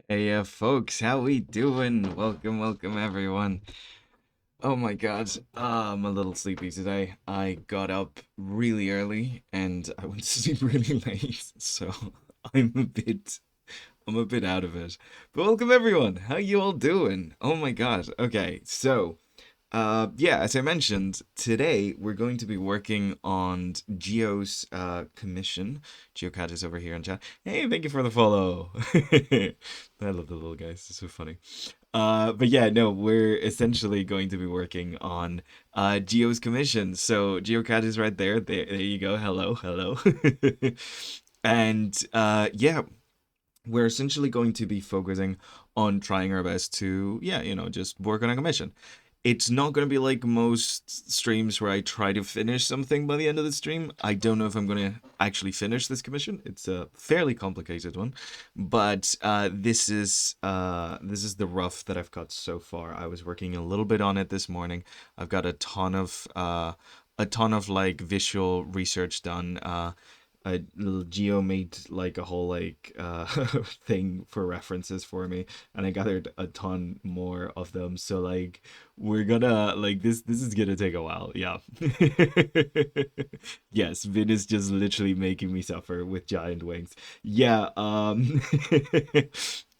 Hey, folks, how we doing? Welcome, everyone. Oh my God, I'm a little sleepy today. I got up really early and I went to sleep really late, so I'm a bit, I'm a bit out of it. But welcome, everyone. How you all doing? Oh my God. Okay, so yeah, as I mentioned, today we're going to be working on Geo's commission. GeoCat is over here in chat. Hey, thank you for the follow. I love the little guys. It's so funny. But yeah, no, we're essentially going to be working on Geo's commission. So GeoCat is right there. There you go. Hello, hello. And yeah, we're essentially going to be focusing on trying our best to, yeah, just work on a commission. It's not going to be like most streams where I try to finish something by the end of the stream. I don't know if I'm going to actually finish this commission. It's a fairly complicated one, but this is the rough that I've got so far. I was working a little bit on it this morning. I've got a ton of like visual research done. Geo made like a whole like thing for references for me, and I gathered a ton more of them. So like we're gonna like this is gonna take a while. Yeah. Yes, Vin is just literally making me suffer with giant wings. Yeah,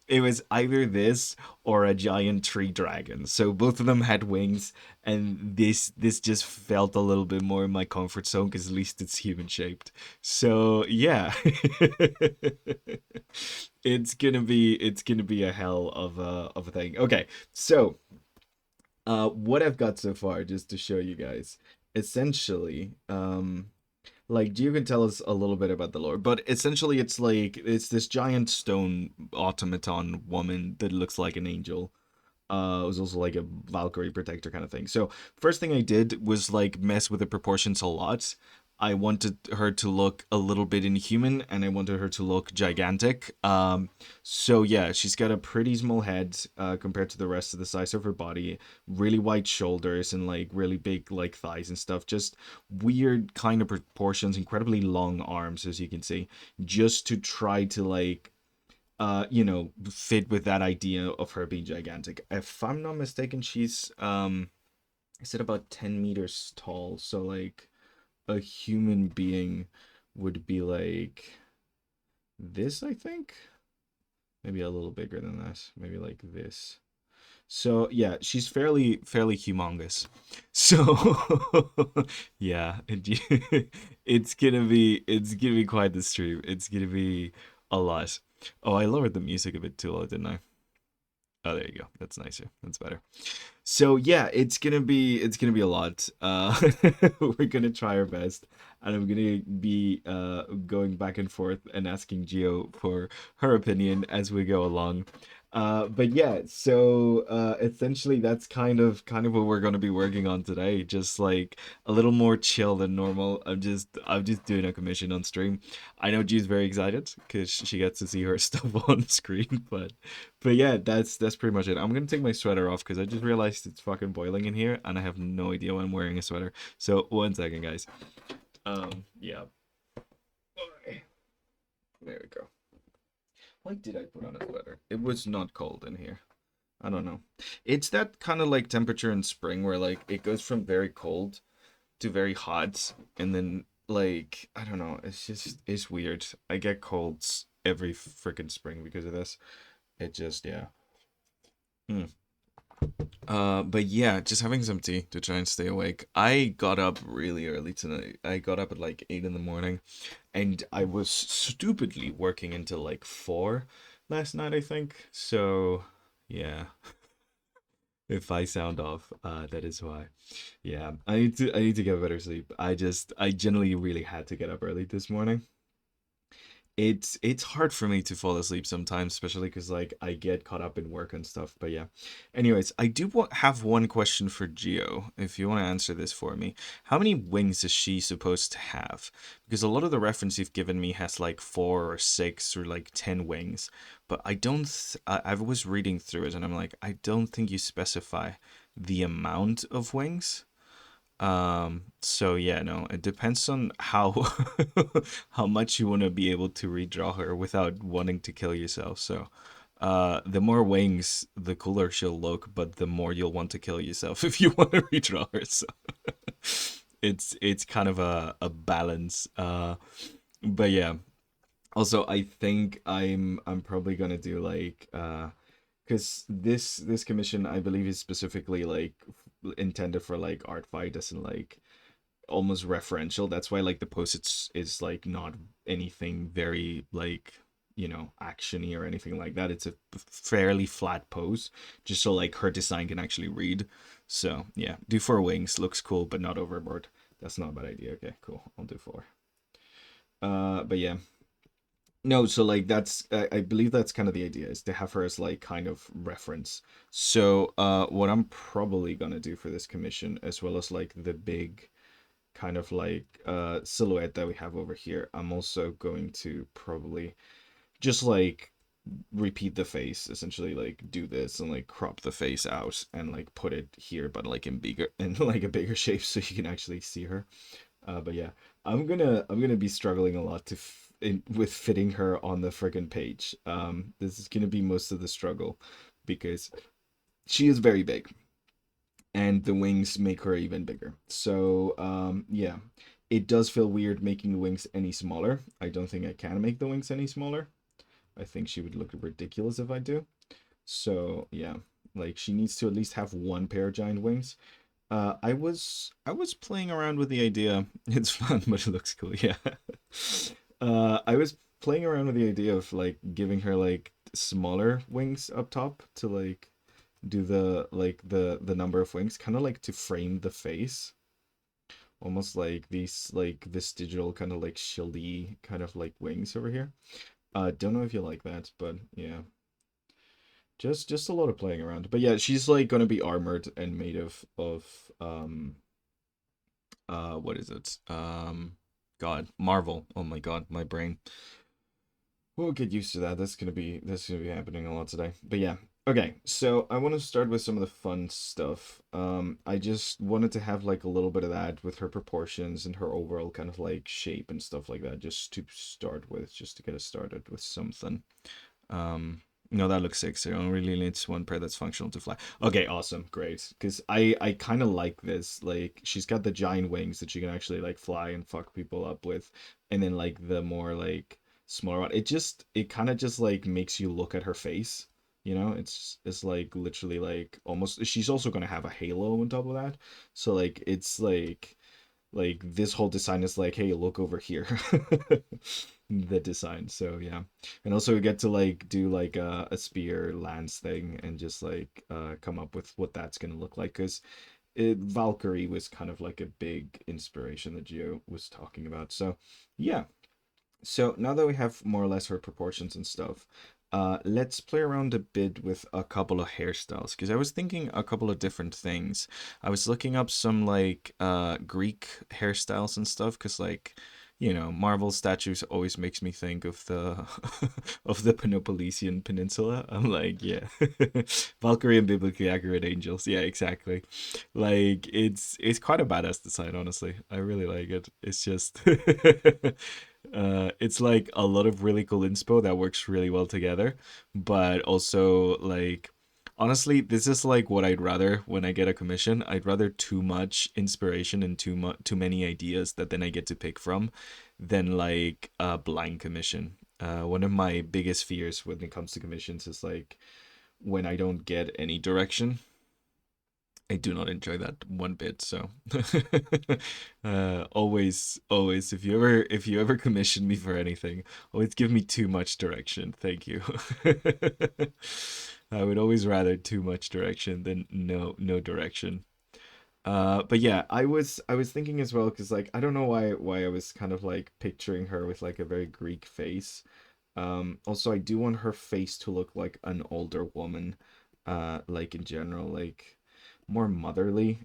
it was either this or a giant tree dragon. So both of them had wings, and this just felt a little bit more in my comfort zone because at least it's human shaped. So yeah, it's gonna be a hell of a thing. Okay, so what I've got so far, just to show you guys, essentially, like you can tell us a little bit about the lore, but essentially it's like it's this giant stone automaton woman that looks like an angel. It was also like a Valkyrie protector kind of thing. So first thing I did was like mess with the proportions a lot. I wanted her to look a little bit inhuman, and I wanted her to look gigantic. So yeah, she's got a pretty small head compared to the rest of the size of her body. Really wide shoulders and like really big like thighs and stuff. Just weird kind of proportions. Incredibly long arms, as you can see, just to try to like fit with that idea of her being gigantic. If I'm not mistaken, she's is it about 10 meters tall? So like a human being would be like this, I think. Maybe a little bigger than that. Maybe like this. So yeah, she's fairly humongous. So yeah, it's gonna be quite the stream. It's gonna be a lot. Oh, I lowered the music a bit too low, didn't I? Oh, there you go. That's nicer. That's better. So yeah, it's gonna be a lot. We're gonna try our best, and I'm gonna be going back and forth and asking Geo for her opinion as we go along. But yeah, so essentially that's kind of what we're gonna be working on today. Just like a little more chill than normal. I'm just doing a commission on stream. I know G's very excited because she gets to see her stuff on screen, but yeah, that's pretty much it. I'm gonna take my sweater off because I just realized it's fucking boiling in here, and I have no idea why I'm wearing a sweater. So 1 second, guys. Yeah. Okay. There we go. Why did I put on a sweater? It was not cold in here. I don't know. It's that kind of like temperature in spring where like it goes from very cold to very hot, and then like I don't know. It's weird. I get colds every freaking spring because of this. It just yeah. Hmm. But yeah, just having some tea to try and stay awake. I got up really early tonight. I got up at like 8 in the morning, and I was stupidly working until like 4 last night, I think. So, yeah, if I sound off, that is why. Yeah, I need to get better sleep. I generally really had to get up early this morning. It's hard for me to fall asleep sometimes, especially because like I get caught up in work and stuff. But yeah, anyways, I do have one question for Geo. If you want to answer this for me, how many wings is she supposed to have? Because a lot of the reference you've given me has like 4 or 6 or like 10 wings, but I don't. I was reading through it and I'm like, I don't think you specify the amount of wings. So yeah, no, it depends on how how much you want to be able to redraw her without wanting to kill yourself. So, The more wings, the cooler she'll look, but the more you'll want to kill yourself if you want to redraw her. So it's kind of a balance. But yeah. Also, I think I'm probably gonna do like because this commission I believe is specifically like intended for like art fight as in like almost referential. That's why like the post is like not anything very like actiony or anything like that. It's a fairly flat pose, just so like her design can actually read. So yeah, do four wings. Looks cool, but not overboard. That's not a bad idea. Okay, cool. I'll do four. But yeah. No, so like I believe that's kind of the idea is to have her as like kind of reference. So what I'm probably gonna do for this commission, as well as like the big kind of like silhouette that we have over here, I'm also going to probably just like repeat the face, essentially like do this and like crop the face out and like put it here, but like in bigger in like a bigger shape so you can actually see her. But yeah, I'm gonna be struggling a lot with fitting her on the friggin' page. This is gonna be most of the struggle because she is very big, and the wings make her even bigger. So yeah, it does feel weird making the wings any smaller. I don't think I can make the wings any smaller. I think she would look ridiculous if I do. So yeah, like she needs to at least have one pair of giant wings. I was playing around with the idea. It's fun, but it looks cool. Yeah. I was playing around with the idea of like giving her like smaller wings up top to like do the number of wings, kind of like to frame the face, almost like these like vestigial kind of like shieldy kind of like wings over here. Don't know if you like that, but yeah. Just a lot of playing around. But yeah, she's like gonna be armored and made of what is it? God, Marvel. Oh my God, my brain. We'll get used to that. That's gonna be happening a lot today. But yeah. Okay, so I want to start with some of the fun stuff. I just wanted to have like a little bit of that with her proportions and her overall kind of like shape and stuff like that, just to start with, just to get us started with something. No, that looks sick. So it only really needs one pair that's functional to fly. Okay, awesome, great. Because I kind of like this. Like she's got the giant wings that she can actually like fly and fuck people up with, and then like the more like smaller one. It kind of just like makes you look at her face. It's like literally like almost. She's also gonna have a halo on top of that, so like it's like this whole design is like, hey, look over here. The design. So yeah. And also we get to like do like a spear lance thing and just like come up with what that's gonna look like. Because Valkyrie was kind of like a big inspiration that Gio was talking about. So yeah, so now that we have more or less her proportions and stuff, let's play around a bit with a couple of hairstyles because I was thinking a couple of different things. I was looking up some like Greek hairstyles and stuff because like Marvel statues always makes me think of the of the Peloponnesian Peninsula. I'm like, yeah, Valkyrie and biblically accurate angels. Yeah, exactly. Like it's quite a badass design, honestly. I really like it. It's just it's like a lot of really cool inspo that works really well together, but also like honestly, this is like what I'd rather when I get a commission. I'd rather too much inspiration and too many ideas that then I get to pick from than like a blind commission. One of my biggest fears when it comes to commissions is like when I don't get any direction. I do not enjoy that one bit. So, always, if you ever commission me for anything, always give me too much direction. Thank you. I would always rather too much direction than no direction. But yeah, I was thinking as well because like I don't know why I was kind of like picturing her with like a very Greek face. Also I do want her face to look like an older woman, like in general, like more motherly.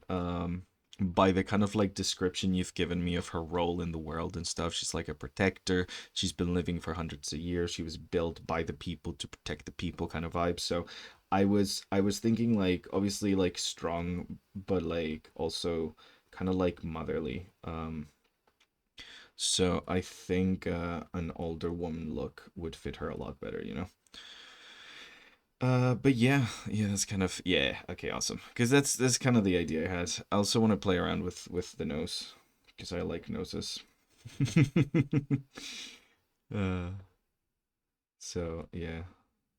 By the kind of like description you've given me of her role in the world and stuff, she's like a protector. She's been living for hundreds of years. She was built by the people to protect the people kind of vibe. So I was thinking like obviously like strong, but like also kind of like motherly. So I think an older woman look would fit her a lot better. But yeah, yeah, that's kind of yeah. Okay, awesome. Because that's kind of the idea I had. I also want to play around with the nose because I like noses. uh, so yeah,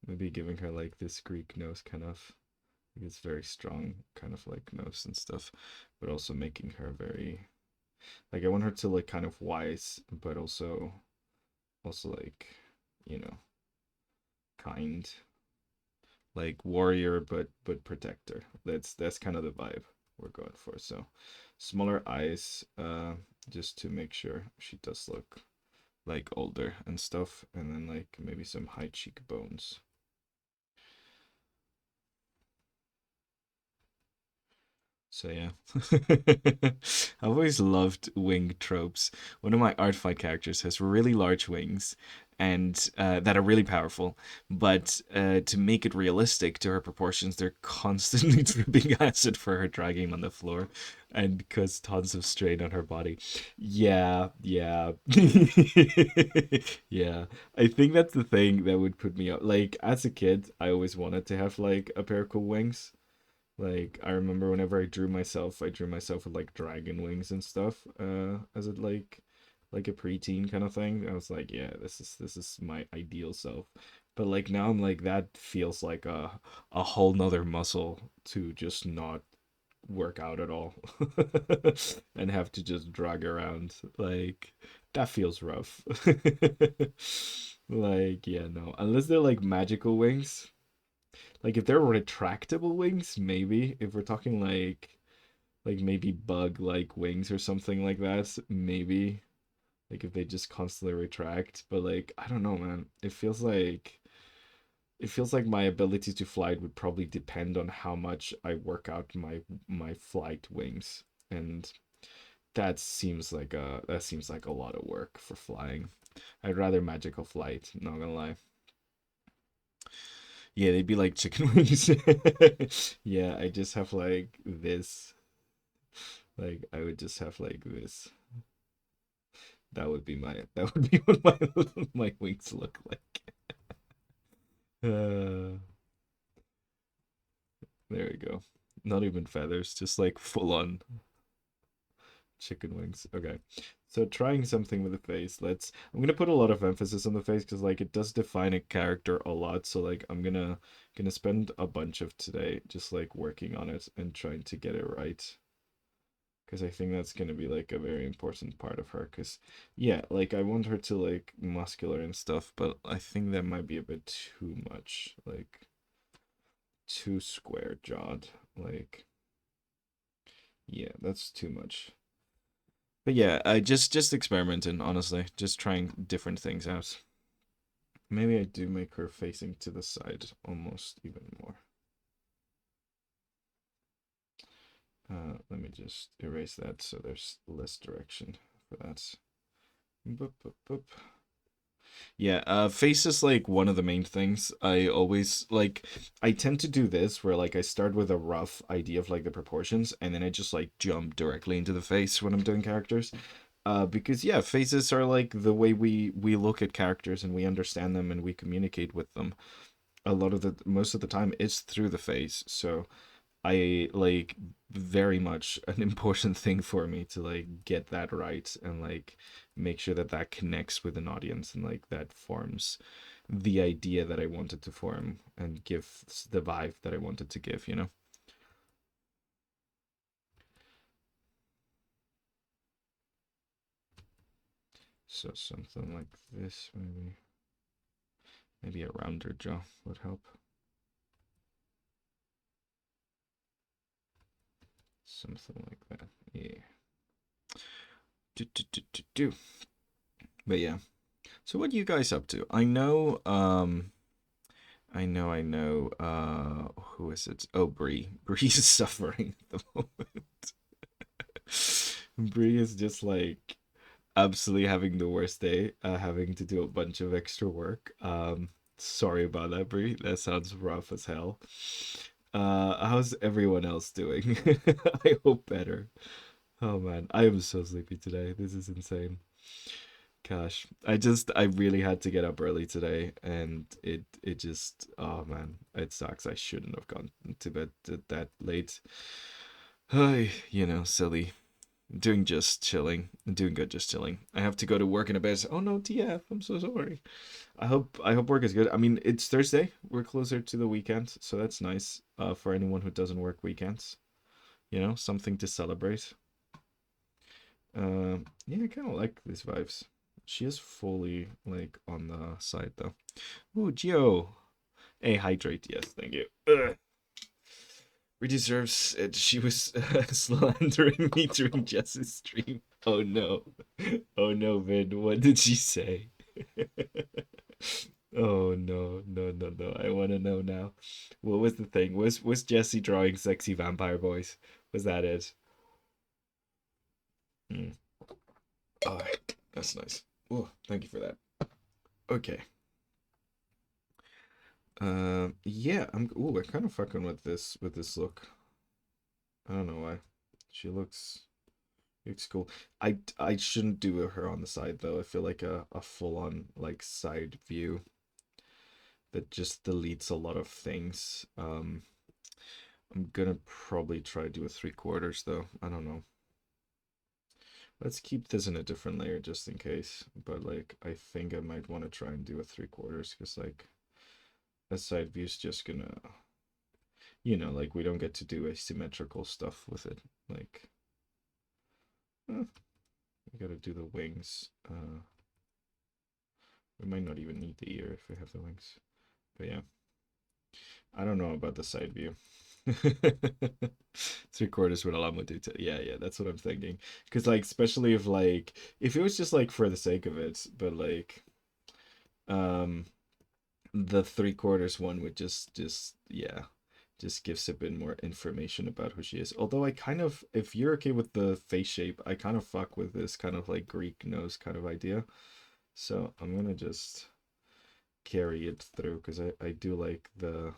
maybe giving her like this Greek nose kind of. Like it's very strong, kind of like nose and stuff, but also making her very like I want her to look kind of wise, but also like you know kind, like warrior, but protector. That's kind of the vibe we're going for. So smaller eyes, just to make sure she does look like older and stuff, and then like maybe some high cheekbones. So yeah, I've always loved wing tropes. One of my art fight characters has really large wings, and that are really powerful. But to make it realistic to her proportions, they're constantly dripping acid for her, dragging on the floor, and cause tons of strain on her body. Yeah, yeah, yeah. I think that's the thing that would put me up. Like as a kid, I always wanted to have like a pair of cool wings. Like I remember whenever I drew myself with like dragon wings and stuff. As it like a preteen kind of thing. I was like, yeah, this is my ideal self. But like now I'm like that feels like a whole nother muscle to just not work out at all and have to just drag around. Like that feels rough. Like yeah, no. Unless they're like magical wings, like if they're retractable wings, maybe. If we're talking like maybe bug like wings or something like that, maybe. Like if they just constantly retract. But like I don't know, man. It feels like my ability to fly would probably depend on how much I work out my flight wings. And that seems like a lot of work for flying. I'd rather magical flight, not gonna lie. Yeah, they'd be like chicken wings. Yeah, I just have like this. Like I would just have like this. That would be what my wings look like. Uh, there we go. Not even feathers, just like full on chicken wings. Okay. So trying something with the face. I'm gonna put a lot of emphasis on the face because like it does define a character a lot. So like I'm gonna spend a bunch of today just like working on it and trying to get it right. Because I think that's gonna be like a very important part of her. Because yeah, like I want her to like muscular and stuff, but I think that might be a bit too much, like too square jawed. Like yeah, that's too much. But yeah, I just experimenting, honestly, just trying different things out. Maybe I do make her facing to the side almost even more. Let me just erase that so there's less direction for that. Boop, boop, boop. Yeah, face is like one of the main things. I always like I tend to do this where like I start with a rough idea of like the proportions and then I just like jump directly into the face when I'm doing characters. Because yeah, faces are like the way we look at characters and we understand them and we communicate with them. A lot of the most of the time it's through the face. So I like very much an important thing for me to like get that right and like make sure that that connects with an audience and like that forms the idea that I wanted to form and give the vibe that I wanted to give. So something like this, maybe a rounder jaw would help. Something like that. Yeah. Do, do, do, do, do. But yeah. So what are you guys up to? I know. Who is it? Oh, Bree. Bree's suffering at the moment. Bree is just like absolutely having the worst day, having to do a bunch of extra work. Sorry about that, Bree. That sounds rough as hell. How's everyone else doing? I hope better. Oh man, I am so sleepy today. This is insane. Gosh, I really had to get up early today, and it just, oh man, it sucks. I shouldn't have gone to bed that late. Hi, silly. Doing just chilling. Doing good, just chilling. I have to go to work in a bit. Oh no, TF, I'm so sorry. I hope work is good. I mean, it's Thursday. We're closer to the weekend, so that's nice. For anyone who doesn't work weekends, something to celebrate. Yeah, I kind of like these vibes. She is fully like on the side though. Ooh, Geo. Hey, hydrate. Yes, thank you. Ugh. Deserves it. She was slandering me during Jess's stream. Oh no. Oh no, Vin. What did she say? Oh no, no, no, no. I want to know now. What was the thing? Was Jesse drawing sexy vampire boys? Was that it? Hmm. Oh, that's nice. Oh, thank you for that. Okay. Yeah, I'm kind of fucking with this look. I don't know why. She looks cool. I shouldn't do her on the side though. I feel like a full on like side view that just deletes a lot of things. I'm gonna probably try to do a 3/4 though. I don't know. Let's keep this in a different layer just in case. But like I think I might want to try and do a 3/4 because like a side view is just gonna, like we don't get to do asymmetrical stuff with it. Like, we gotta do the wings. We might not even need the ear if we have the wings. But yeah, I don't know about the side view. 3/4 would allow more detail. Yeah, yeah, that's what I'm thinking. Because like, especially if it was just like for the sake of it, but like, um, the 3/4 one would just yeah, just gives a bit more information about who she is. Although I kind of, if you're okay with the face shape, I kind of fuck with this kind of like Greek nose kind of idea. So I'm gonna just carry it through because I do like the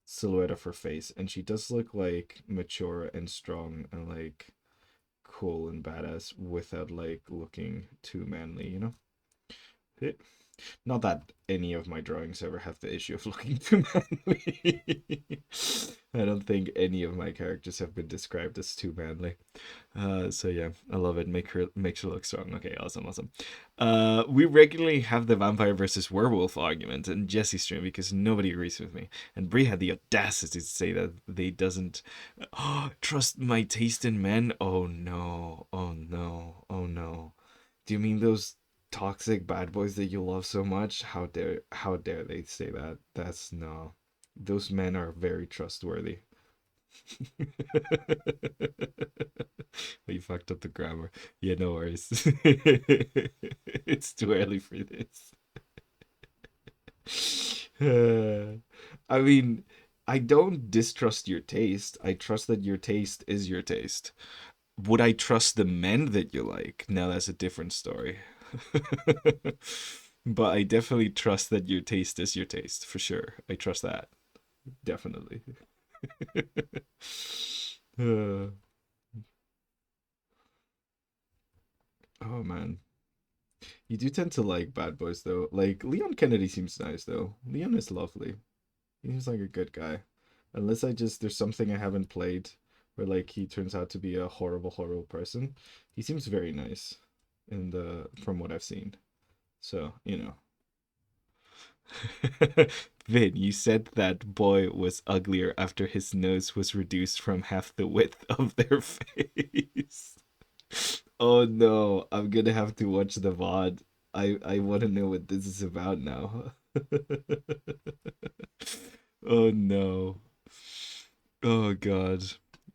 silhouette of her face, and she does look like mature and strong and like cool and badass without like looking too manly, Eh, Not that any of my drawings ever have the issue of looking too manly. I don't think any of my characters have been described as too manly. So yeah, I love it. Makes her look strong. Okay, awesome, awesome. We regularly have the vampire versus werewolf argument in Jesse's stream because nobody agrees with me. And Brie had the audacity to say that they doesn't trust my taste in men. Oh no, oh no, oh no. Do you mean those toxic bad boys that you love so much? How dare they say that? That's no. Those men are very trustworthy. You fucked up the grammar. Yeah, no worries. It's too early for this. I mean, I don't distrust your taste. I trust that your taste is your taste. Would I trust the men that you like? No, that's a different story. But I definitely trust that your taste is your taste, for sure. I trust that. Definitely. Uh, oh man. You do tend to like bad boys though. Like Leon Kennedy seems nice though. Leon is lovely. He seems like a good guy. Unless there's something I haven't played where like he turns out to be a horrible, horrible person. He seems very nice in the from what I've seen. So, Vin, you said that boy was uglier after his nose was reduced from half the width of their face. Oh no, I'm gonna have to watch the VOD. I want to know what this is about now. Oh no. Oh god.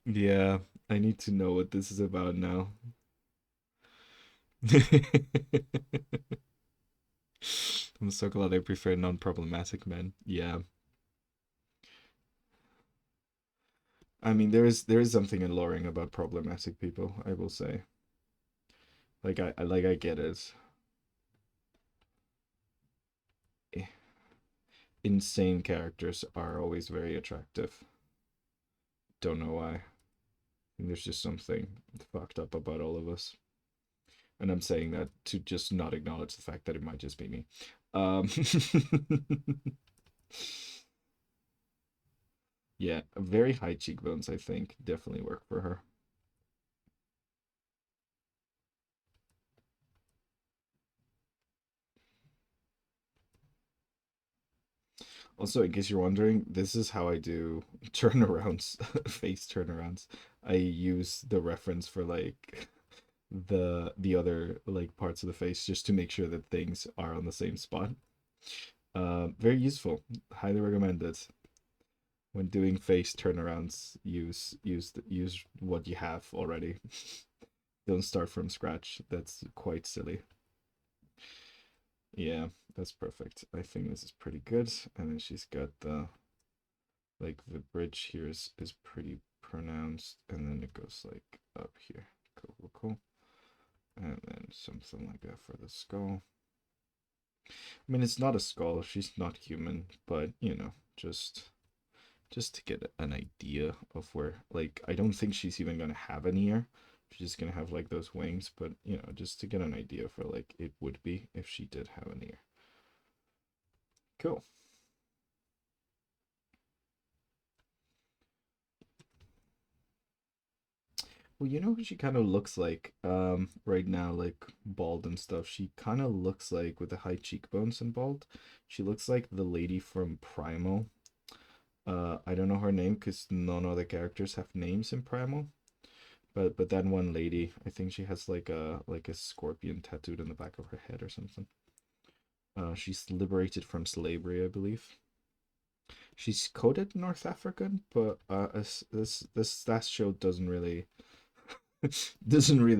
Yeah, I need to know what this is about now. I'm so glad I prefer non-problematic men. Yeah. I mean, there is something alluring about problematic people, I will say. Like I get it. Eh, Insane characters are always very attractive. Don't know why. I think there's just something fucked up about all of us. And I'm saying that to just not acknowledge the fact that it might just be me. Um, yeah, very high cheekbones, I think, definitely work for her. Also, in case you're wondering, this is how I do turnarounds, face turnarounds. I use the reference for like the other like parts of the face just to make sure that things are on the same spot. Very useful. Highly recommend it. When doing face turnarounds, use what you have already. Don't start from scratch. That's quite silly. Yeah, that's perfect. I think this is pretty good. And then she's got the like the bridge here is pretty pronounced, and then it goes like up here. Cool, cool, cool. And then something like that for the skull. I mean, it's not a skull. She's not human, but you know, just to get an idea of where. Like, I don't think she's even gonna have an ear. She's just gonna have like those wings, but you know, just to get an idea for like it would be if she did have an ear. Cool. Well, you know who she kind of looks like right now, like bald and stuff. She kind of looks like with the high cheekbones and bald. She looks like the lady from Primal. I don't know her name because none of the characters have names in Primal. But that one lady, I think she has like a scorpion tattooed on the back of her head or something. She's liberated from slavery, I believe. She's coded North African, but this that show doesn't really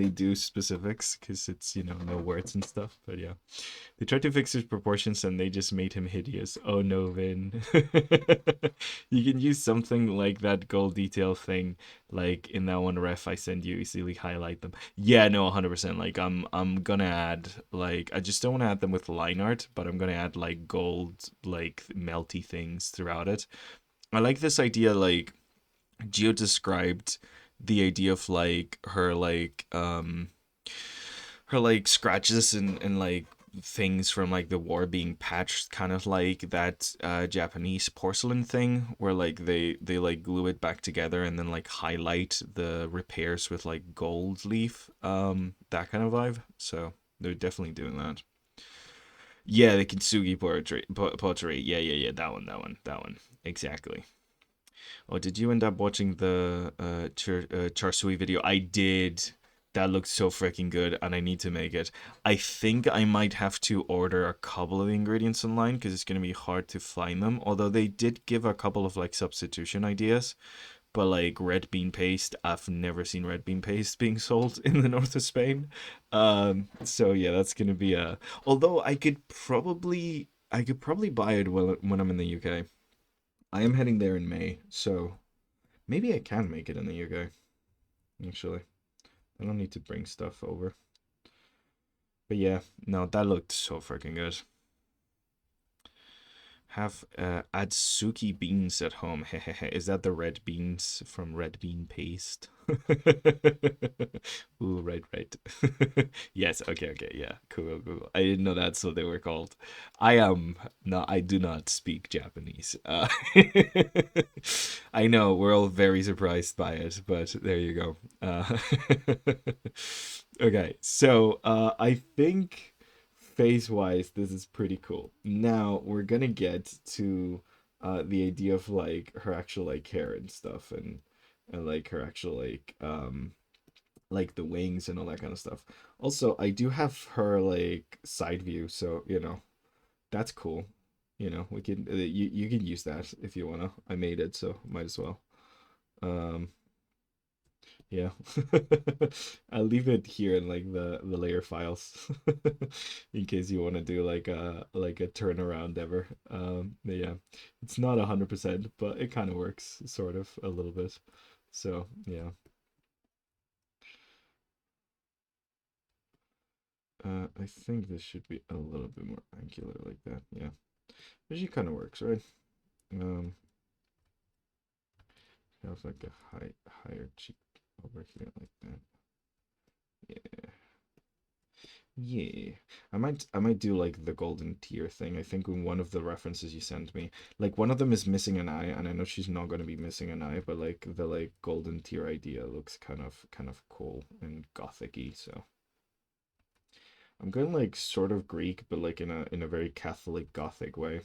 do specifics because it's no words and stuff. But yeah, they tried to fix his proportions and they just made him hideous. Oh no, Vin. You can use something like that gold detail thing, like in that one ref I send you. Easily highlight them. Yeah, no, 100%. Like I'm gonna add like I just don't want to add them with line art, but I'm gonna add like gold like melty things throughout it. I like this idea like Geo described the idea of like her like scratches and like things from like the war being patched, kind of like that Japanese porcelain thing where like they like glue it back together and then like highlight the repairs with like gold leaf, that kind of vibe. So they're definitely doing that. Yeah, the kintsugi pottery. Yeah, yeah, yeah, that one exactly. Oh, did you end up watching the char siu video? I did. That looked so freaking good, and I need to make it. I think I might have to order a couple of the ingredients online because it's gonna be hard to find them. Although they did give a couple of like substitution ideas, but like red bean paste, I've never seen red bean paste being sold in the north of Spain. So yeah, that's gonna be a. Although I could probably buy it when I'm in the UK. I am heading there in May, so maybe I can make it in the UK, actually. I don't need to bring stuff over. But yeah, no, that looked so freaking good. Have Adzuki beans at home. Hehehe. Is that the red beans from Red Bean Paste? Ooh, right, right. Yes, okay, okay, yeah. Cool, cool. I didn't know that's what they were called. No, I do not speak Japanese. I know we're all very surprised by it, but there you go. Okay, so I think phase wise, this is pretty cool. Now we're gonna get to the idea of like her actual like hair and stuff and like her actual like the wings and all that kind of stuff. Also, I do have her like side view, so that's cool. We can you can use that if you wanna. I made it, so might as well. Um, yeah. I'll leave it here in like the layer files in case you want to do like a turnaround ever. Yeah. It's not 100%, but it kind of works sort of a little bit. So, yeah. I think this should be a little bit more angular like that. Yeah. But she kind of works, right? Um, have like a higher cheek over here like that. Yeah. Yeah, I might do like the golden tear thing. I think in one of the references you sent me, like one of them is missing an eye, and I know she's not going to be missing an eye, but like the like golden tear idea looks kind of cool and gothic-y. So I'm going like sort of Greek, but like in a very Catholic Gothic way.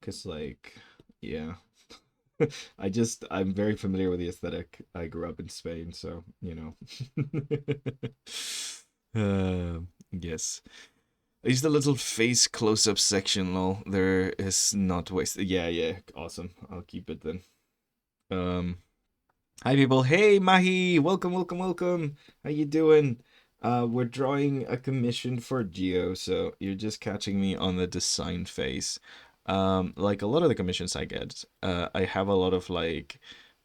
Cause like, yeah, I'm very familiar with the aesthetic. I grew up in Spain, so you know. Yes. I used the little face close-up section, lol. There is not wasted. Yeah, yeah, awesome. I'll keep it then. Um, Hi people. Hey Mahi, welcome, welcome, welcome. How you doing? We're drawing a commission for Geo, so you're just catching me on the design phase. Like a lot of the commissions I get, I have a lot of like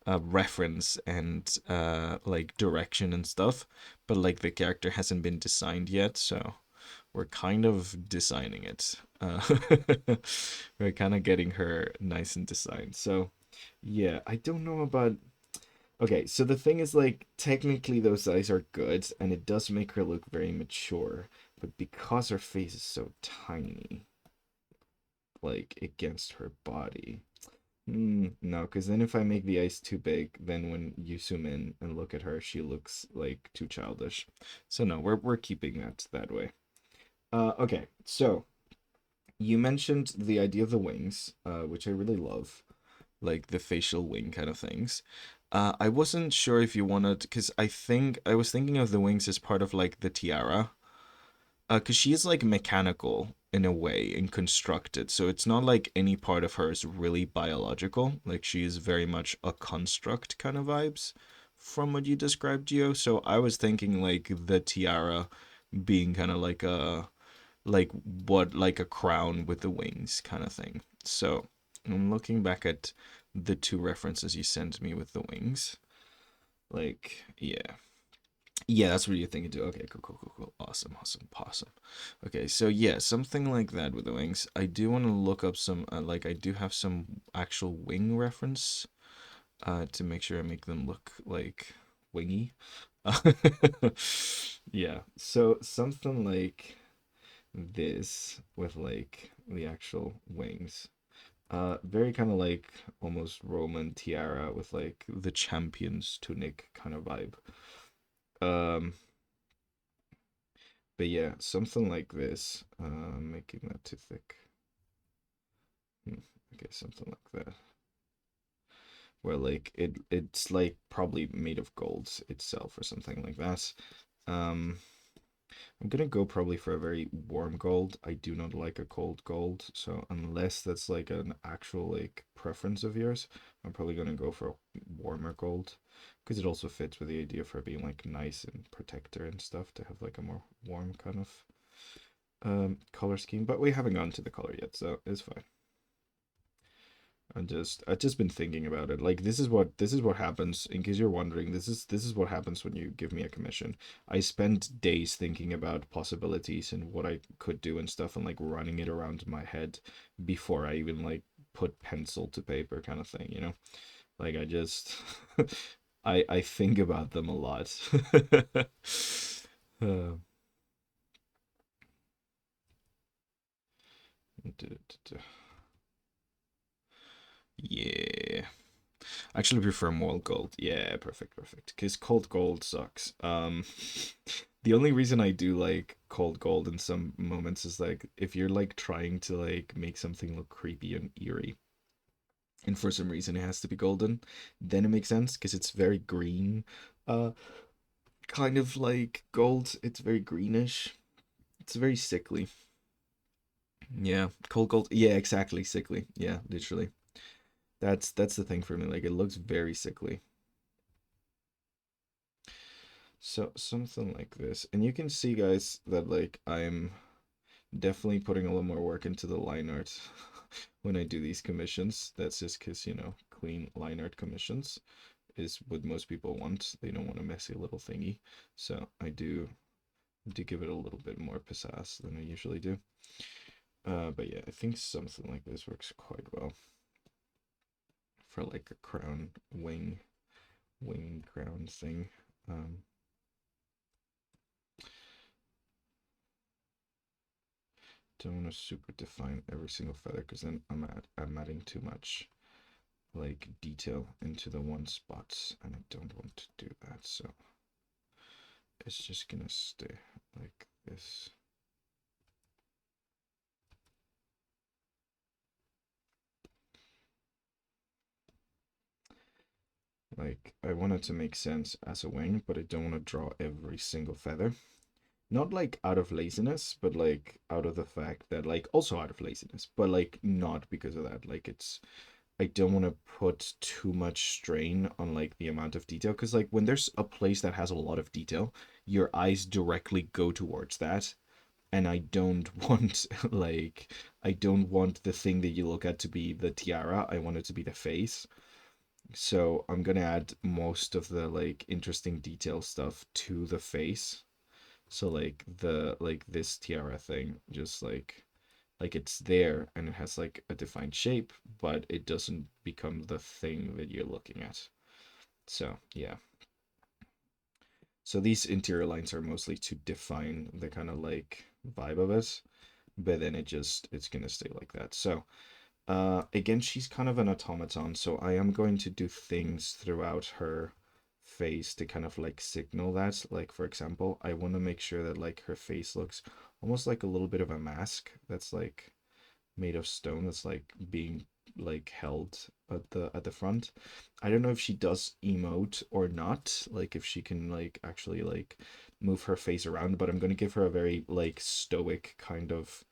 reference and like direction and stuff, but like the character hasn't been designed yet, so we're kind of designing it. We're kind of getting her nice and designed. So, yeah, I don't know about. Okay, so the thing is, like, technically those eyes are good, and it does make her look very mature, but because her face is so tiny, like, against her body. No, because then if I make the eyes too big, then when you zoom in and look at her, she looks like too childish. So no, we're keeping that way. Okay, so you mentioned the idea of the wings, which I really love, like the facial wing kind of things. I wasn't sure if you wanted, because I think I was thinking of the wings as part of like the tiara, because she is like mechanical in a way and constructed, so it's not like any part of her is really biological. Like she is very much a construct kind of vibes from what you described, Gio. So I was thinking like the tiara being kind of like what like a crown with the wings kind of thing. So I'm looking back at the two references you sent me with the wings. Like, yeah. Yeah, that's what you're thinking too. Okay, cool, cool, cool, cool. Awesome, awesome, awesome. Okay, so yeah, something like that with the wings. I do want to look up some, like, I do have some actual wing reference, to make sure I make them look like wingy. Yeah, so something like this with like the actual wings. Very kind of like almost Roman tiara with like the champion's tunic kind of vibe. Um, but yeah, something like this. Making that too thick. Okay, something like that. Where like it's like probably made of gold itself or something like that. Um, I'm gonna go probably for a very warm gold. I do not like a cold gold, so unless that's like an actual like preference of yours, I'm probably gonna go for a warmer gold because it also fits with the idea for being like nice and protector and stuff to have like a more warm kind of color scheme. But we haven't gone to the color yet, so it's fine. I've just been thinking about it. Like this is what happens. In case you're wondering, this is what happens when you give me a commission. I spend days thinking about possibilities and what I could do and stuff, and like running it around my head before I even like put pencil to paper kind of thing. Like I just I think about them a lot. Uh, yeah. I actually prefer more gold. Yeah, perfect, perfect. Because cold gold sucks. The only reason I do like cold gold in some moments is like if you're like trying to like make something look creepy and eerie, and for some reason it has to be golden, then it makes sense because it's very green. Uh, kind of like gold. It's very greenish. It's very sickly. Yeah, cold gold. Yeah, exactly, sickly. Yeah, literally. That's the thing for me. Like it looks very sickly. So something like this. And you can see guys that like I'm definitely putting a little more work into the line art when I do these commissions. That's just because, clean line art commissions is what most people want. They don't want a messy little thingy. So I do give it a little bit more pizzazz than I usually do. But yeah, I think something like this works quite well for like a crown wing. wing crown thing. Um, don't want to super define every single feather because then I'm adding too much like detail into the one spot, and I don't want to do that. So it's just gonna stay like this. Like, I want it to make sense as a wing, but I don't want to draw every single feather. Not like out of laziness, but like out of the fact that, like, also out of laziness, but like not because of that. Like, it's, I don't want to put too much strain on like the amount of detail, because like when there's a place that has a lot of detail, your eyes directly go towards that. And I don't want like I don't want the thing that you look at to be the tiara. I want it to be the face. So I'm gonna add most of the like interesting detail stuff to the face. So like this tiara thing, just like it's there and it has like a defined shape, but it doesn't become the thing that you're looking at. So yeah. So these interior lines are mostly to define the kind of like vibe of it, but then it's gonna stay like that. So again, she's kind of an automaton, so I am going to do things throughout her face to kind of like signal that. Like, for example, I want to make sure that like her face looks almost like a little bit of a mask that's like made of stone that's like being like held at the front. I don't know if she does emote or not, like if she can like actually like move her face around, but I'm going to give her a very like stoic kind of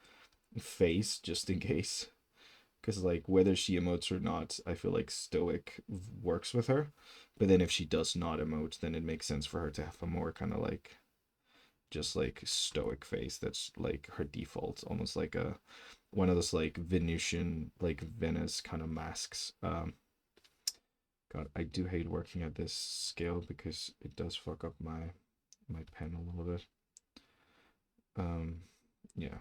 face just in case, because like whether she emotes or not, I feel like stoic works with her. But then if she does not emote, then it makes sense for her to have a more kind of like just like stoic face that's like her default, almost like a one of those like Venusian like Venice kind of masks. God, I do hate working at this scale because it does fuck up my pen a little bit. Um, yeah.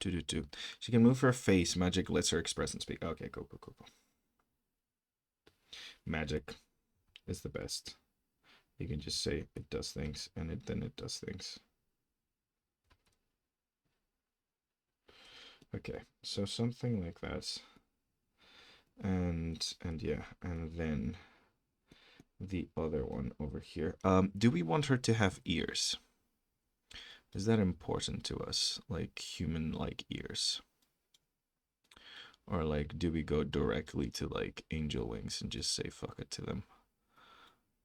Do do do. She can move her face, magic lets her express and speak. Okay, cool, cool, cool, cool. Magic is the best. You can just say it does things, and then it does things. Okay, so something like that, and yeah, and then the other one over here. Do we want her to have ears? Is that important to us, like human-like ears? Or like, do we go directly to like angel wings and just say fuck it to them?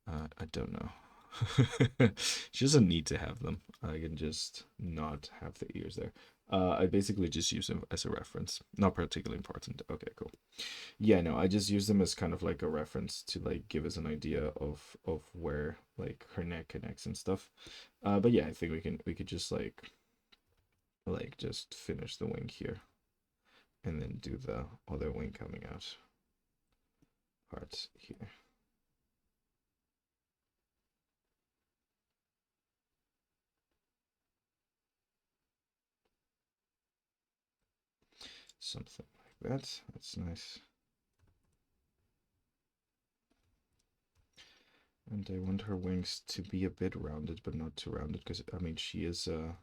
I don't know. She doesn't need to have them. I can just not have the ears there. I basically just use them as a reference. Not particularly important. Okay, cool. Yeah, no, I just use them as kind of like a reference to like give us an idea of where like her neck connects and stuff. But yeah, I think we could just like just finish the wing here and then do the other wing coming out part here. Something like that. That's nice. And I want her wings to be a bit rounded, but not too rounded, because I mean she's a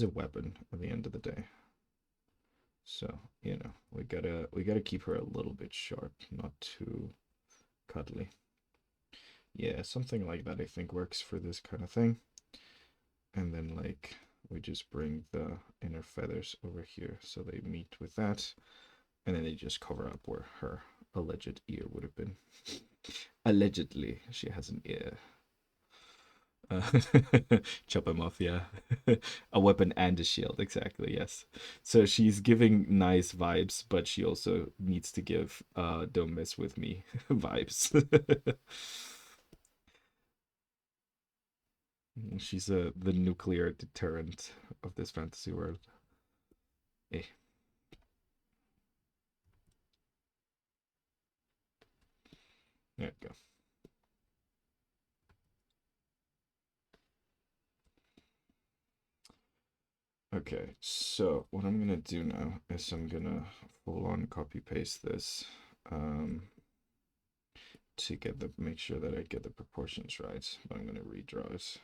weapon at the end of the day. So, you know, we gotta keep her a little bit sharp, not too cuddly. Yeah, something like that I think works for this kind of thing. And then like we just bring the inner feathers over here so they meet with that. And then they just cover up where her alleged ear would have been. Allegedly, she has an ear. Uh, chop him off, yeah. A weapon and a shield, exactly, yes. So she's giving nice vibes, but she also needs to give don't mess with me vibes. She's the nuclear deterrent of this fantasy world. Eh, there you go. Okay, so what I'm gonna do now is I'm gonna full on copy paste this. Um, to get the make sure that I get the proportions right. But I'm gonna redraw it.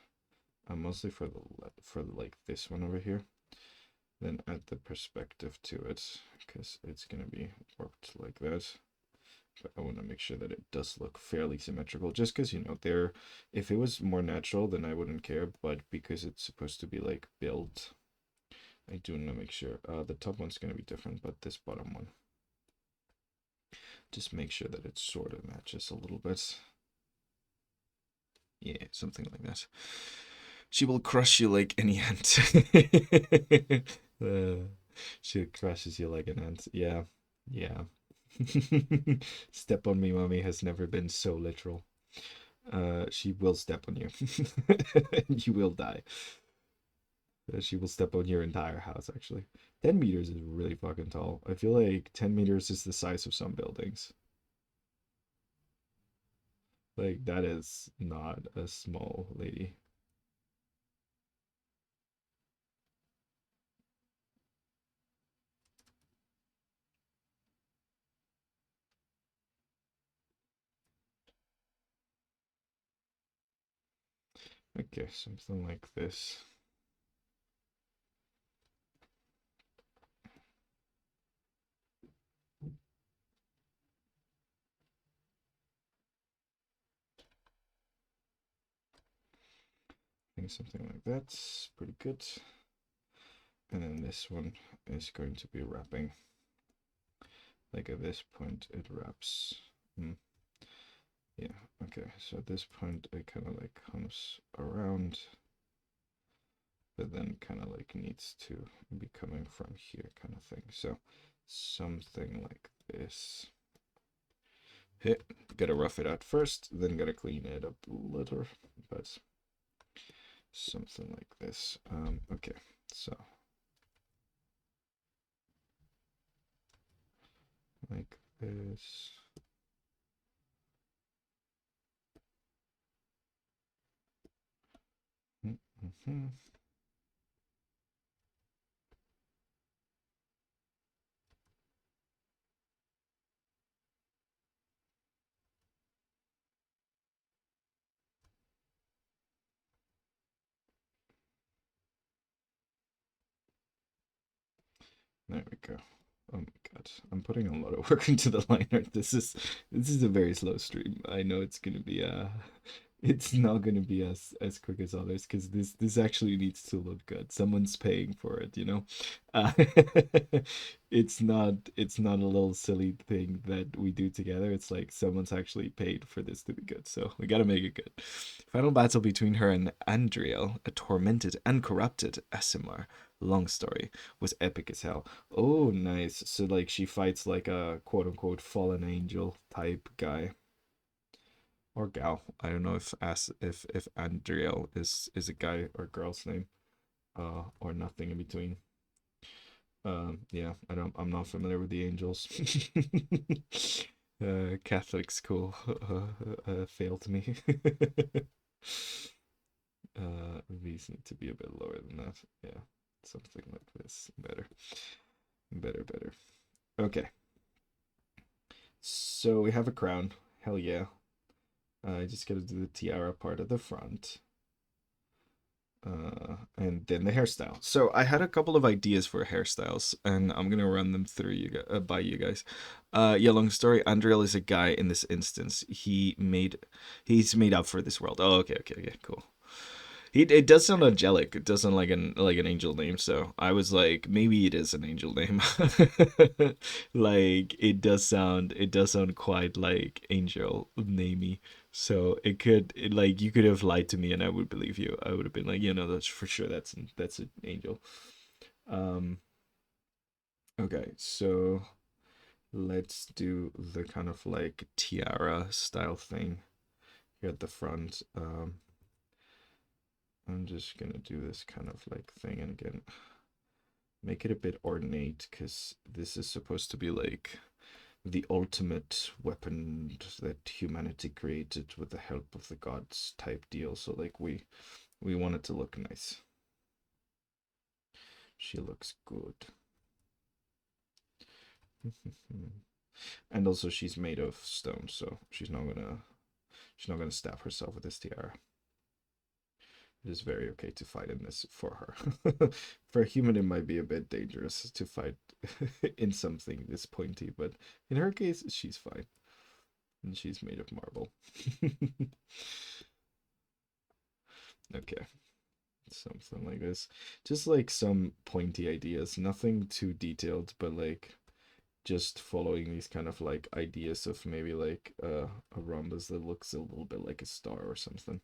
Mostly for like this one over here. Then add the perspective to it because it's gonna be warped like that. But I want to make sure that it does look fairly symmetrical, just because there. If it was more natural, then I wouldn't care. But because it's supposed to be like built, I do want to make sure. The top one's gonna be different, but this bottom one, just make sure that it sort of matches a little bit. Yeah, something like that. She will crush you like any ant. uh, she crushes you like an ant. Yeah, yeah. Step on me, mommy has never been so literal. She will step on you. You will die. She will step on your entire house, actually. 10 meters is really fucking tall. I feel like 10 meters is the size of some buildings. Like, that is not a small lady. Okay, something like this. I think something like that's pretty good. And then this one is going to be wrapping. Like at this point, it wraps. Yeah, okay. So at this point, it kind of like comes around, but then kind of like needs to be coming from here, kind of thing. So something like this. Hey, gotta rough it out first, then gotta clean it up later, but something like this. Okay, so like this. Mm-hmm. There we go. Oh my god, I'm putting a lot of work into the line art. This is a very slow stream. I know it's gonna be it's not gonna be as quick as others because this actually needs to look good. Someone's paying for it, you know. Uh, it's not a little silly thing that we do together. It's like someone's actually paid for this to be good, so we gotta make it good. Final battle between her and Andriel, a tormented and corrupted Asimar. Long story was epic as hell. Oh, nice. So like she fights like a quote unquote fallen angel type guy or gal. I don't know if Andriel is a guy or girl's name, or nothing in between. Yeah, I'm not familiar with the angels. Catholic school failed me. These need to be a bit lower than that. Yeah, something like this. Better, better, better. Okay. So we have a crown. Hell yeah. I just gotta do the tiara part at the front. And then the hairstyle. So I had a couple of ideas for hairstyles, and I'm gonna run them through by you guys. Yeah, long story. Andriel is a guy in this instance. He's made up for this world. Oh, okay, okay, okay, cool. It does sound angelic. It doesn't like an angel name. So I was like, maybe it is an angel name. Like it does sound quite like angel namey. So like you could have lied to me and I would believe you. I would have been like, that's for sure. That's an angel. Um. Okay, so let's do the kind of like tiara style thing here at the front. I'm just gonna do this kind of like thing, and again, make it a bit ornate because this is supposed to be like the ultimate weapon that humanity created with the help of the gods type deal. So like we want it to look nice. She looks good. And also she's made of stone, so she's not gonna stab herself with this tiara. It is very okay to fight in this for her. For a human, it might be a bit dangerous to fight in something this pointy, but in her case, she's fine. And she's made of marble. Okay, something like this. Just like some pointy ideas, nothing too detailed, but like just following these kind of like ideas of maybe like a rhombus that looks a little bit like a star or something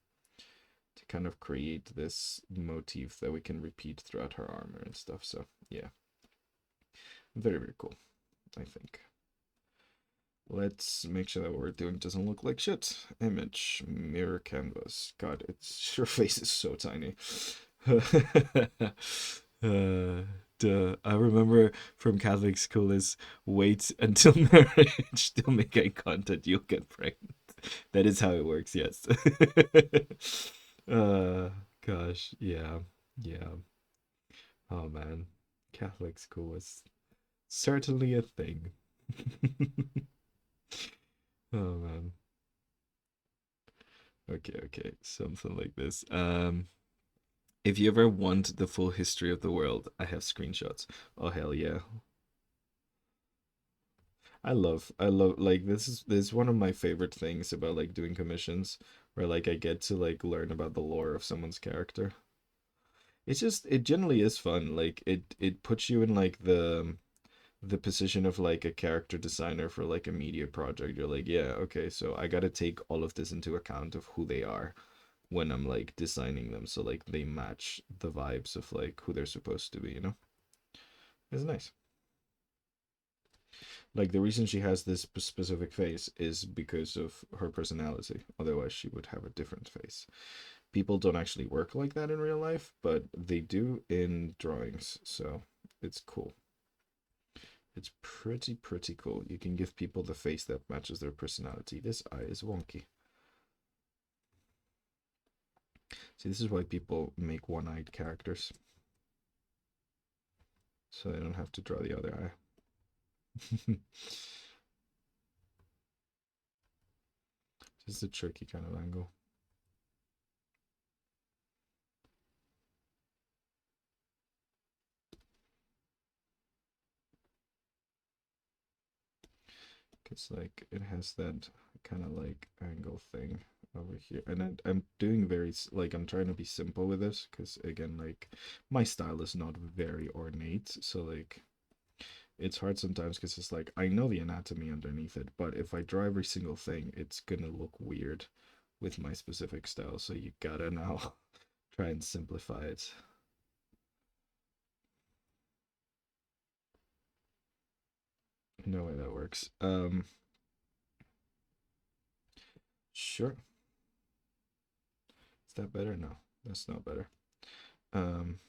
to kind of create this motif that we can repeat throughout her armor and stuff. So yeah, very, very cool, I think. Let's make sure that what we're doing doesn't look like shit. Image, mirror canvas. God, it's your face is so tiny. Duh. I remember from Catholic school is wait until marriage, don't make eye contact, you'll get pregnant. That is how it works, yes. uh Gosh, yeah. Yeah. Oh man. Catholic school was certainly a thing. Oh man. Okay. Something like this. If you ever want the full history of the world, I have screenshots. Oh hell yeah. I love like this is one of my favorite things about like doing commissions where like I get to like learn about the lore of someone's character. It's just it generally is fun. Like it puts you in like the position of like a character designer for like a media project. You're like, yeah, okay, so I got to take all of this into account of who they are when I'm like designing them so like they match the vibes of like who they're supposed to be, you know? It's nice. Like the reason she has this specific face is because of her personality. Otherwise, she would have a different face. People don't actually work like that in real life, but they do in drawings, so it's cool. It's pretty cool. You can give people the face that matches their personality. This eye is wonky. See, this is why people make one-eyed characters. So they don't have to draw the other eye. This is a tricky kind of angle. Because like it has that kind of like angle thing over here. And I'm doing very, like I'm trying to be simple with this because again, like my style is not very ornate. So like it's hard sometimes because it's like I know the anatomy underneath it, but if I draw every single thing, it's gonna look weird with my specific style. So you gotta now try and simplify it. No way that works. Sure. Is that better? No, that's not better. Um,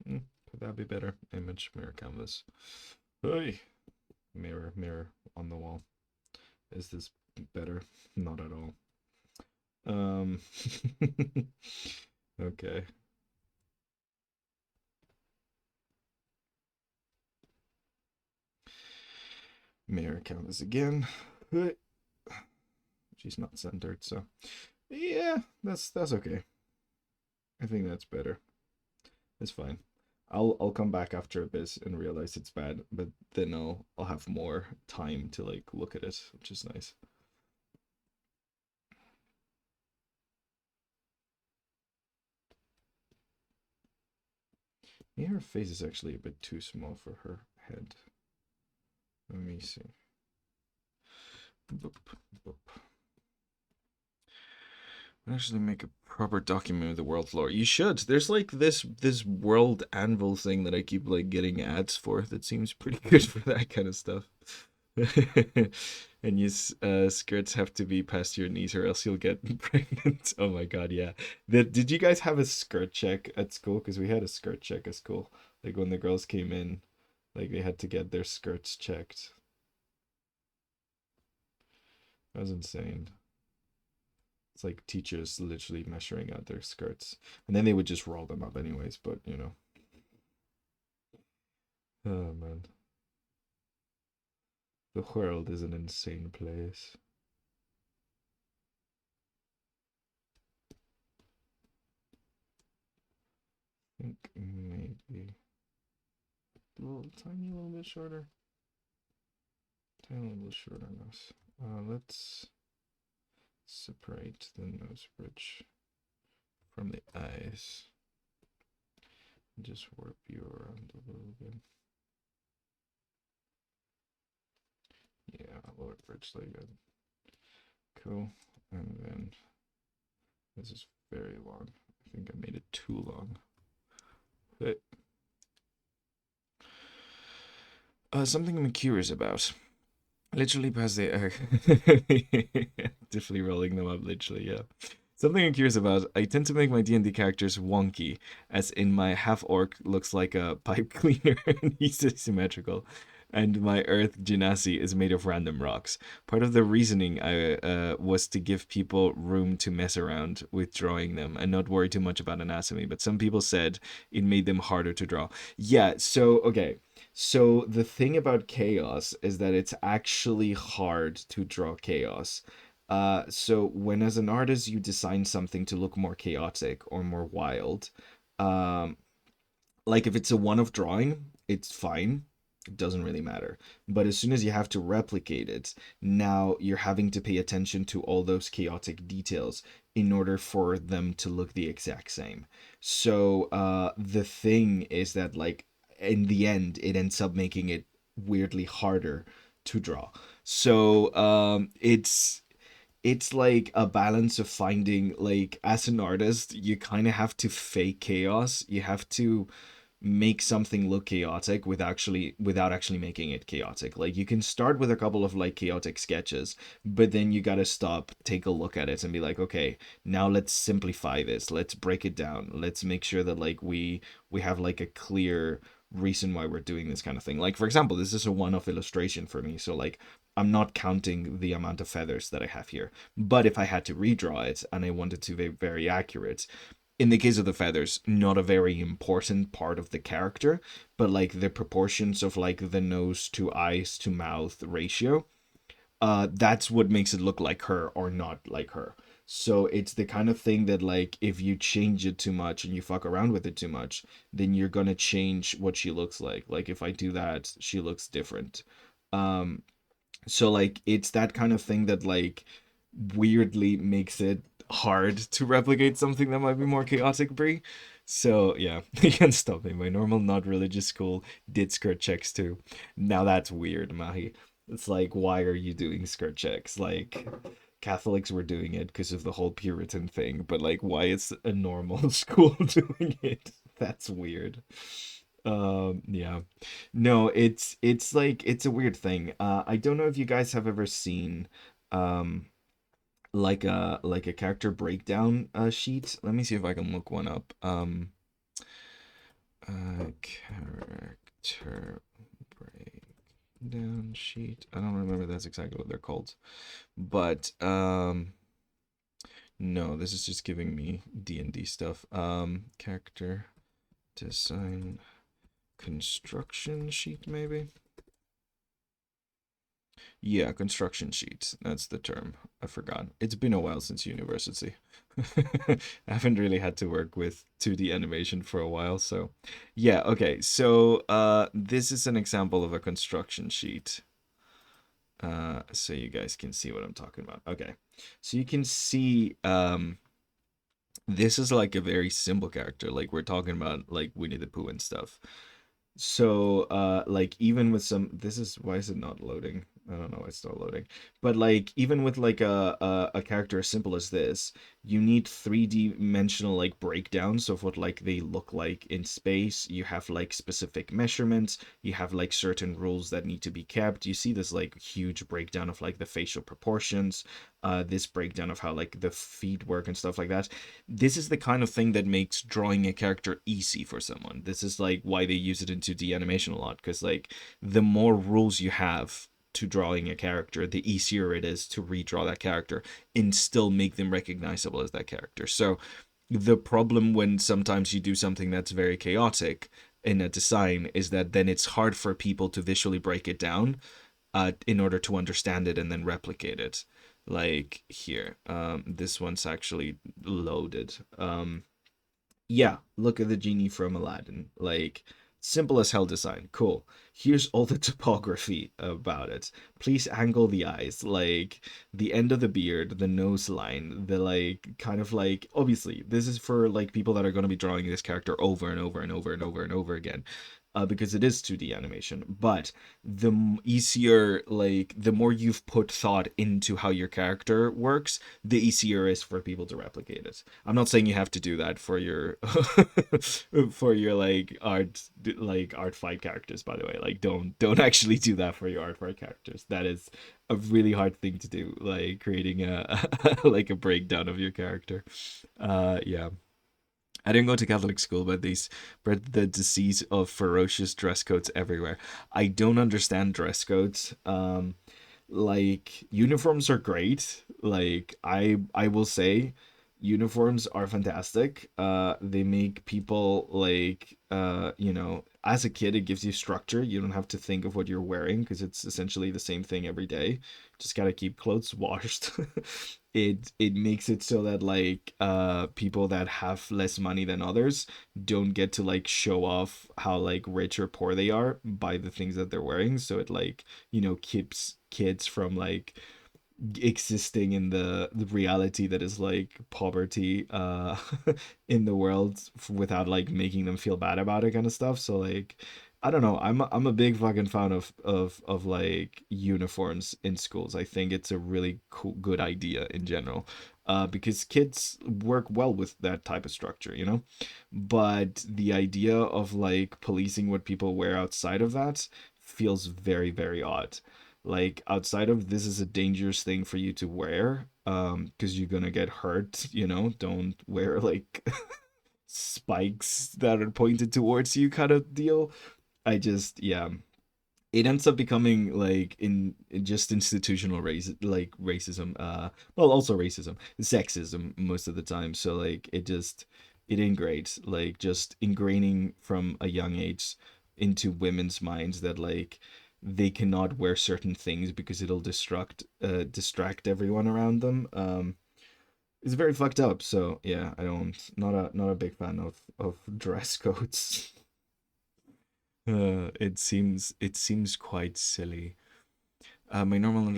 could that be better? Image, mirror, canvas. Hey, mirror on the wall. Is this better? Not at all. Um, okay. Mirror canvas again. She's not centered, so yeah, that's okay. I think that's better. It's fine. I'll come back after a bit and realize it's bad, but then I'll have more time to like look at it, which is nice. Yeah, her face is actually a bit too small for her head. Let me see. Boop, boop. Actually make a proper document of the world lore. You should. There's like this world anvil thing that I keep like getting ads for that seems pretty good for that kind of stuff. And you skirts have to be past your knees or else you'll get pregnant. Oh my god, yeah. Did you guys have a skirt check at school? Because we had a skirt check at school. Like when the girls came in, like they had to get their skirts checked. That was insane. It's like teachers literally measuring out their skirts, and then they would just roll them up anyways. But you know, oh man, the world is an insane place. I think maybe a little tiny little bit shorter. Tiny little bit shorter nose. Let's separate the nose bridge from the eyes. Just warp you around a little bit. Yeah, lower bridge like that. Cool. And then this is very long. I think I made it too long. But, something I'm curious about. Literally past the definitely rolling them up, literally, yeah. Something I'm curious about, I tend to make my D&D characters wonky, as in my half-orc looks like a pipe cleaner and he's asymmetrical, and my earth genasi is made of random rocks. Part of the reasoning I was to give people room to mess around with drawing them and not worry too much about anatomy, but some people said it made them harder to draw. Yeah, so, okay. So the thing about chaos is that it's actually hard to draw chaos. So when as an artist you design something to look more chaotic or more wild, um, like if it's a one-off drawing, it's fine. It doesn't really matter. But as soon as you have to replicate it, now you're having to pay attention to all those chaotic details in order for them to look the exact same. So the thing is that like in the end, it ends up making it weirdly harder to draw. So it's like a balance of finding like as an artist you kind of have to fake chaos, you have to make something look chaotic without actually making it chaotic. Like you can start with a couple of like chaotic sketches, but then you got to stop, take a look at it and be like, okay, now let's simplify this. Let's break it down. Let's make sure that like we have like a clear reason why we're doing this kind of thing. Like for example, this is a one-off illustration for me. So like I'm not counting the amount of feathers that I have here. But if I had to redraw it and I wanted to be very accurate, in the case of the feathers, not a very important part of the character, but like the proportions of like the nose to eyes to mouth ratio, that's what makes it look like her or not like her. So it's the kind of thing that like if you change it too much and you fuck around with it too much, then you're gonna change what she looks like. Like if I do that, she looks different. Um, so like it's that kind of thing that like weirdly makes it hard to replicate something that might be more chaotic, Brie. So yeah, you can't stop me. My normal not religious school did skirt checks too. Now that's weird, Mahi. It's like, why are you doing skirt checks? Like Catholics were doing it because of the whole Puritan thing, but like why is a normal school doing it? That's weird. Yeah. No, it's like it's a weird thing. I don't know if you guys have ever seen um like a character breakdown sheet. Let me see if I can look one up. Character breakdown sheet. I don't remember that's exactly what they're called. But no, this is just giving me D&D stuff. Character design construction sheet maybe. Yeah, construction sheet. That's the term. I forgot. It's been a while since university. I haven't really had to work with 2D animation for a while, so yeah, okay. So this is an example of a construction sheet. So you guys can see what I'm talking about. Okay. So you can see this is like a very simple character. Like we're talking about like Winnie the Pooh and stuff. So like even with some, this is, why is it not loading? I don't know why it's not loading. But like even with like a character as simple as this, you need three-dimensional like breakdowns of what like they look like in space. You have like specific measurements, you have like certain rules that need to be kept. You see this like huge breakdown of like the facial proportions, this breakdown of how like the feet work and stuff like that. This is the kind of thing that makes drawing a character easy for someone. This is like why they use it in 2D animation a lot, because like the more rules you have, to drawing a character, the easier it is to redraw that character and still make them recognizable as that character. So the problem when sometimes you do something that's very chaotic in a design is that then it's hard for people to visually break it down in order to understand it and then replicate it. Like here, this one's actually loaded. Yeah, look at the genie from Aladdin. Like, simple as hell design. Cool. Here's all the topography about it. Please angle the eyes, like the end of the beard, the nose line, the like kind of like obviously this is for like people that are going to be drawing this character over and over and over and over and over again. Because it is 2D animation, but easier, like the more you've put thought into how your character works, the easier it is for people to replicate it. I'm not saying you have to do that for your for your like art fight characters, by the way. Like don't actually do that for your art fight characters. That is a really hard thing to do, like creating a like a breakdown of your character. Yeah. I didn't go to Catholic school, but they spread the disease of ferocious dress codes everywhere. I don't understand dress codes. Like uniforms are great. Like I will say uniforms are fantastic. They make people like as a kid it gives you structure. You don't have to think of what you're wearing because it's essentially the same thing every day. Just gotta keep clothes washed. It makes it so that like people that have less money than others don't get to like show off how like rich or poor they are by the things that they're wearing. So it like keeps kids from like existing in the reality that is like poverty in the world without like making them feel bad about it kind of stuff. So like I don't know, I'm a big fucking fan of like uniforms in schools. I think it's a really cool good idea in general, because kids work well with that type of structure, you know. But the idea of like policing what people wear outside of that feels very very odd. Like outside of this is a dangerous thing for you to wear because you're gonna get hurt, you know. Don't wear like spikes that are pointed towards you kind of deal. I just yeah, it ends up becoming like in just institutional racism, well also racism, sexism most of the time. So like it ain't great, like just ingraining from a young age into women's minds that like they cannot wear certain things because it'll distract everyone around them. It's very fucked up. So yeah, I don't not a big fan of dress codes. It seems quite silly. My normal.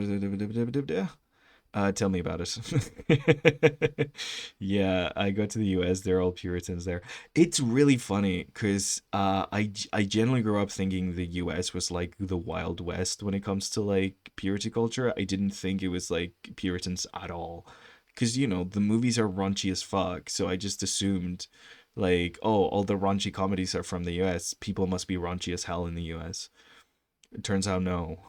Tell me about it. Yeah, I go to the US. They're all Puritans there. It's really funny because I generally grew up thinking the US was like the Wild West when it comes to like purity culture. I didn't think it was like Puritans at all. Because, the movies are raunchy as fuck. So I just assumed, like, oh, all the raunchy comedies are from the US. People must be raunchy as hell in the US. It turns out no.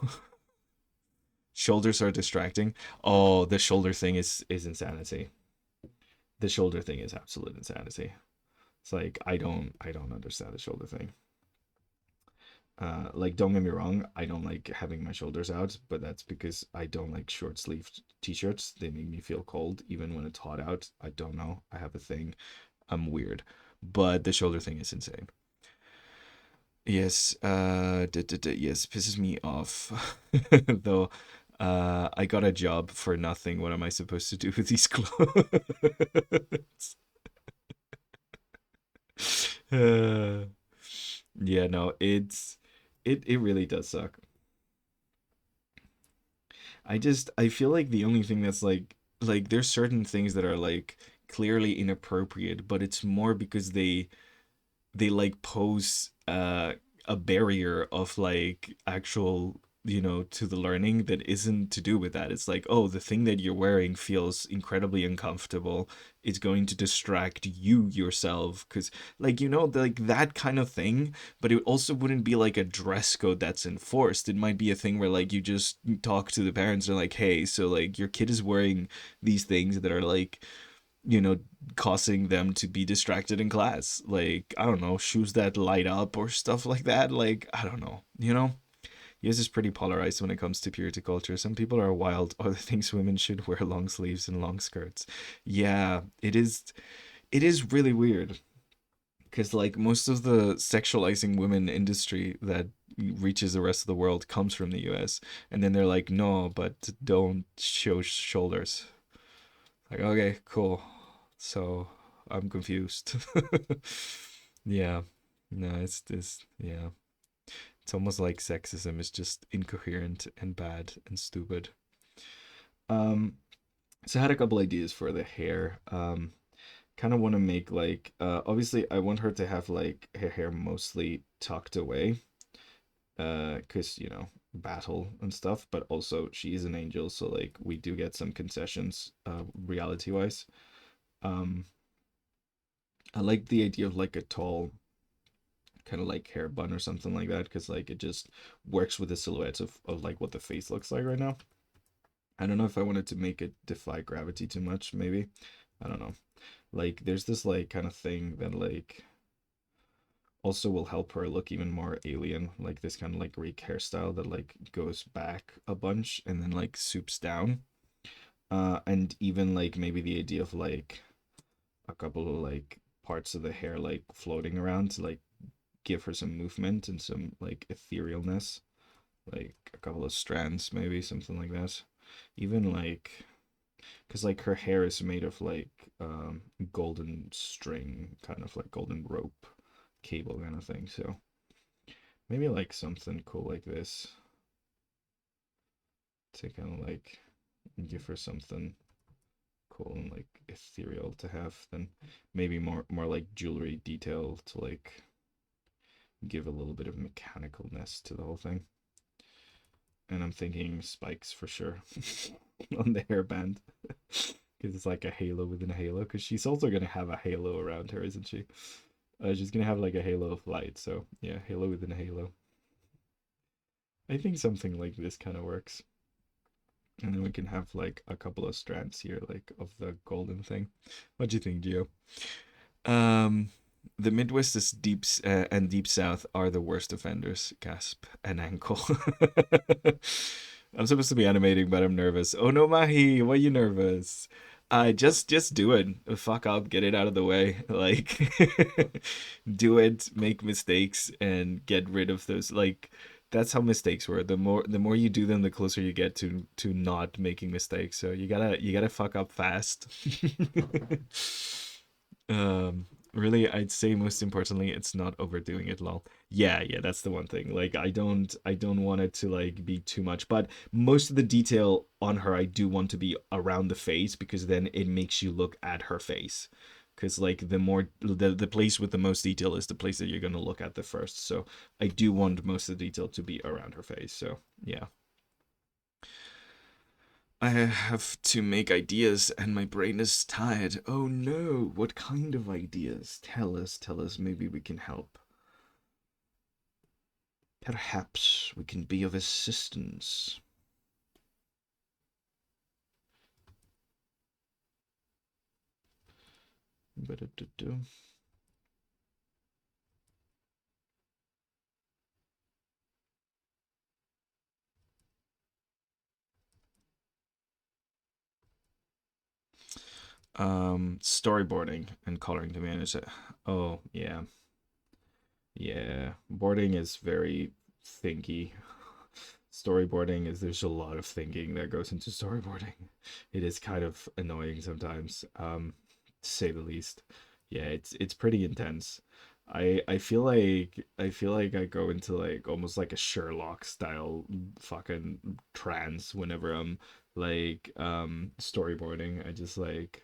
Shoulders are distracting. Oh, the shoulder thing is insanity. The shoulder thing is absolute insanity. It's like I don't understand the shoulder thing. Like don't get me wrong, I don't like having my shoulders out, but that's because I don't like short sleeved t-shirts. They make me feel cold even when it's hot out. I don't know. I have a thing. I'm weird. But the shoulder thing is insane. Yes, yes, pisses me off. Though I got a job for nothing. What am I supposed to do with these clothes? Uh, yeah, no, it really does suck. I feel like the only thing that's like there's certain things that are like clearly inappropriate, but it's more because they like pose a barrier of like actual to the learning that isn't to do with that. It's like, oh, the thing that you're wearing feels incredibly uncomfortable. It's going to distract you yourself because like like that kind of thing. But it also wouldn't be like a dress code that's enforced. It might be a thing where like you just talk to the parents and like, hey, so like your kid is wearing these things that are like you know, causing them to be distracted in class. Like, I don't know, shoes that light up or stuff like that. Like, I don't know, you know? US is pretty polarized when it comes to purity culture. Some people are wild. Other things women should wear long sleeves and long skirts. Yeah, it is. It is really weird because like most of the sexualizing women industry that reaches the rest of the world comes from the US, and then they're like, no, but don't show shoulders. Like, okay, cool. So I'm confused. Yeah. No, it's this. Yeah. It's almost like sexism is just incoherent and bad and stupid. Um, so I had a couple ideas for the hair. Kind of want to make like obviously I want her to have like her hair mostly tucked away. Cause you know, battle and stuff, but also she is an angel, so like we do get some concessions, reality wise. Um, I like the idea of like a tall kind of like hair bun or something like that, because like it just works with the silhouettes of like what the face looks like right now. I don't know if I wanted to make it defy gravity too much, maybe. I don't know. Like there's this like kind of thing that like also will help her look even more alien, like this kind of like Greek hairstyle that like goes back a bunch and then like swoops down. And even like maybe the idea of like a couple of like parts of the hair like floating around to like give her some movement and some like etherealness, like a couple of strands, maybe something like that. Even like, because like her hair is made of like golden string, kind of like golden rope cable kind of thing. So maybe like something cool like this to kind of like give her something cool and like ethereal to have. Then maybe more like jewelry detail to like give a little bit of mechanicalness to the whole thing. And I'm thinking spikes for sure on the hairband because it's like a halo within a halo. Because she's also gonna have a halo around her, isn't she? She's gonna have like a halo of light. So yeah, halo within a halo. I think something like this kind of works. And then we can have like a couple of strands here, like of the golden thing. What do you think, Gio? Um, the Midwest is and Deep South are the worst offenders. Gasp and ankle. I'm supposed to be animating, but I'm nervous. Oh no, Mahi, why are you nervous? Just do it. Fuck up, get it out of the way. Like, do it, make mistakes, and get rid of those. Like, that's how mistakes were. The more you do them, the closer you get to not making mistakes. So you gotta fuck up fast. Really, I'd say most importantly, it's not overdoing it, lol. Yeah, that's the one thing. Like, I don't want it to like be too much, but most of the detail on her, I do want to be around the face because then it makes you look at her face. Because like the place with the most detail is the place that you're gonna look at the first. So I do want most of the detail to be around her face. So yeah. I have to make ideas and my brain is tired. Oh no, what kind of ideas? Tell us, maybe we can help. Perhaps we can be of assistance. Ba-da-da-da. Storyboarding and coloring to manage it. Oh, yeah. Yeah. Boarding is very thinky. Storyboarding is there's a lot of thinking that goes into storyboarding. It is kind of annoying sometimes, to say the least. Yeah, it's pretty intense. I feel like I go into like almost like a Sherlock style fucking trance whenever I'm like storyboarding. I just like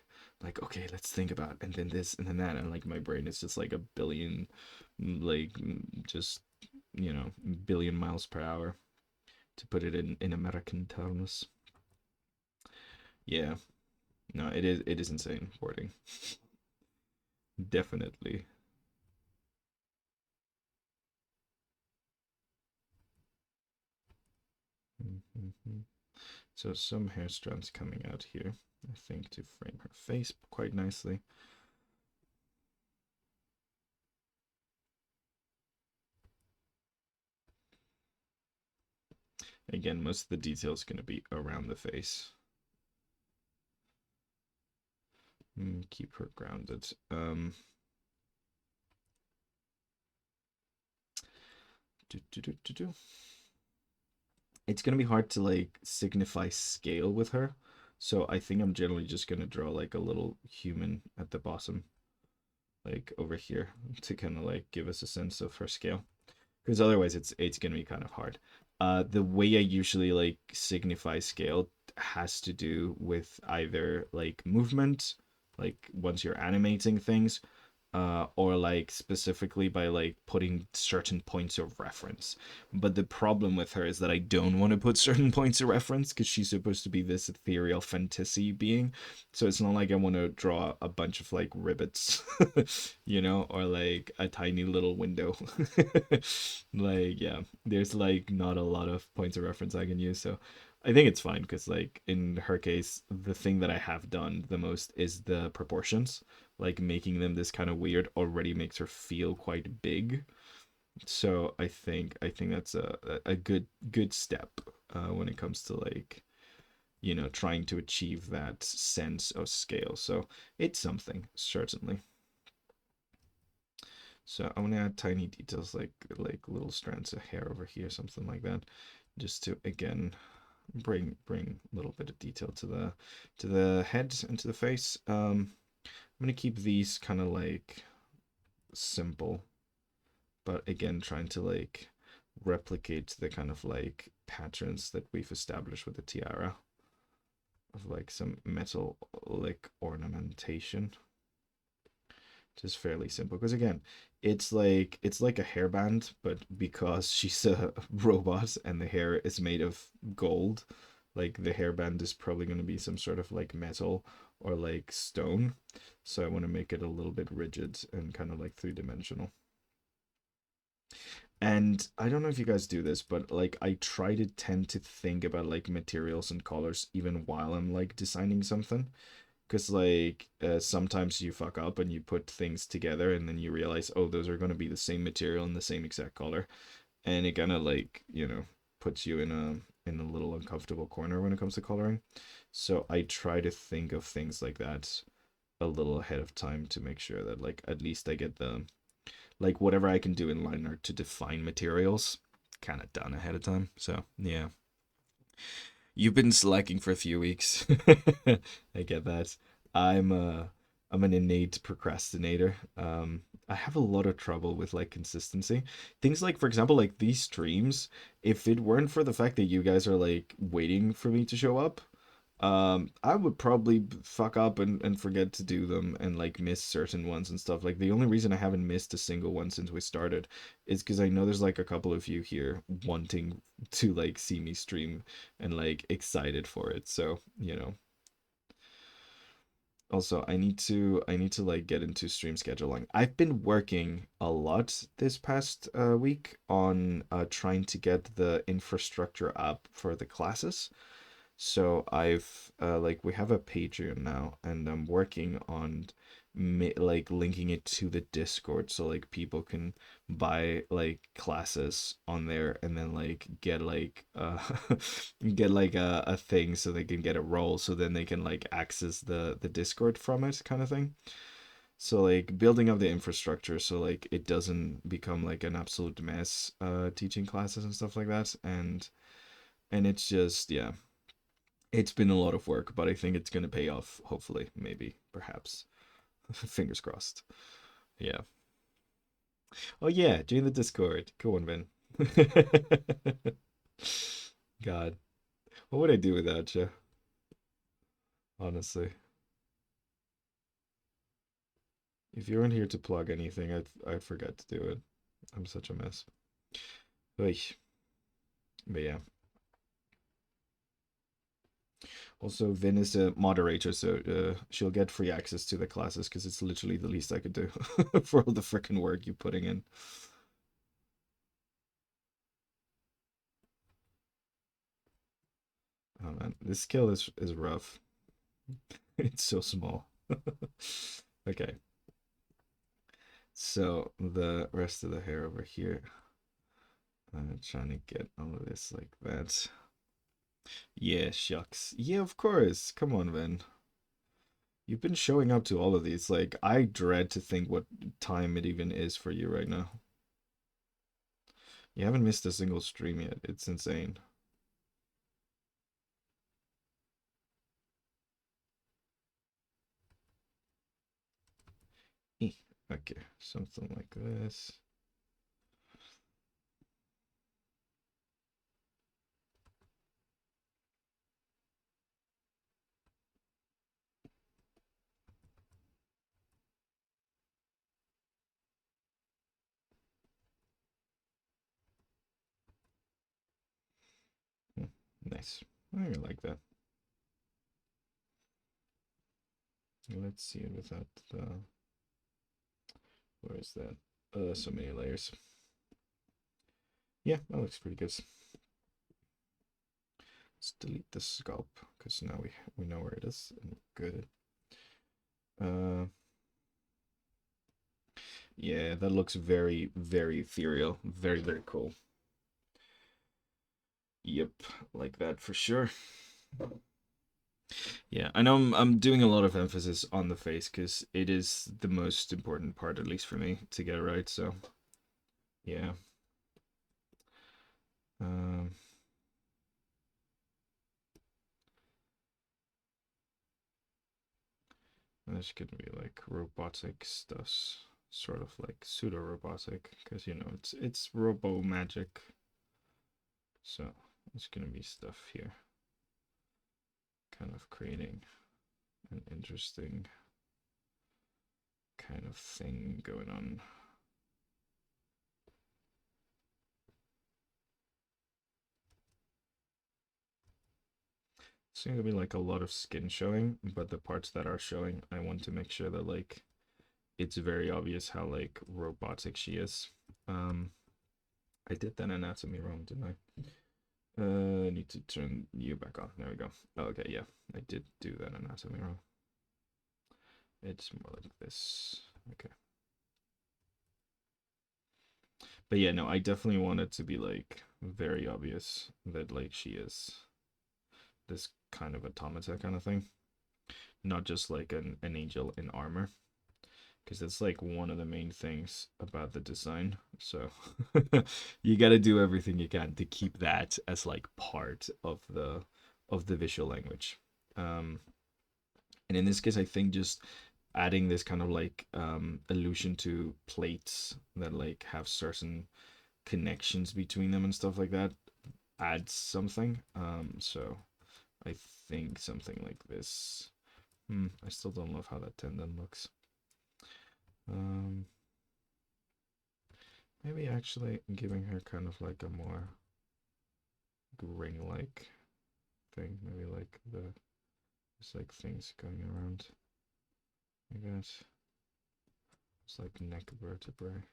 okay, let's think about and then this and then that and like my brain is just like a billion like just billion miles per hour to put it in American terms. Yeah, no, it is insane boarding. Definitely. Hmm. So some hair strands coming out here, I think, to frame her face quite nicely. Again, most of the detail is going to be around the face. Keep her grounded. It's going to be hard to like signify scale with her. So I think I'm generally just going to draw like a little human at the bottom, like over here, to kind of like give us a sense of her scale, because otherwise it's gonna be kind of hard. The way I usually like signify scale has to do with either like movement, like once you're animating things, or like specifically by like putting certain points of reference. But the problem with her is that I don't want to put certain points of reference because she's supposed to be this ethereal fantasy being. So it's not like I want to draw a bunch of like rivets, or like a tiny little window. Like, yeah, there's like not a lot of points of reference I can use. So I think it's fine because, like, in her case, the thing that I have done the most is the proportions, like making them this kind of weird already makes her feel quite big. So I think that's a good step when it comes to like trying to achieve that sense of scale. So it's something certainly. So I'm gonna add tiny details like little strands of hair over here, something like that, just to again bring a little bit of detail to the head and to the face. I'm gonna keep these kind of like simple, but again, trying to like replicate the kind of like patterns that we've established with the tiara of like some metal like ornamentation. Just fairly simple because again, it's like a hairband, but because she's a robot and the hair is made of gold, like the hairband is probably going to be some sort of like metal or like stone. So I want to make it a little bit rigid and kind of like three-dimensional. And I don't know if you guys do this, but like I try to tend to think about like materials and colors even while I'm like designing something. Because like sometimes you fuck up and you put things together and then you realize, oh, those are going to be the same material and the same exact color, and it kind of like puts you in a little uncomfortable corner when it comes to coloring. So I try to think of things like that a little ahead of time to make sure that like at least I get the like whatever I can do in line art to define materials kind of done ahead of time. So yeah, you've been slacking for a few weeks. I get that. I'm uh I'm an innate procrastinator. I have a lot of trouble with like consistency. Things like, for example, like these streams, if it weren't for the fact that you guys are like waiting for me to show up, I would probably fuck up and forget to do them and like miss certain ones and stuff. Like the only reason I haven't missed a single one since we started is because I know there's like a couple of you here wanting to like see me stream and like excited for it. So, also I need to like get into stream scheduling. I've been working a lot this past week on trying to get the infrastructure up for the classes. So I've like we have a Patreon now, and I'm working on like linking it to the Discord so like people can buy like classes on there and then like get like get like a thing so they can get a role so then they can like access the Discord from it kind of thing. So like building up the infrastructure so like it doesn't become like an absolute mess teaching classes and stuff like that, and it's just yeah, it's been a lot of work, but I think it's gonna pay off. Hopefully, maybe, perhaps. Fingers crossed. Yeah. Oh yeah, join the Discord. Go on, Ben. God, what would I do without you? Honestly, if you weren't here to plug anything, I'd forget to do it. I'm such a mess. Oy. But yeah. Also, Vin is a moderator, so she'll get free access to the classes because it's literally the least I could do for all the freaking work you're putting in. Oh man, this scale is rough. It's so small. Okay, so the rest of the hair over here. Trying to get all of this like that. Yeah, shucks. Yeah, of course. Come on, man. You've been showing up to all of these. Like, I dread to think what time it even is for you right now. You haven't missed a single stream yet. It's insane. Okay, something like this. Hmm, nice. I like that. Let's see it without the. Where is that? So many layers. Yeah, that looks pretty good. Let's delete the sculpt because now we know where it is and we're good. Yeah, that looks very, very ethereal. Very, very cool. Yep, like that for sure. Yeah, I know I'm doing a lot of emphasis on the face because it is the most important part, at least for me, to get it right. So, yeah. Um, there's gonna be like robotic stuffs, sort of like pseudo robotic, because you know it's robo magic. So there's gonna be stuff here, kind of creating an interesting kind of thing going on. It's going to be like a lot of skin showing, but the parts that are showing, I want to make sure that like it's very obvious how like robotic she is. I did that anatomy wrong, didn't I? I need to turn you back on. There we go. Oh, okay, yeah, I did do that anatomy wrong. It's more like this. Okay. But yeah, no, I definitely want it to be like very obvious that like she is this kind of automata kind of thing, not just like an angel in armor, because that's like one of the main things about the design. So you got to do everything you can to keep that as like part of the visual language. Um, and in this case, I think just adding this kind of like allusion to plates that like have certain connections between them and stuff like that adds something. So I think something like this. I still don't love how that tendon looks. Um, Maybe actually giving her kind of like a more ring-like thing. Maybe like there's like things going around. I guess it's like neck vertebrae.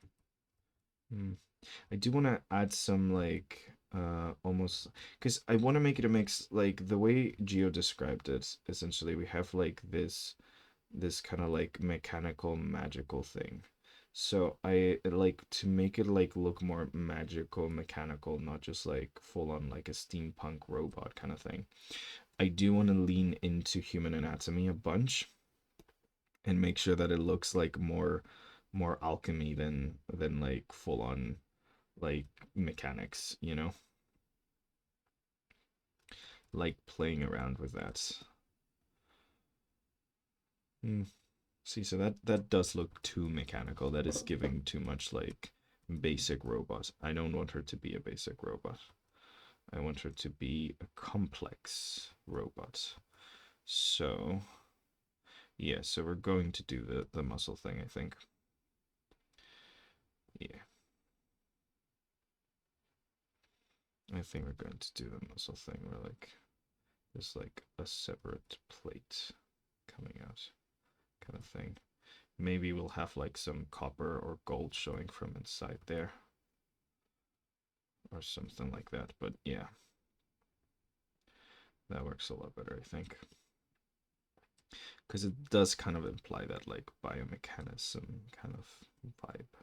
I do want to add some like almost because I want to make it a mix like the way Geo described it. Essentially, we have like this kind of like mechanical magical thing. So I like to make it like look more magical, mechanical, not just like full on like a steampunk robot kind of thing. I do want to lean into human anatomy a bunch and make sure that it looks like more alchemy than like full on like mechanics, you know? Like playing around with that. Hmm. See, so that does look too mechanical. That is giving too much like basic robot. I don't want her to be a basic robot. I want her to be a complex robot. So, yeah, so we're going to do the muscle thing, I think. Yeah. I think we're going to do the muscle thing where like there's like a separate plate coming out kind of thing. Maybe we'll have like some copper or gold showing from inside there or something like that. But yeah, that works a lot better, I think. Because it does kind of imply that like biomechanism kind of vibe.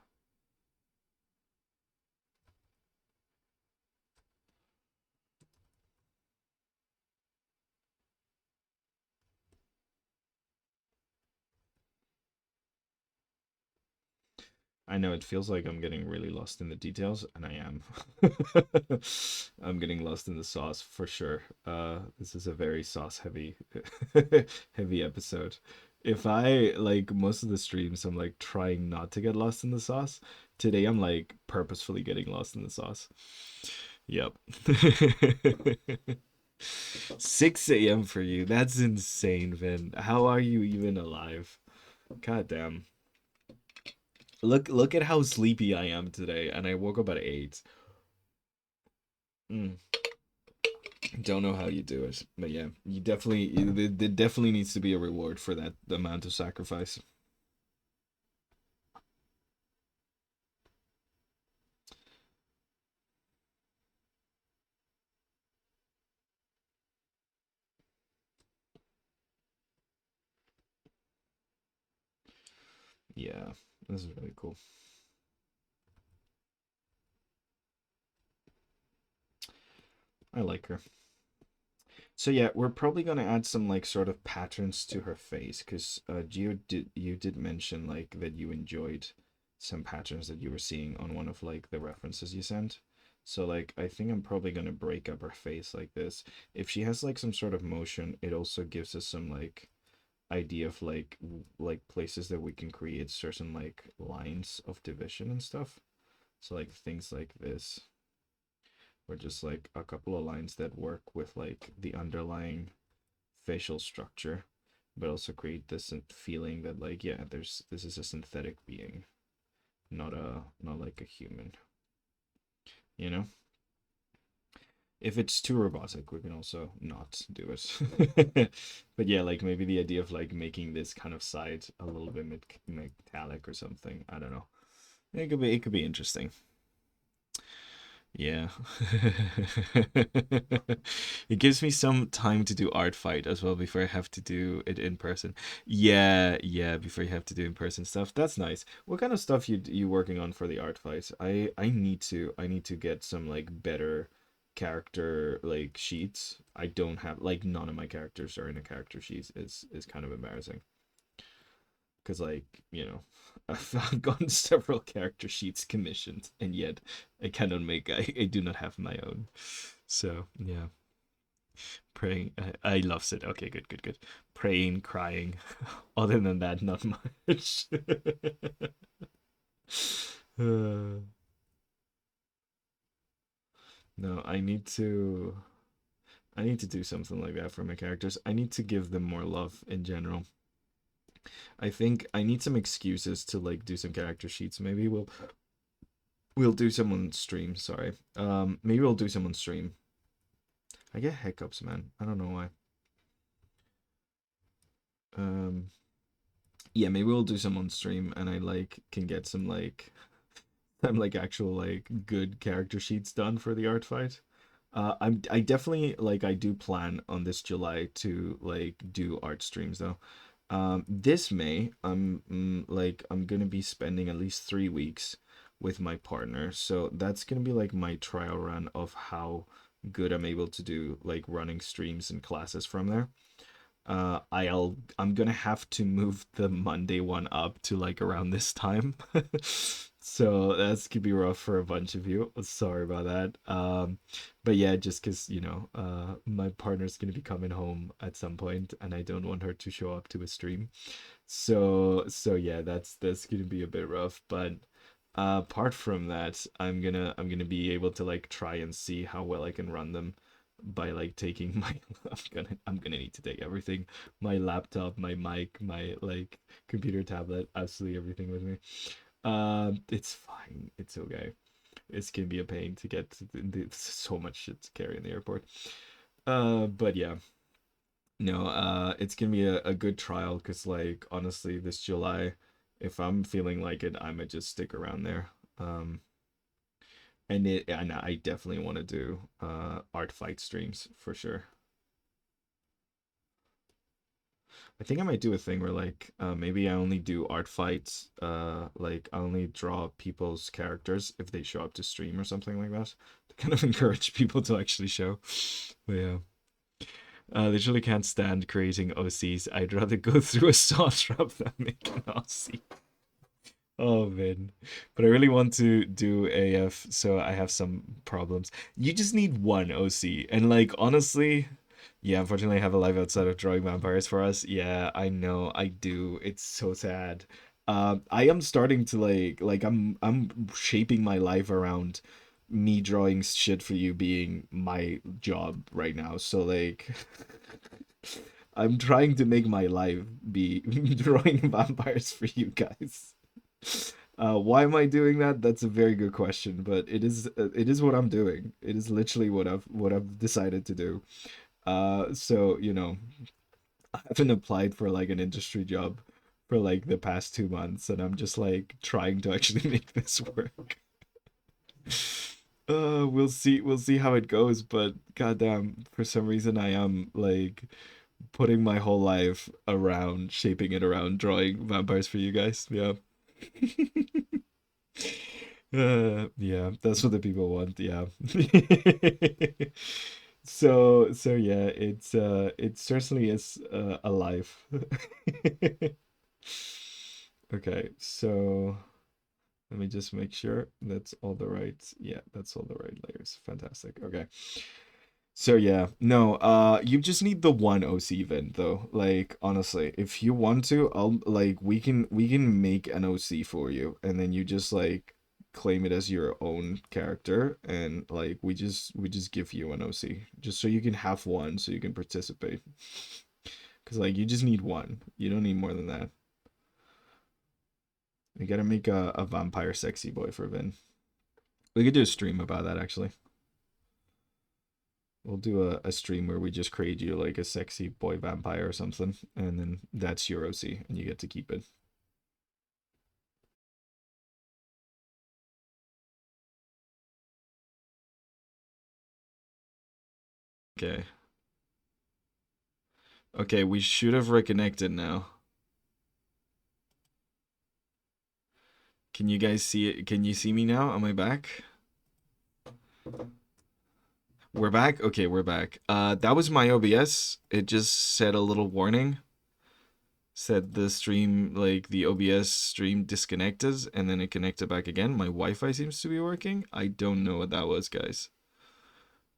I know it feels like I'm getting really lost in the details, and I am. I'm getting lost in the sauce for sure. This is a very sauce heavy heavy episode. If I like most of the streams, I'm like trying not to get lost in the sauce. Today, I'm like purposefully getting lost in the sauce. Yep. 6 a.m. for you. That's insane, Vin. How are you even alive? God damn. Look at how sleepy I am today, and I woke up at 8. Mm, don't know how you do it, but yeah, you definitely there definitely needs to be a reward for that amount of sacrifice. Yeah, this is really cool. I like her. So yeah, we're probably gonna add some like sort of patterns to her face, because you did mention like that you enjoyed some patterns that you were seeing on one of like the references you sent. So like I think I'm probably gonna break up her face like this. If she has like some sort of motion, it also gives us some like idea of like like places that we can create certain like lines of division and stuff. So like things like this, or just like a couple of lines that work with like the underlying facial structure, but also create this feeling that like yeah, there's this is a synthetic being, not like a human. You know, if it's too robotic, we can also not do it. But yeah, like maybe the idea of like making this kind of side a little bit metallic or something. I don't know. It could be interesting. Yeah. It gives me some time to do art fight as well before I have to do it in person. Yeah, yeah, before you have to do in person stuff. That's nice. What kind of stuff you working on for the art fight? I need to get some like better character like sheets. I don't have like none of my characters are in a character sheet. Is kind of embarrassing because like I've gotten several character sheets commissioned, and yet I cannot make I do not have my own. So yeah, praying. I love it. Okay, good, good, good. Praying, crying. Other than that, not much. uh, no, I need to do something like that for my characters. I need to give them more love in general. I think I need some excuses to like do some character sheets. Maybe we'll do some on stream. Sorry. Maybe we'll do some on stream. I get hiccups, man. I don't know why. Um, yeah, maybe we'll do some on stream, and I like can get some like some like actual like good character sheets done for the art fight. I definitely like I do plan on this July to like do art streams though. This May, I'm gonna be spending at least 3 weeks with my partner, so that's gonna be like my trial run of how good I'm able to do like running streams and classes from there. I'm gonna have to move the Monday one up to like around this time. So that's gonna be rough for a bunch of you. Sorry about that. But yeah, just because my partner's gonna be coming home at some point, and I don't want her to show up to a stream. So yeah, that's gonna be a bit rough. But apart from that, I'm gonna be able to like try and see how well I can run them by like taking my I'm gonna need to take everything, my laptop, my mic, my like computer, tablet, absolutely everything with me. It's fine, it's okay. It's gonna be a pain to get so much shit to carry in the airport. But yeah, no, it's gonna be a good trial, because like honestly this July, if I'm feeling like it, I might just stick around there. And I definitely want to do art fight streams for sure. I think I might do a thing where like maybe I only do art fights, like I only draw people's characters if they show up to stream or something like that, to kind of encourage people to actually show. But yeah. Literally can't stand creating OCs. I'd rather go through a saw trap than make an OC. Oh man. But I really want to do AF, so I have some problems. You just need one OC. And like honestly, yeah, unfortunately I have a life outside of drawing vampires for us. Yeah, I know, I do. It's so sad. I am starting to I'm shaping my life around me drawing shit for you being my job right now. So like I'm trying to make my life be drawing vampires for you guys. Why am I doing that? That's a very good question, but it is what I'm doing. It is literally what I've decided to do. So you know, I haven't applied for like an industry job for like the past 2 months, and I'm just like trying to actually make this work. We'll see how it goes, but goddamn, for some reason I am like putting my whole life around shaping it around drawing vampires for you guys. Yeah. Yeah, that's what the people want. Yeah. So yeah, it certainly is a life. Okay, so let me just make sure that's all the right. Yeah, that's all the right layers. Fantastic. Okay. So yeah, no, you just need the one OC event though. Like honestly, if you want to, I'll like we can make an OC for you, and then you just like claim it as your own character, and like we just give you an OC just so you can have one, so you can participate. Cause like you just need one. You don't need more than that. You gotta make a vampire sexy boy for Vin. We could do a stream about that actually. We'll do a stream where we just create you like a sexy boy vampire or something, and then that's your OC, and you get to keep it. Okay. Okay, we should have reconnected now. Can you guys see it? Can you see me now? Am I back? We're back? Okay, we're back. That was my OBS. It just said a little warning. Said the stream, like the OBS stream disconnected, and then it connected back again. My Wi-Fi seems to be working. I don't know what that was, guys.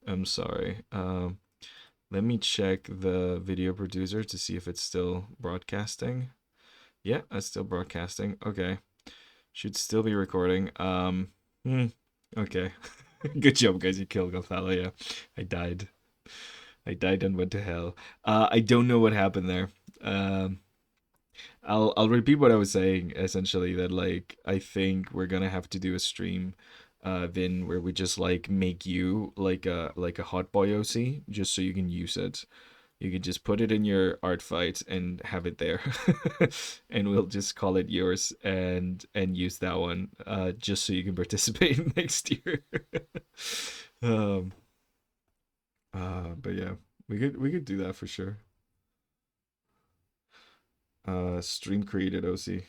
I'm sorry. Let me check the video producer to see if it's still broadcasting. Yeah, it's still broadcasting. Okay. Should still be recording. Okay. Good job, guys. You killed Gonzalo. Yeah. I died. I died and went to hell. I don't know what happened there. Um, I'll repeat what I was saying, essentially, that like I think we're gonna have to do a stream Vin, where we just like make you like a hot boy OC just so you can use it. You can just put it in your art fight and have it there. And we'll just call it yours and use that one just so you can participate next year. um but yeah, we could do that for sure. Stream created OC.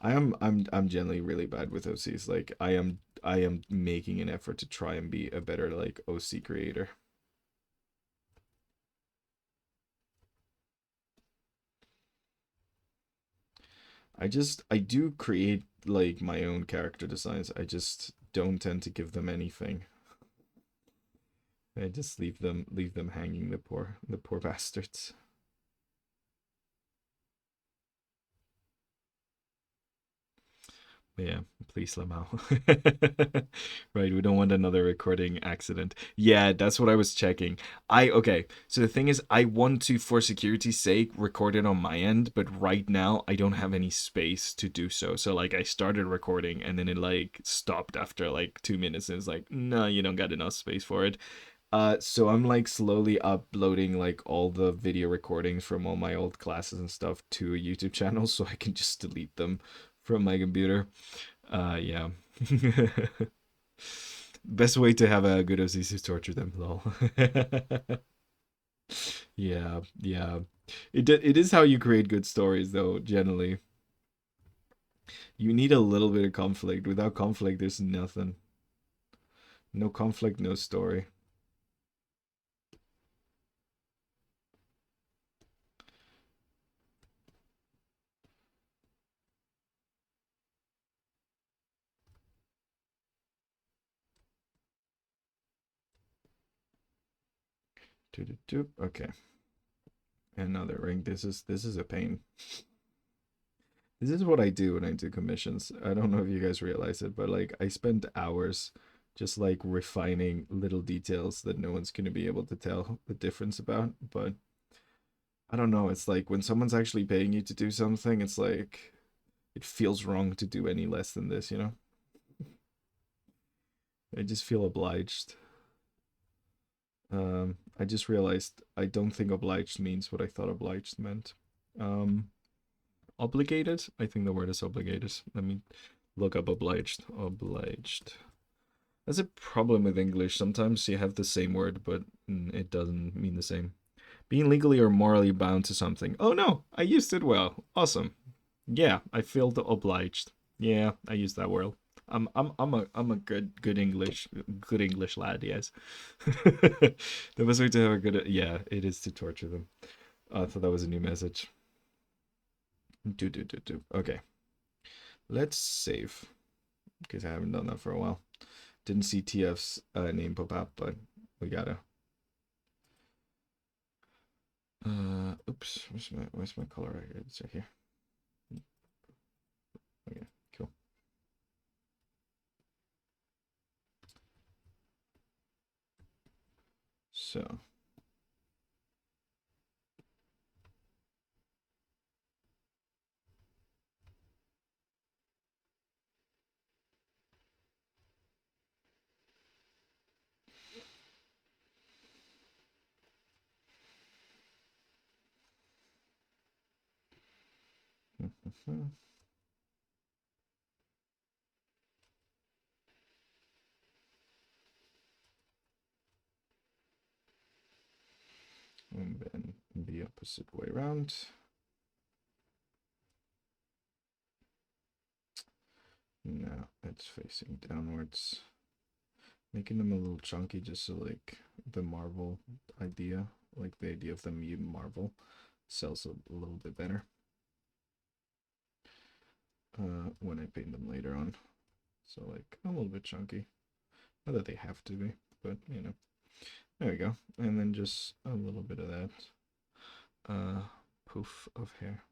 I'm generally really bad with OCs. Like I am making an effort to try and be a better like OC creator. I do create like my own character designs. I just don't tend to give them anything. I just leave them hanging, the poor bastards. Yeah, please Lamau. Right, we don't want another recording accident. Yeah, that's what I was checking. Okay, so the thing is I want to, for security's sake, record it on my end, but right now I don't have any space to do so. So like I started recording and then it like stopped after like 2 minutes and it's like, no, you don't got enough space for it. So I'm like slowly uploading like all the video recordings from all my old classes and stuff to a YouTube channel so I can just delete them from my computer. Yeah. Best way to have a good OC is to torture them, lol. Yeah, yeah. It is how you create good stories though, generally. You need a little bit of conflict. Without conflict, there's nothing. No conflict, no story. Okay. Another ring. This is a pain. This is what I do when I do commissions. I don't know if you guys realize it, but like I spend hours just like refining little details that no one's going to be able to tell the difference about. But I don't know. It's like when someone's actually paying you to do something, it's like it feels wrong to do any less than this, you know? I just feel obliged. I just realized I don't think obliged means what I thought obliged meant. Um, Obligated? I think the word is obligated. Let me look up obliged. Obliged. That's a problem with English. Sometimes you have the same word, but it doesn't mean the same. Being legally or morally bound to something. Oh no, I used it well. Awesome. Yeah, I feel obliged. Yeah, I use that word. I'm a good English lad. Yes. The best way to have a good, yeah, it is to torture them. I thought that was a new message. Do. Okay, let's save because I haven't done that for a while. Didn't see TF's name pop up, but we gotta. Oops. Where's my color right here? It's right here. Okay, cool. So. And then the opposite way around. Now it's facing downwards. Making them a little chunky just so like the Marvel idea, like the idea of the mutant Marvel, sells a little bit better. When I paint them later on. So like a little bit chunky. Not that they have to be, but you know. There we go. And then just a little bit of that poof of hair.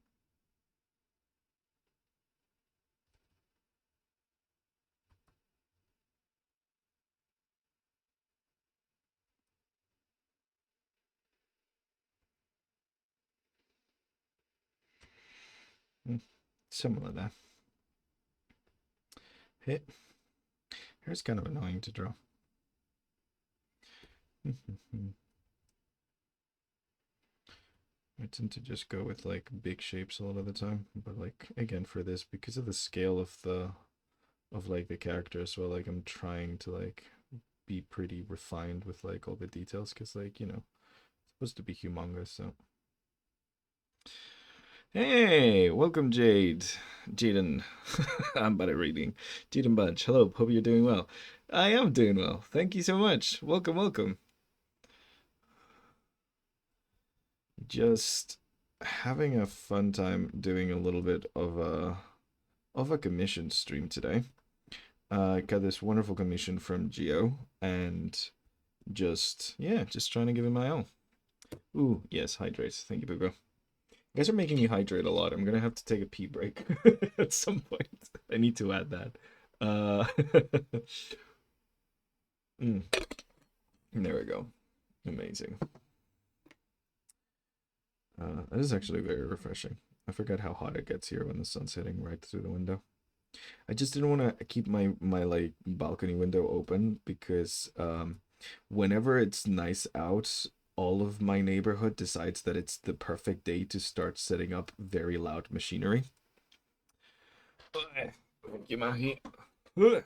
Similar to that. Hit. Hair's kind of annoying to draw. I tend to just go with like big shapes a lot of the time, but like again for this, because of the scale of like the character as well, like I'm trying to like be pretty refined with like all the details, because like you know it's supposed to be humongous. So hey, welcome Jade, Jaden. I'm bad at reading. Jaden Bunch. Hello, hope you're doing well. I am doing well. Thank you so much. Welcome. Just having a fun time doing a little bit of a commission stream today. Got this wonderful commission from Geo, and just yeah, just trying to give it my all. Ooh, yes, hydrate. Thank you, Boogo. You guys are making me hydrate a lot. I'm gonna have to take a pee break at some point. I need to add that. Uh, mm, there we go. Amazing. That is actually very refreshing. I forgot how hot it gets here when the sun's hitting right through the window. I just didn't want to keep my like balcony window open because whenever it's nice out, all of my neighborhood decides that it's the perfect day to start setting up very loud machinery. Thank you, Mahi. You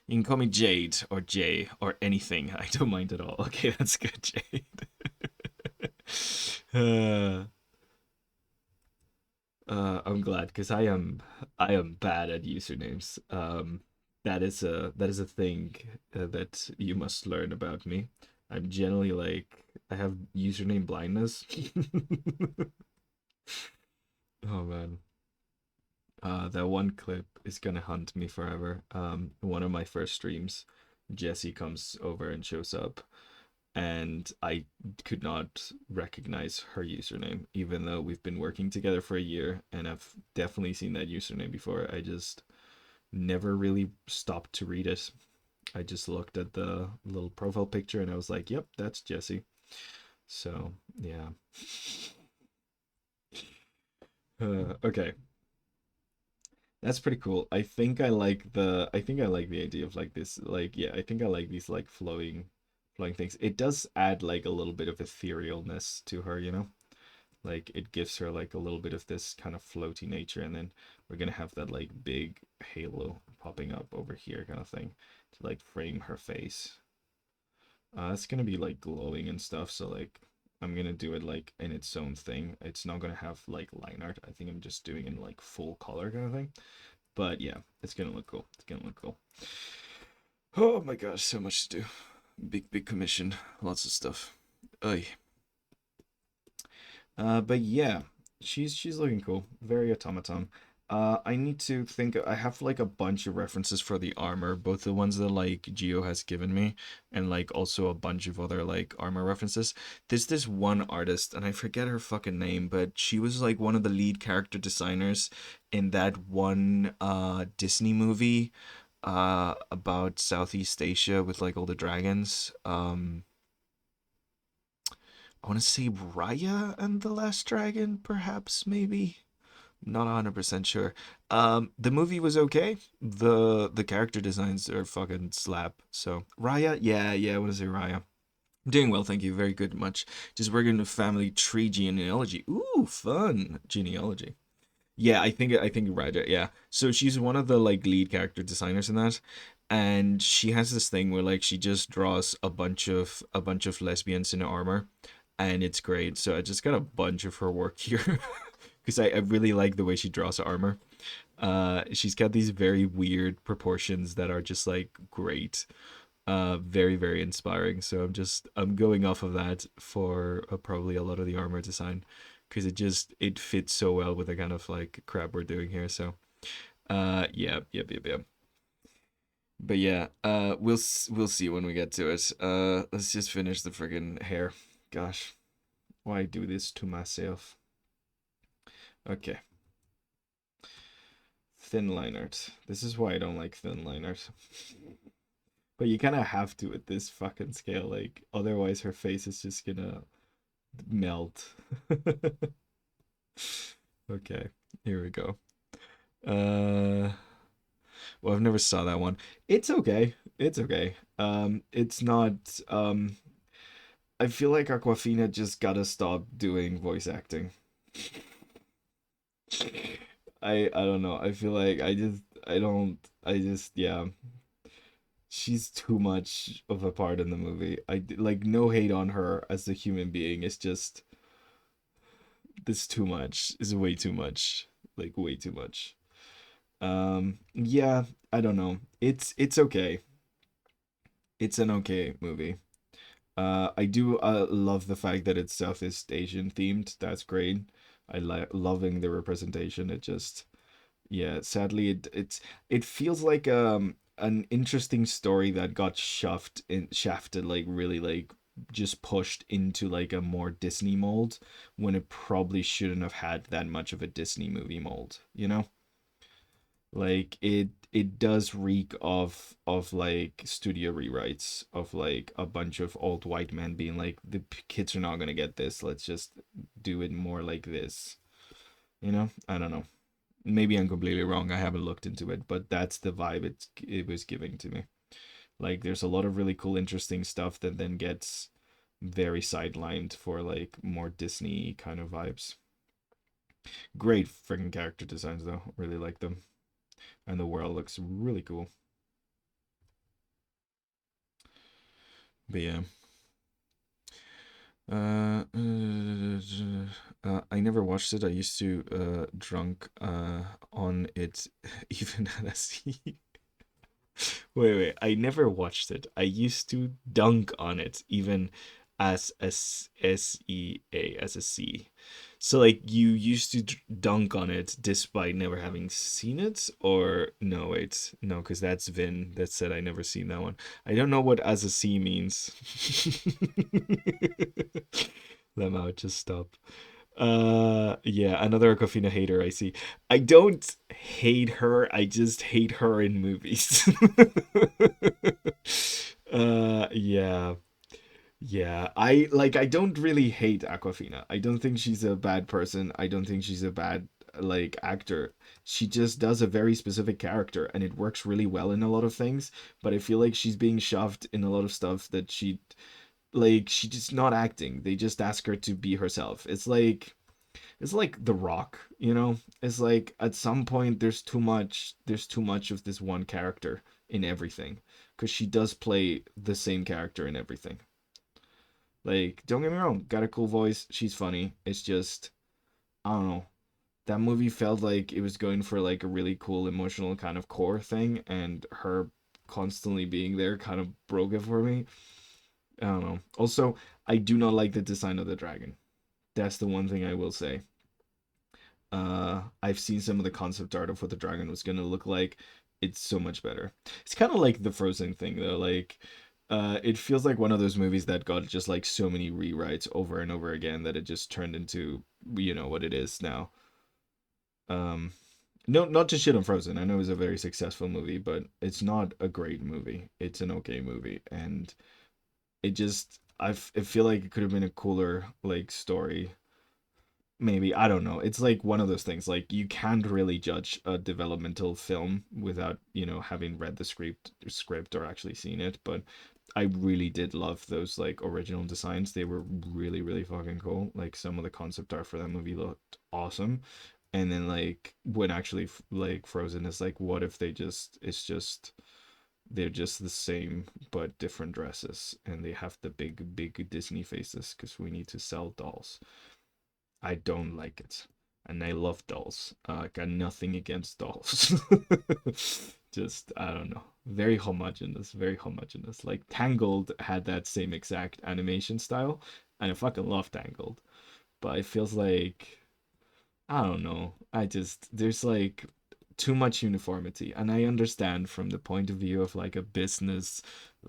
can call me Jade or Jay or anything. I don't mind at all. Okay, that's good, Jade. uh, I'm glad because I am bad at usernames. That is a thing that you must learn about me. I'm generally like I have username blindness. Oh man. That one clip is gonna hunt me forever. One of my first streams, Jesse comes over and shows up. and I could not recognize her username, even though we've been working together for a year and I've definitely seen that username before. I just never really stopped to read it. I just looked at the little profile picture and I was like, yep, that's Jesse. So, yeah. Okay. That's pretty cool. I think I like the idea of like this like yeah, I think I like these like flowing things. It does add like a little bit of etherealness to her, you know? Like it gives her like a little bit of this kind of floaty nature, and then we're gonna have that like big halo popping up over here kind of thing to like frame her face. It's gonna be like glowing and stuff, so like I'm gonna do it like in its own thing. It's not gonna have like line art. I think I'm just doing it in like full color kind of thing. But yeah, it's gonna look cool. It's gonna look cool. Oh my gosh, so much to do. Big commission, lots of stuff. Oy. But yeah, she's looking cool. Very automaton. I need to think. I have like a bunch of references for the armor, both the ones that like Geo has given me, and like also a bunch of other like armor references. There's this one artist, and I forget her fucking name, but she was like one of the lead character designers in that one Disney movie about Southeast Asia with like all the dragons. I want to say Raya and the Last Dragon, perhaps, maybe. Not 100% sure. The movie was okay. The character designs are fucking slap. So Raya, yeah, I want to say Raya. I'm doing well, thank you. Very good, much. Just working the family tree genealogy. Ooh, fun genealogy. Yeah, I think Raja, yeah. So she's one of the like lead character designers in that. And she has this thing where like she just draws a bunch of lesbians in armor and it's great. So I just got a bunch of her work here because I really like the way she draws armor. She's got these very weird proportions that are just like great. Very, very inspiring. So I'm going off of that for probably a lot of the armor design because it fits so well with the kind of like crap we're doing here. So yep. But yeah, we'll see when we get to it. Let's just finish the friggin' hair. Gosh, why do this to myself? Okay, thin line art. This is why I don't like thin line art. But you kind of have to at this fucking scale, like otherwise her face is just gonna melt. Okay, here we go. Uh, well, I've never saw that one. It's okay. It's okay. It's not. I feel like Aquafina just gotta stop doing voice acting. I don't know. I feel like I don't I just yeah. She's too much of a part in the movie. Like no hate on her as a human being. It's just this too much. Is way too much. Like way too much. Yeah, I don't know. It's okay. It's an okay movie. I do love the fact that it's Southeast Asian themed. That's great. I like loving the representation. It just yeah, sadly it feels like an interesting story that got shafted like really like just pushed into like a more Disney mold when it probably shouldn't have had that much of a Disney movie mold, you know? Like it does reek of like studio rewrites of like a bunch of old white men being like the kids are not gonna get this. Let's just do it more like this. You know? I don't know. Maybe I'm completely wrong. I haven't looked into it, but that's the vibe it was giving to me. Like there's a lot of really cool, interesting stuff that then gets very sidelined for like more Disney kind of vibes. Great freaking character designs though. Really like them. And the world looks really cool. But yeah. I never watched it. I used to drunk on it even at SE. Wait. I never watched it. I used to dunk on it even as a SEA as a C. So like you used to dunk on it despite never having seen it, or no? Wait, no, because that's Vin that said I never seen that one. I don't know what as a C means. Let me out. Just stop. Yeah, another Aquafina hater I see. I don't hate her, I just hate her in movies. Yeah. Yeah, I don't really hate Aquafina. I don't think she's a bad person. I don't think she's a bad like actor. She just does a very specific character and it works really well in a lot of things, but I feel like she's being shoved in a lot of stuff that she's just not acting. They just ask her to be herself. It's like The Rock, you know? It's like at some point there's too much of this one character in everything because she does play the same character in everything. Like, don't get me wrong, got a cool voice. She's funny. It's just, I don't know. That movie felt like it was going for like a really cool emotional kind of core thing, and her constantly being there kind of broke it for me. I don't know. Also, I do not like the design of the dragon. That's the one thing I will say. I've seen some of the concept art of what the dragon was gonna look like. It's so much better. It's kind of like the Frozen thing though. Like, it feels like one of those movies that got just like so many rewrites over and over again that it just turned into what it is now. Um, no, not to shit on Frozen. I know it's a very successful movie, but it's not a great movie. It's an okay movie, and I feel like it could have been a cooler like story. Maybe, I don't know. It's like one of those things. Like you can't really judge a developmental film without, having read the script or actually seen it, but I really did love those like original designs. They were really, really fucking cool. Like some of the concept art for that movie looked awesome. And then like when actually like Frozen is like what if they're just the same but different dresses and they have the big big Disney faces because we need to sell dolls. I don't like it. And I love dolls. I got nothing against dolls. Just, I don't know. Very homogenous, very homogenous. Like, Tangled had that same exact animation style, and I fucking love Tangled. But it feels like, I don't know. There's like too much uniformity. And I understand from the point of view of like a business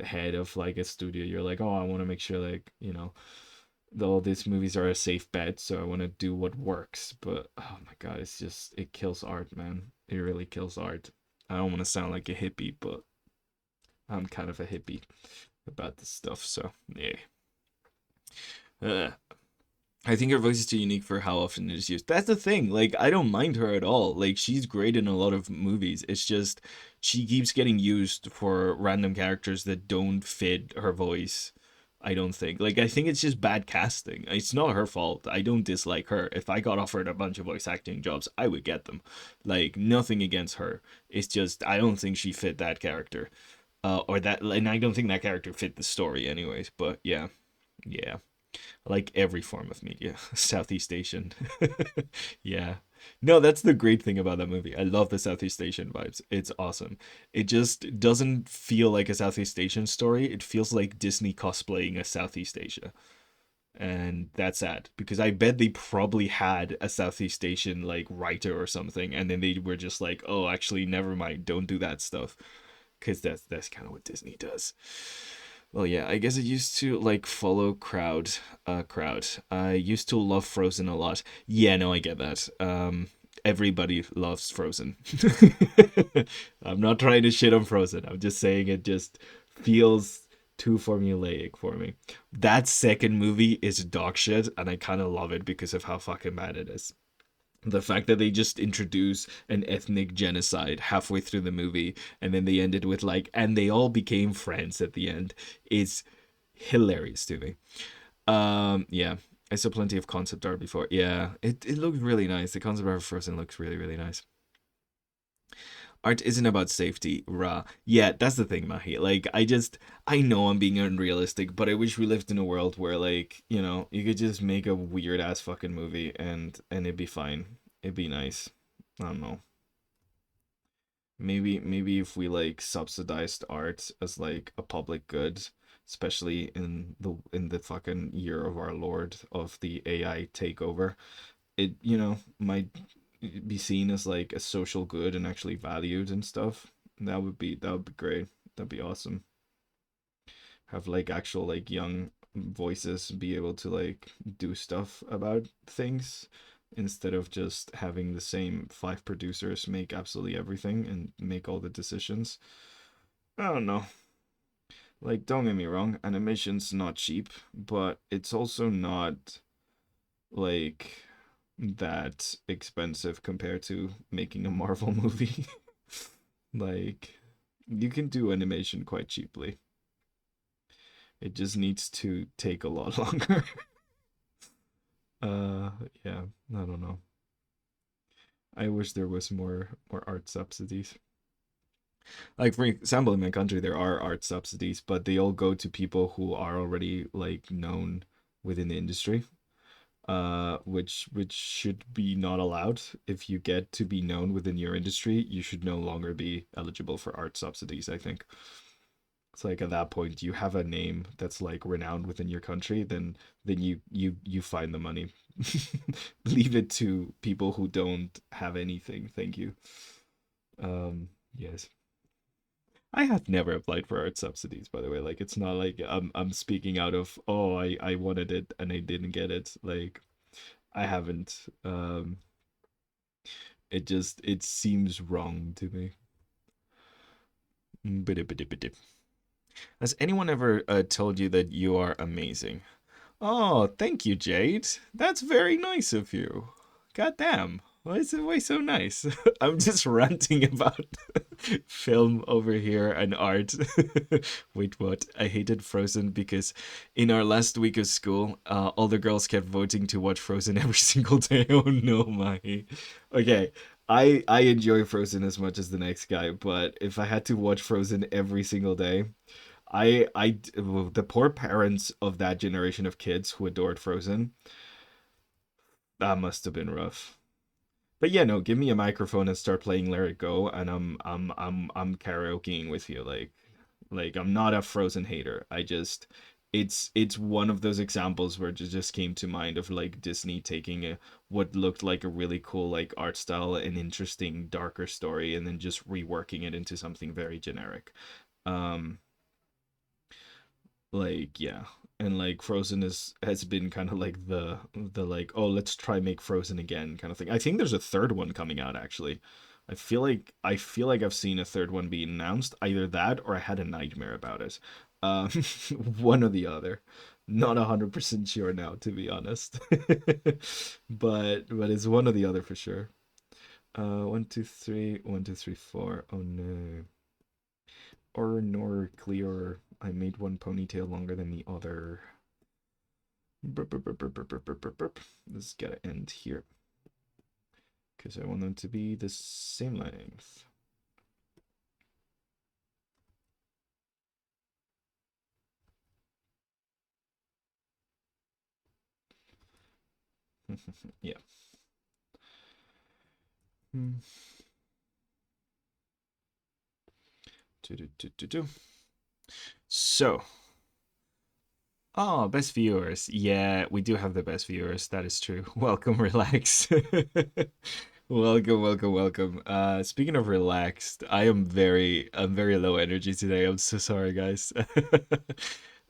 head of like a studio, you're like, oh, I want to make sure, like, though these movies are a safe bet, so I want to do what works. But oh my god, it kills art, man. It really kills art. I don't want to sound like a hippie, but I'm kind of a hippie about this stuff. So yeah, uh, I think her voice is too unique for how often it is used. That's the thing. Like I don't mind her at all. Like she's great in a lot of movies. It's just she keeps getting used for random characters that don't fit her voice. I don't think. Like I think it's just bad casting. It's not her fault. I don't dislike her. If I got offered a bunch of voice acting jobs, I would get them. Like nothing against her. It's just I don't think she fit that character. Or that and I don't think that character fit the story anyways, but yeah. Yeah. Like every form of media. Southeast Asian. Yeah. No, that's the great thing about that movie. I love the Southeast Asian vibes. It's awesome. It just doesn't feel like a Southeast Asian story. It feels like Disney cosplaying a Southeast Asia. And that's sad because I bet they probably had a Southeast Asian like writer or something, and then they were just like, "Oh, actually, never mind. Don't do that stuff," because that's kind of what Disney does. Well, yeah, I guess I used to like follow crowd. I used to love Frozen a lot. Yeah, no, I get that. Everybody loves Frozen. I'm not trying to shit on Frozen. I'm just saying it just feels too formulaic for me. That second movie is dog shit, and I kind of love it because of how fucking bad it is. The fact that they just introduce an ethnic genocide halfway through the movie and then they ended with like and they all became friends at the end is hilarious to me. Yeah, I saw plenty of concept art before. Yeah, it looked really nice. The concept art for Frozen looks really really nice. Art isn't about safety, rah. Yeah, that's the thing, Mahi. Like, I know I'm being unrealistic, but I wish we lived in a world where, like, you could just make a weird ass fucking movie and it'd be fine. It'd be nice. I don't know. Maybe if we like subsidized art as like a public good, especially in the fucking year of our Lord of the AI takeover. it, might be seen as like a social good and actually valued and stuff. That would be great. That'd be awesome. Have like actual like young voices be able to like do stuff about things instead of just having the same five producers make absolutely everything and make all the decisions. I don't know. Like, don't get me wrong, animation's not cheap, but it's also not like that expensive compared to making a Marvel movie. Like, you can do animation quite cheaply. It just needs to take a lot longer. uh, yeah, I don't know. I wish there was more art subsidies. Like for example, in my country, there are art subsidies, but they all go to people who are already like known within the industry. Which should be not allowed. If you get to be known within your industry, you should no longer be eligible for art subsidies, I think. It's like at that point you have a name that's like renowned within your country, then you find the money. Leave it to people who don't have anything. Thank you. Yes. I have never applied for art subsidies, by the way. Like it's not like I'm speaking out of, oh, I wanted it and I didn't get it. Like I haven't. It seems wrong to me. Has anyone ever told you that you are amazing? Oh, thank you, Jade. That's very nice of you. God damn. Why so nice? I'm just ranting about film over here and art. Wait, what? I hated Frozen because in our last week of school, all the girls kept voting to watch Frozen every single day. Oh no, my. Okay, I enjoy Frozen as much as the next guy, but if I had to watch Frozen every single day, the poor parents of that generation of kids who adored Frozen, that must have been rough. But yeah, no, give me a microphone and start playing Let It Go, and I'm karaokeing with you. Like I'm not a Frozen hater. It's one of those examples where it just came to mind of like Disney taking what looked like a really cool like art style and interesting darker story and then just reworking it into something very generic. Um, like yeah, and like Frozen is has been kind of like the like, oh, let's try make Frozen again kind of thing. I think there's a third one coming out actually. I feel like I've seen a third one being announced, either that or I had a nightmare about it. um One or the other. Not 100% sure now, to be honest. But it's one or the other for sure. One, two, three, one, two, three, four. Oh no. Or nor clear. I made one ponytail longer than the other. Burp, burp, burp, burp, burp, burp, burp, burp, burp. This is gotta end here because I want them to be the same length. Yeah. Hmm. So, oh, best viewers. Yeah, we do have the best viewers. That is true. Welcome, relax. Welcome, welcome, welcome. Speaking of relaxed, I'm very low energy today. I'm so sorry, guys.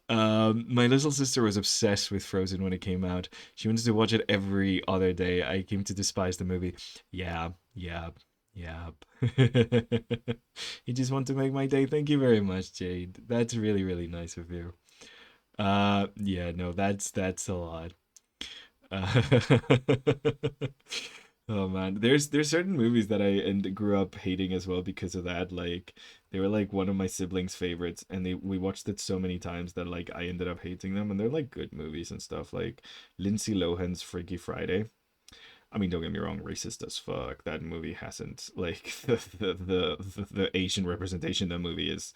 My little sister was obsessed with Frozen when it came out. She wanted to watch it every other day. I came to despise the movie. Yeah, yeah, yeah. You just want to make my day. Thank you very much, Jade. That's really, really nice of you. Yeah, no, that's a lot. Uh, oh man, there's certain movies that I and grew up hating as well because of that. Like they were like one of my siblings' favorites, and we watched it so many times that like I ended up hating them. And they're like good movies and stuff. Like Lindsay Lohan's Freaky Friday. I mean, don't get me wrong, racist as fuck. That movie hasn't like the Asian representation of the movie is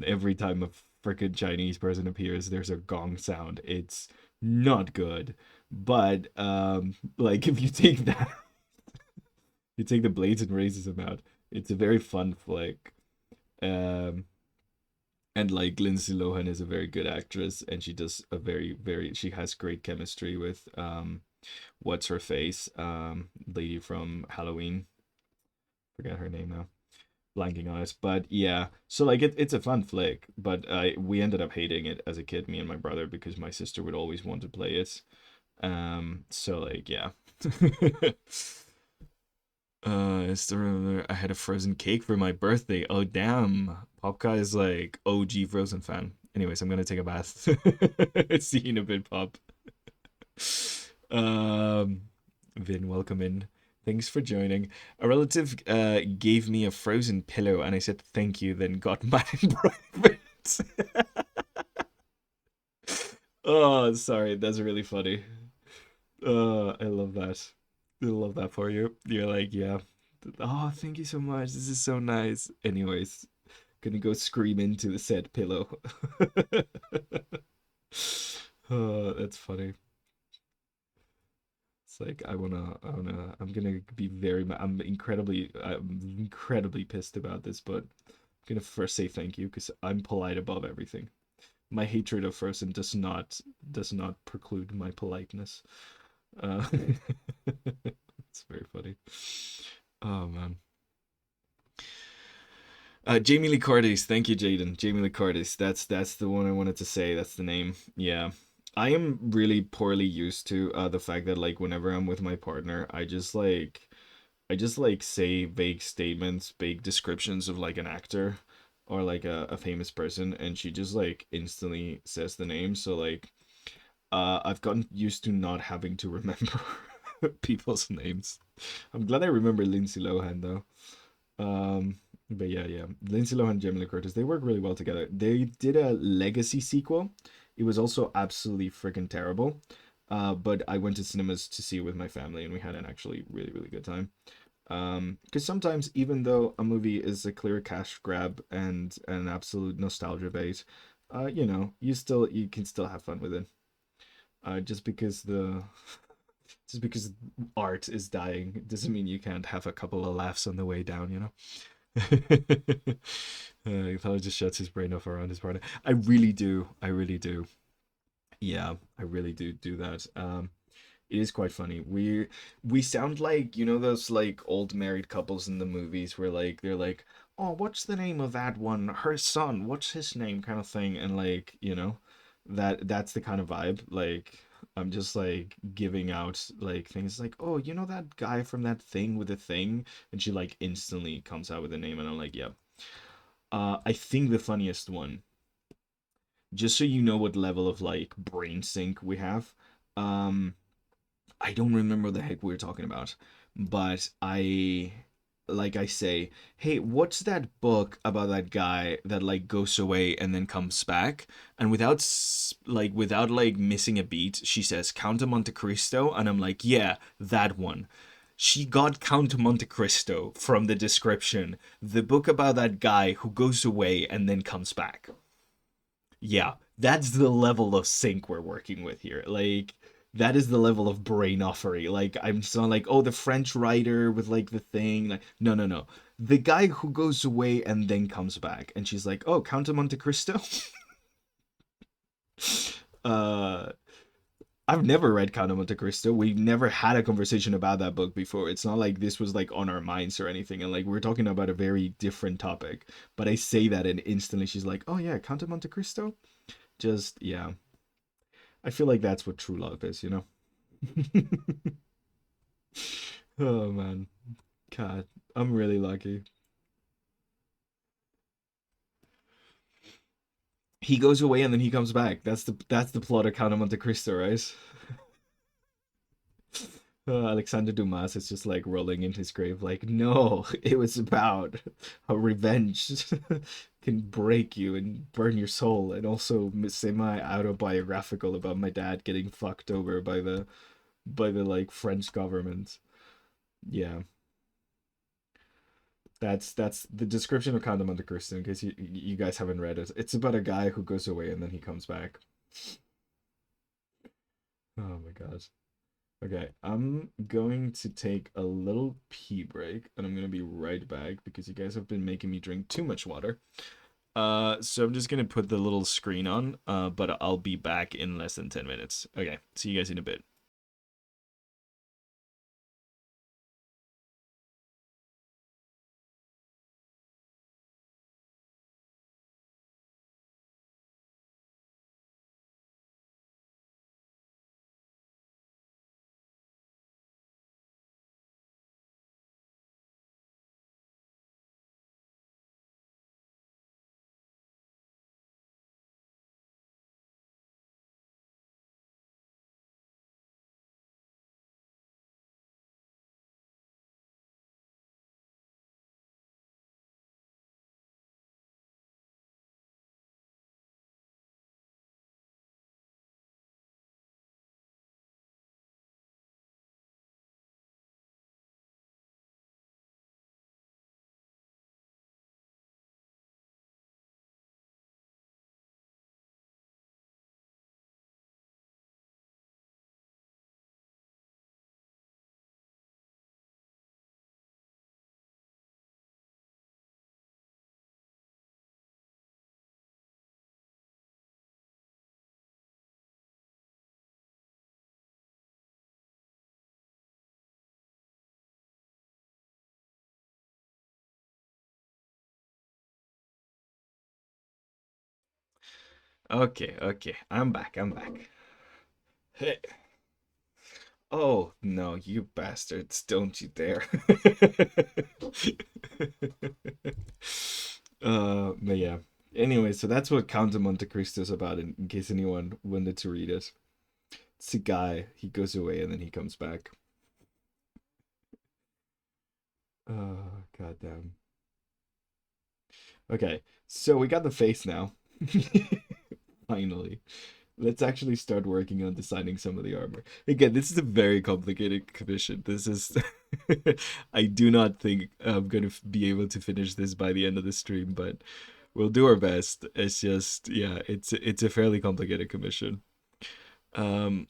every time a freaking Chinese person appears, there's a gong sound. It's not good. But like if you take that, you take the blatant racism out, it's a very fun flick. Um, And like Lindsay Lohan is a very good actress, and she does a she has great chemistry with what's her face, lady from Halloween. Forget her name now. Blanking on it, but yeah. So like it's a fun flick, but we ended up hating it as a kid, me and my brother, because my sister would always want to play it. So like yeah. I still remember I had a frozen cake for my birthday. Oh damn. Popka is like OG Frozen fan. Anyways, I'm gonna take a bath. See you in a bit, Pop. Um Vin, welcome in. Thanks for joining. A relative gave me a frozen pillow and I said thank you, then got mad in private. Oh, sorry, that's really funny. I love that. I love that for you. You're like, yeah. Oh, thank you so much. This is so nice. Anyways, gonna go scream into the said pillow. Oh, that's funny. It's like I'm gonna be I'm incredibly pissed about this, but I'm gonna first say thank you because I'm polite above everything. My hatred of Frozen does not preclude my politeness. Uh, it's very funny. Oh man. Jamie Lee Curtis, thank you, Jaden. Jamie Lee Curtis, that's the one I wanted to say. That's the name. Yeah, I am really poorly used to the fact that like whenever I'm with my partner, I just like say vague statements, vague descriptions of like an actor or like a famous person, and she just like instantly says the name. So like, I've gotten used to not having to remember people's names. I'm glad I remember Lindsay Lohan though. But yeah, yeah. Lindsay Lohan and Jamie Lee Curtis, they work really well together. They did a Legacy sequel. It was also absolutely freaking terrible. But I went to cinemas to see it with my family, and we had an actually really, really good time. Because sometimes, even though a movie is a clear cash grab and an absolute nostalgia bait, you can still have fun with it. Just because art is dying doesn't mean you can't have a couple of laughs on the way down, you know? He probably just shuts his brain off around his partner. I really do. I really do. Yeah, I really do that. It is quite funny. We sound like those like old married couples in the movies where like they're like, oh, what's the name of that one? Her son, what's his name? Kind of thing, and like that's the kind of vibe. Like I'm just like giving out like things like, oh, you know that guy from that thing with the thing, and she like instantly comes out with a name, and I'm like, yeah. I think the funniest one, just so you know what level of like brain sync we have. Um, I don't remember the heck we were talking about, but like I say, hey, what's that book about that guy that like goes away and then comes back? And without like missing a beat, she says Count of Monte Cristo, and I'm like, yeah, that one. She got Count of Monte Cristo from the description. The book about that guy who goes away and then comes back. Yeah, that's the level of sync we're working with here. Like that is the level of brain offery. Like I'm just not like, oh, the French writer with like the thing. Like, no, no, no. The guy who goes away and then comes back, and she's like, oh, Count of Monte Cristo. uh, I've never read Count of Monte Cristo. We've never had a conversation about that book before. It's not like this was like on our minds or anything, and like we're talking about a very different topic. But I say that, and instantly she's like, oh yeah, Count of Monte Cristo. Just yeah, I feel like that's what true love is, you know? Oh man, God, I'm really lucky. He goes away and then he comes back. That's the plot of Count of Monte Cristo, right? Alexander Dumas is just like rolling in his grave, like, no, it was about how revenge can break you and burn your soul, and also semi autobiographical about my dad getting fucked over by the like French government. Yeah, that's the description of Count of Monte Cristo. In case you guys haven't read it, it's about a guy who goes away and then he comes back. Oh my god. Okay, I'm going to take a little pee break and I'm gonna be right back because you guys have been making me drink too much water. So I'm just gonna put the little screen on, but I'll be back in less than 10 minutes. Okay, see you guys in a bit. Okay, okay, I'm back. I'm back. Hey. Oh no, you bastards! Don't you dare. But yeah. Anyway, so that's what Count of Monte Cristo is about. In case anyone wanted to read it, it's a guy. He goes away and then he comes back. Oh goddamn. Okay, so we got the face now. Finally. Let's actually start working on designing some of the armor. Again, this is a very complicated commission. This is I do not think I'm gonna be able to finish this by the end of the stream, but we'll do our best. It's just yeah, it's a fairly complicated commission. Um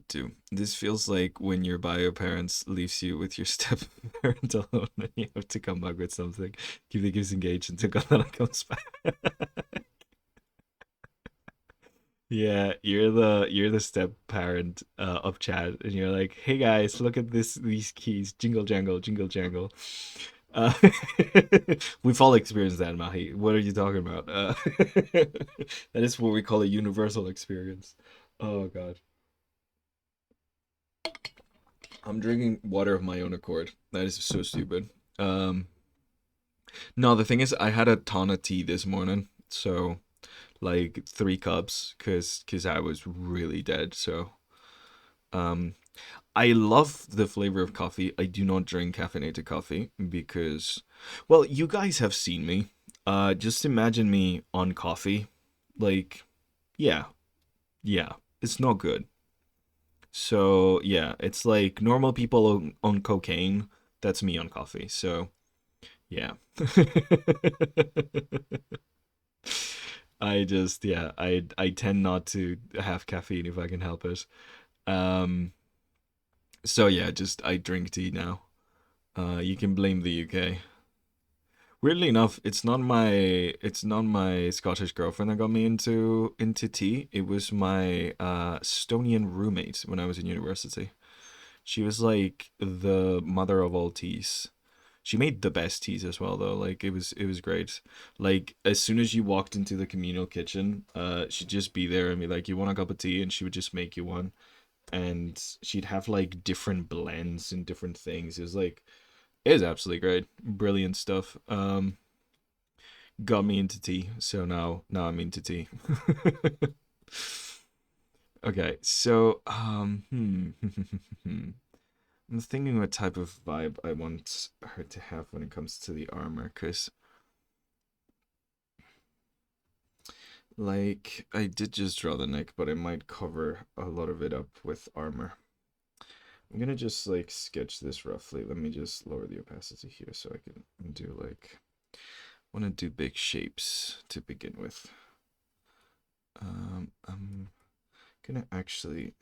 do. This feels like when your bio parents leaves you with your step parent alone and you have to come back with something. Keep the kids engaged until God comes back. Yeah, you're the step parent of chat, and you're like, "Hey guys, look at these keys, jingle jangle, jingle jangle." Uh, we've all experienced that, Mahi. What are you talking about? That is what we call a universal experience. Oh God, I'm drinking water of my own accord. That is so stupid. Um, no, the thing is, I had a ton of tea this morning, so like 3 cups, cause I was really dead. So um I love the flavor of coffee. I do not drink caffeinated coffee because, well, you guys have seen me. Just imagine me on coffee. Like, yeah, yeah, it's not good. So, yeah, it's like normal people on cocaine. That's me on coffee. So, yeah. I tend not to have caffeine if I can help it. Um, so yeah, just I drink tea now. You can blame the UK. Weirdly enough, it's not my Scottish girlfriend that got me into tea. It was my Estonian roommate when I was in university. She was like the mother of all teas. She made the best teas as well though. Like it was great. Like as soon as you walked into the communal kitchen, she'd just be there and be like, "You want a cup of tea?" And she would just make you one. And she'd have like different blends and different things. It was absolutely great. Brilliant stuff. Got me into tea, so now I'm into tea. Okay, so I'm thinking what type of vibe I want her to have when it comes to the armor, cause like I did just draw the neck, but I might cover a lot of it up with armor. I'm gonna just like sketch this roughly. Let me just lower the opacity here so I can do like want to do big shapes to begin with. I'm gonna actually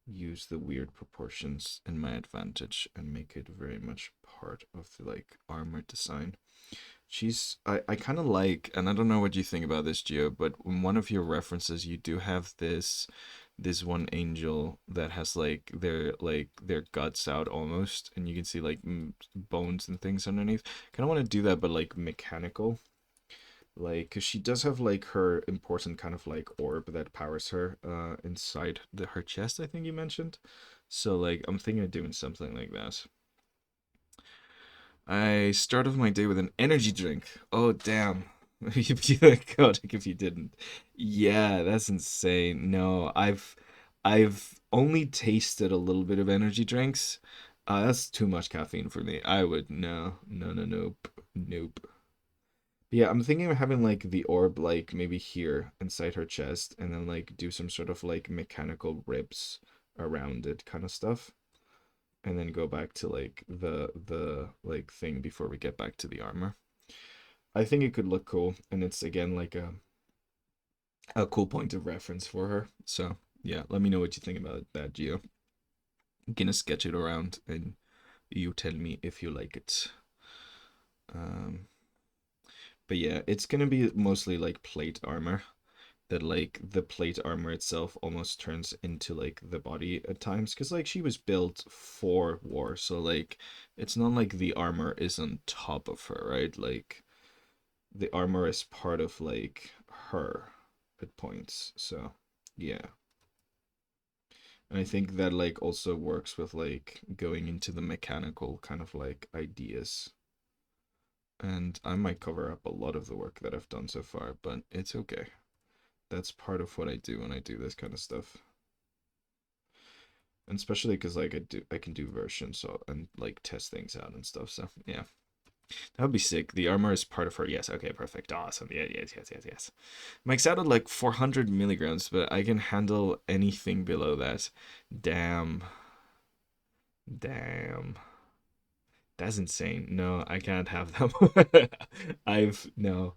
use the weird proportions in my advantage and make it very much part of the like armor design. I kind of like, and I don't know what you think about this, Gio, but in one of your references, you do have this one angel that has like their guts out almost, and you can see like bones and things underneath. Kind of want to do that, but like mechanical, like because she does have like her important kind of like orb that powers her inside her chest. I think you mentioned. So like I'm thinking of doing something like that. I start off my day with an energy drink. Oh damn. You'd be like chaotic if you didn't. Yeah, that's insane. No, I've only tasted a little bit of energy drinks. That's too much caffeine for me. I would nope, nope. Yeah, I'm thinking of having like the orb like maybe here inside her chest, and then like do some sort of like mechanical ribs around it kind of stuff, and then go back to like the like thing before we get back to the armor. I think it could look cool, and it's again like a cool point of reference for her. So yeah, let me know what you think about that, Gio. I'm gonna sketch it around, and you tell me if you like it. Um, but yeah, it's gonna be mostly like plate armor. That like the plate armor itself almost turns into like the body at times, because like she was built for war, so like it's not like the armor is on top of her, right? Like the armor is part of like her at points. So yeah, and I think that like also works with like going into the mechanical kind of like ideas. And I might cover up a lot of the work that I've done so far, but it's okay. That's part of what I do when I do this kind of stuff. And especially because like I can do versions, so and like test things out and stuff. So yeah, that would be sick. The armor is part of her. Yes. Okay. Perfect. Awesome. Yeah. Yes. Mike's out at like 400 milligrams, but I can handle anything below that. Damn. Damn. That's insane. No, I can't have them. No.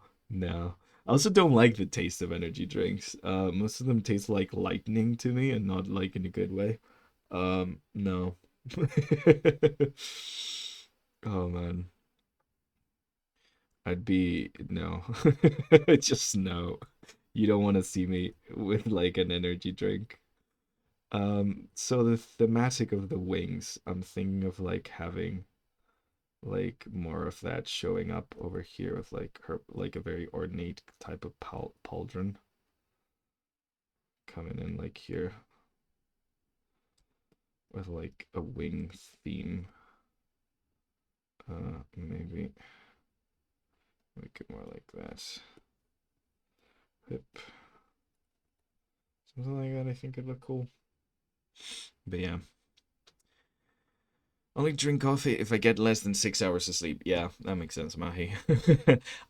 I also don't like the taste of energy drinks. Most of them taste like lightning to me, and not like in a good way. No. Oh man, I'd be no. Just no. You don't want to see me with like an energy drink. So the thematic of the wings, I'm thinking of like having like more of that showing up over here with like her like a very ornate type of pauldron coming in like here with like a wing theme. Maybe make it more like that. Hip. Something like that I think would look cool. But yeah. Only drink coffee if I get less than 6 hours of sleep. Yeah, that makes sense, Mahi.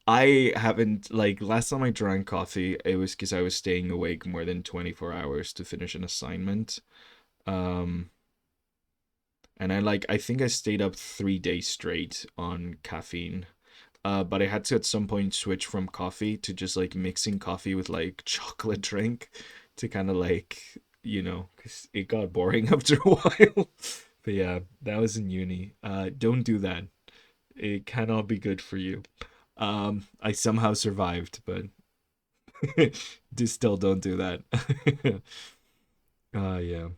I haven't, like, last time I drank coffee, it was because I was staying awake more than 24 hours to finish an assignment. Um, and I think I stayed up 3 days straight on caffeine. But I had to at some point switch from coffee to just like mixing coffee with like chocolate drink to kind of like, because it got boring after a while. But yeah, that was in uni. Don't do that. It cannot be good for you. I somehow survived, but just still don't do that. Yeah.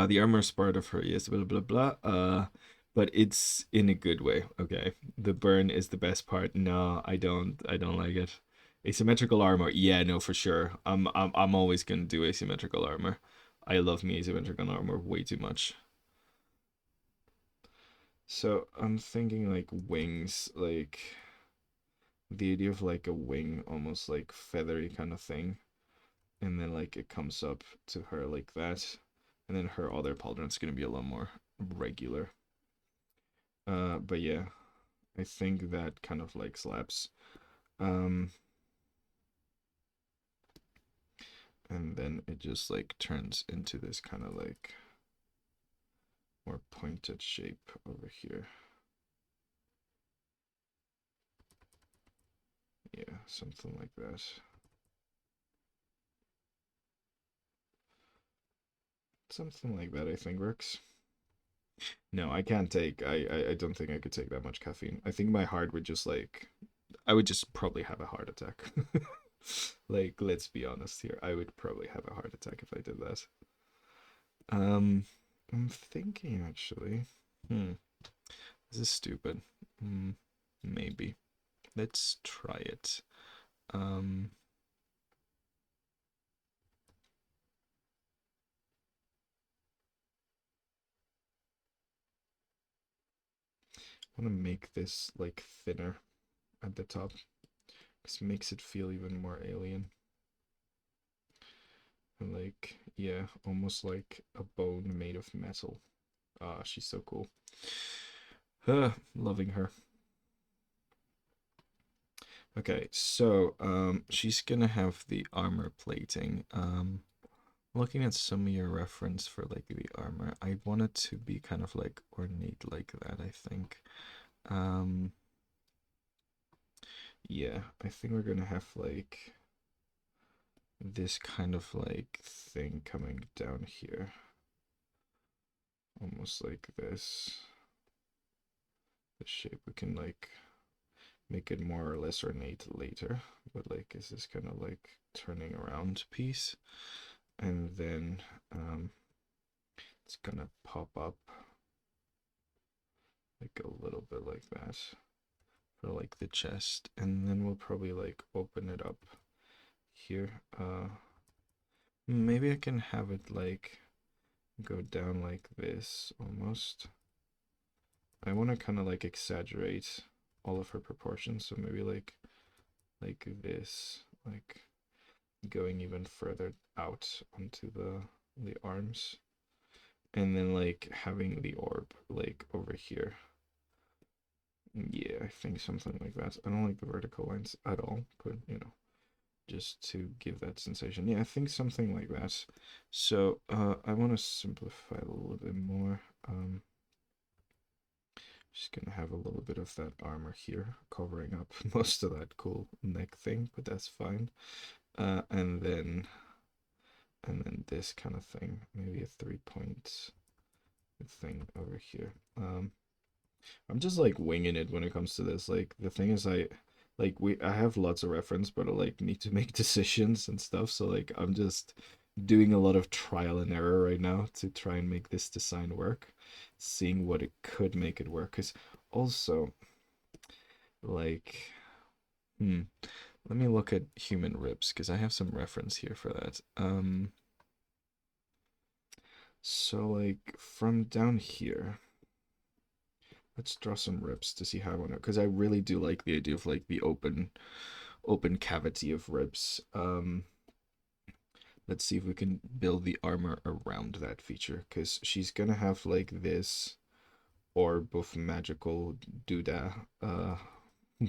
The armor is part of her, yes, blah blah blah. But it's in a good way. Okay, the burn is the best part. No, I don't. I don't like it. Asymmetrical armor, yeah, no, for sure. I'm always gonna do asymmetrical armor. I love me asymmetrical armor way too much. So I'm thinking like wings, like the idea of like a wing, almost like feathery kind of thing, and then like it comes up to her like that, and then her other pauldron's gonna be a lot more regular. But yeah, I think that kind of like slaps. Um, and then it just like turns into this kind of like more pointed shape over here. Yeah, something like that. Something like that I think works. No, I can't take. I don't think I could take that much caffeine. I think my heart would just like. I would just probably have a heart attack. Like, let's be honest here. I would probably have a heart attack if I did that. Um, I'm thinking actually. Hmm. This is stupid. Hmm. Maybe. Let's try it. Um. I want to make this like thinner at the top. This makes it feel even more alien. And like, yeah, almost like a bone made of metal. Ah, she's so cool. Loving her. Okay, so she's gonna have the armor plating. Looking at some of your reference for like the armor, I want it to be kind of like ornate like that, I think. Um, yeah, I think we're gonna have like this kind of like thing coming down here. Almost like this. The shape we can like make it more or less ornate later, but like is this kind of like turning around piece, and then it's gonna pop up like a little bit like that for like the chest, and then we'll probably like open it up here. Maybe I can have it like go down like this almost. I want to kind of like exaggerate all of her proportions, so maybe like this, like going even further out onto the arms, and then like having the orb like over here. Yeah, I think something like that. I don't like the vertical lines at all, but you know, just to give that sensation. Yeah, I think something like that. So I want to simplify a little bit more. Just gonna have a little bit of that armor here covering up most of that cool neck thing, but that's fine. And then this kind of thing, maybe a 3 point thing over here. I'm just like winging it when it comes to this. Like the thing is, I have lots of reference, but I like need to make decisions and stuff. So like I'm just doing a lot of trial and error right now to try and make this design work, seeing what it could make it work. Cause also like, hmm, let me look at human ribs because I have some reference here for that. So like from down here. Let's draw some ribs to see how I want to, because I really do like the idea of like the open cavity of ribs. Let's see if we can build the armor around that feature, because she's gonna have like this orb of magical doodah,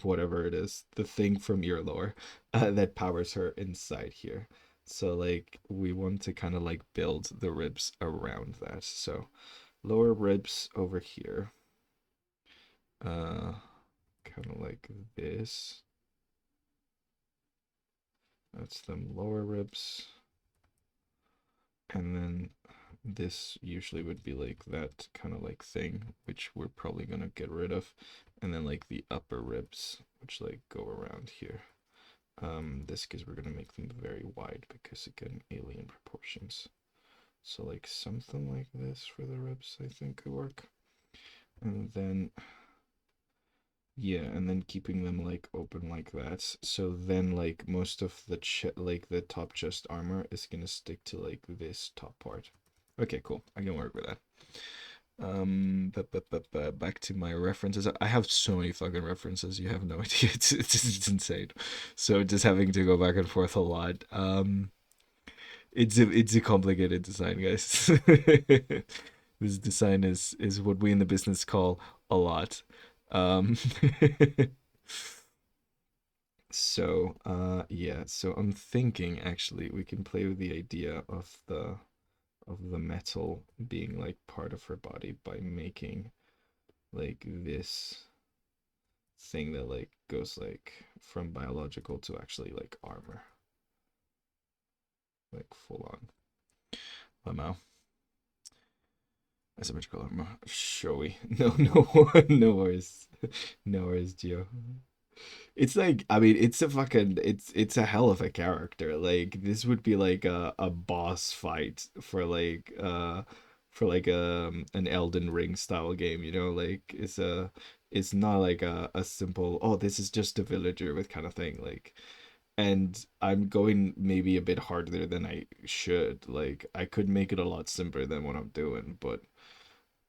whatever it is, the thing from your lore, that powers her inside here. So like we want to kind of like build the ribs around that. So lower ribs over here. Uh, Kind of like this. That's them lower ribs. And then this usually would be like that kind of like thing, which we're probably gonna get rid of. And then like the upper ribs, which like go around here. This because we're gonna make them very wide because again, alien proportions. So like something like this for the ribs, I think could work. And then yeah, and then keeping them like open like that. So then like most of the like the top chest armor is gonna stick to like this top part. Okay, cool. I can work with that. But back to my references. I have so many fucking references. You have no idea. It's insane. So just having to go back and forth a lot. It's a complicated design, guys. This design is what we in the business call a lot. Um, so yeah, so I'm thinking actually we can play with the idea of the metal being like part of her body by making like this thing that like goes like from biological to actually like armor, like full on. Lamau. Asymmetrical armor. Showy. No, no, no worries. No worries, Gio. It's like, I mean, it's a fucking, it's a hell of a character. Like this would be like a boss fight for like an Elden Ring style game, you know? Like it's not like a simple, oh, this is just a villager with kind of thing. Like, and I'm going maybe a bit harder than I should. Like I could make it a lot simpler than what I'm doing, but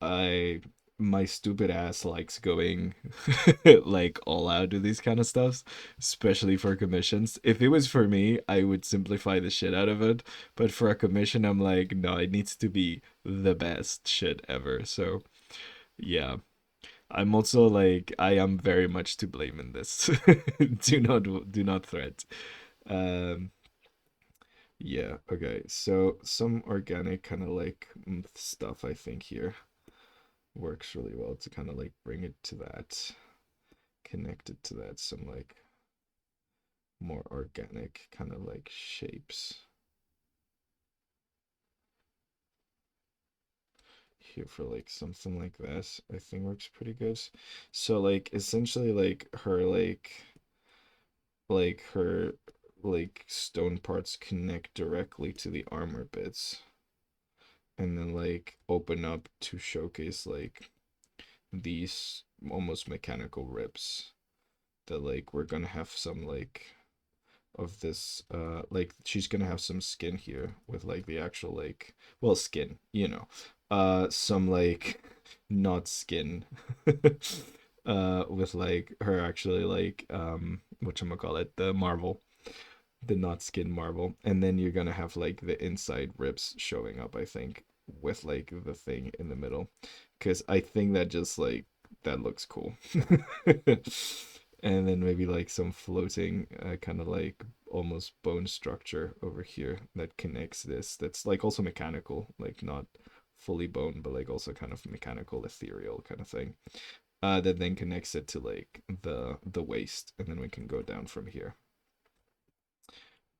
I my stupid ass likes going like all out to these kind of stuffs, especially for commissions. If it was for me, I would simplify the shit out of it. But for a commission, I'm like, no, it needs to be the best shit ever. So yeah. I'm also like I am very much to blame in this. Do not threat. Um yeah, okay. So some organic kind of like stuff I think here works really well to kind of like bring it to that, connect it to that, some like more organic kind of like shapes here for like something like that. I think works pretty good. So like essentially like her like stone parts connect directly to the armor bits and then like open up to showcase like these almost mechanical rips that like we're gonna have some like of this like she's gonna have some skin here with like the actual like well skin, you know, some like not skin with like her actually like whatchamacallit, the marble, the not skin marble, and then you're gonna have like the inside ribs showing up, I think, with like the thing in the middle, because I think that just like that looks cool. And then maybe like some floating kind of like almost bone structure over here that connects this, that's like also mechanical, like not fully bone but like also kind of mechanical ethereal kind of thing, that then connects it to like the waist, and then we can go down from here.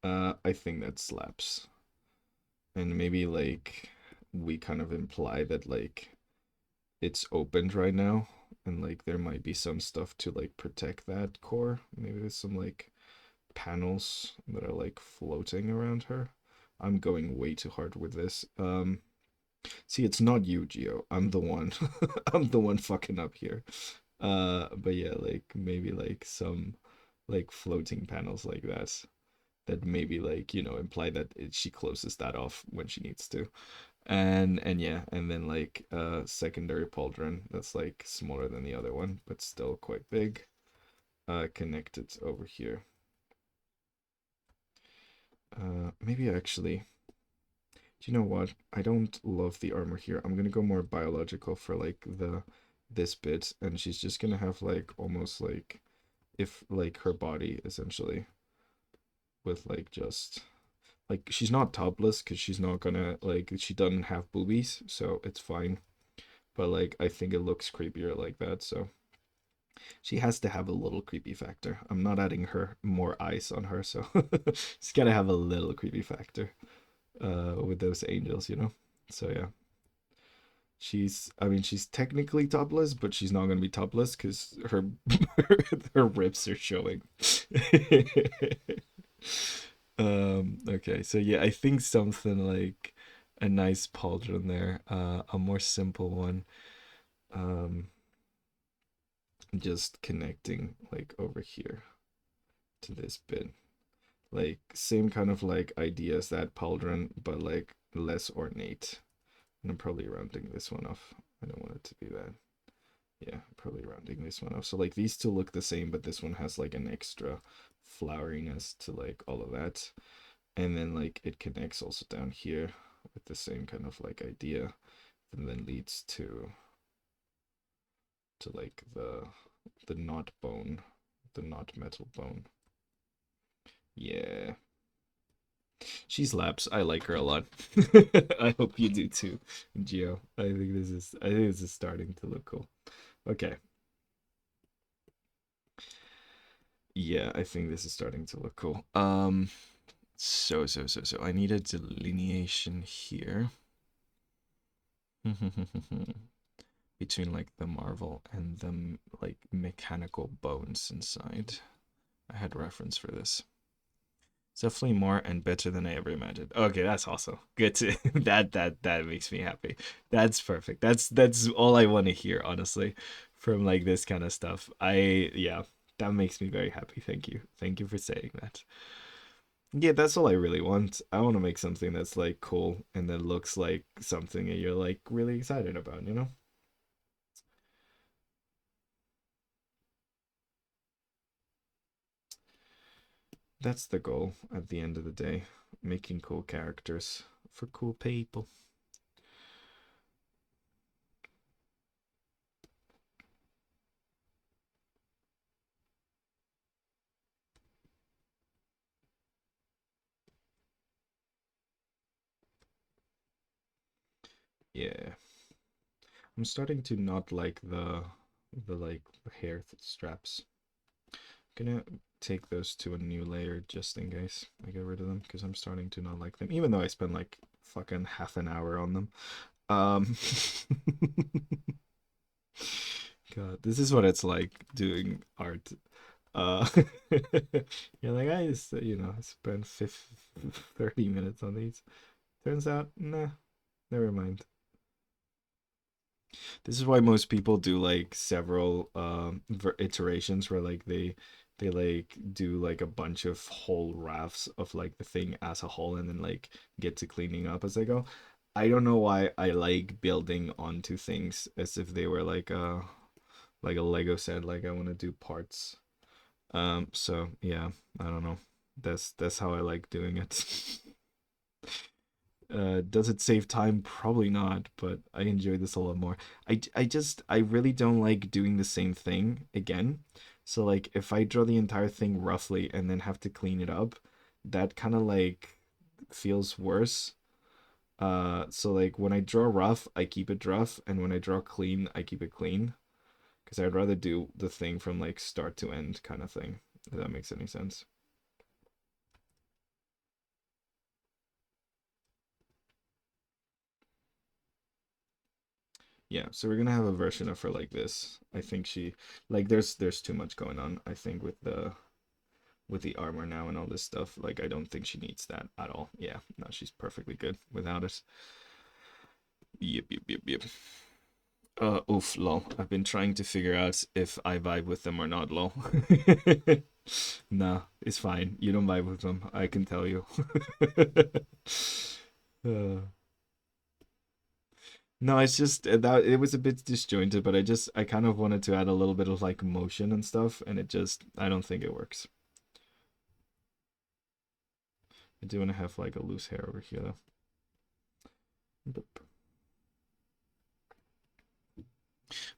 I think that slaps. And maybe like we kind of imply that like it's opened right now and like there might be some stuff to like protect that core. Maybe there's some like panels that are like floating around her. I'm going way too hard with this. See, it's not you, Geo. I'm the one. I'm the one fucking up here. But yeah, like maybe like some like floating panels like that maybe like, you know, imply that she closes that off when she needs to. And yeah, and then like secondary pauldron that's like smaller than the other one but still quite big, connected over here. Maybe actually, do you know what, I don't love the armor here. I'm gonna go more biological for like the this bit, and she's just gonna have like almost like if like her body essentially with like just like she's not topless because she's not gonna like she doesn't have boobies, so it's fine. But like I think it looks creepier like that, so she has to have a little creepy factor. I'm not adding her more eyes on her, so she's gotta have a little creepy factor with those angels, you know. So yeah, she's I mean she's technically topless, but she's not gonna be topless because her her ribs are showing. Okay, so yeah, I think something like a nice pauldron there, a more simple one, um, just connecting like over here to this bit, like same kind of like idea as that pauldron, but like less ornate. And I'm probably rounding this one off. I don't want it to be that. Yeah, probably rounding this one off. So like these two look the same, but this one has like an extra floweriness to like all of that. And then like it connects also down here with the same kind of like idea, and then leads to like the knot bone, the knot metal bone. Yeah, she slaps. I like her a lot. I hope you do too, Geo. I think this is starting to look cool. Okay. Yeah, I think this is starting to look cool. So I need a delineation here. Between like the marvel and the like mechanical bones inside. I had reference for this. It's definitely more and better than I ever imagined. Okay, that's awesome. Good to that makes me happy. That's perfect. That's all I want to hear, honestly, from like this kind of stuff. Yeah, that makes me very happy. Thank you. Thank you for saying that. Yeah, that's all I really want. I want to make something that's like cool and that looks like something that you're like really excited about, you know? That's the goal at the end of the day. Making cool characters for cool people. Yeah. I'm starting to not like the like hair straps. Gonna take those to a new layer just in case I get rid of them because I'm starting to not like them, even though I spent like fucking half an hour on them. Um, God, this is what it's like doing art. Uh, you're like, I just, spent 30 minutes on these. Turns out, nah, never mind. This is why most people do like several iterations where like they like do like a bunch of whole rafts of like the thing as a whole and then like get to cleaning up as they go. I don't know why I like building onto things as if they were like a Lego set, like I want to do parts. So yeah, I don't know. That's how I like doing it. Does it save time? Probably not, but I enjoy this a lot more. I really don't like doing the same thing again. So like if I draw the entire thing roughly and then have to clean it up, that kind of like feels worse. So like when I draw rough, I keep it rough, and when I draw clean, I keep it clean. Because I'd rather do the thing from like start to end kind of thing, if that makes any sense. Yeah, so we're gonna have a version of her like this. I think she like there's too much going on, I think, with the armor now and all this stuff. Like I don't think she needs that at all. Yeah, no, she's perfectly good without it. Yep, yep, yep, yep. Oof, lol. I've been trying to figure out if I vibe with them or not, lol. Nah, it's fine. You don't vibe with them, I can tell you. uh, No, it's just that it was a bit disjointed, but I kind of wanted to add a little bit of like motion and stuff, and I don't think it works. I do want to have like a loose hair over here though. Boop.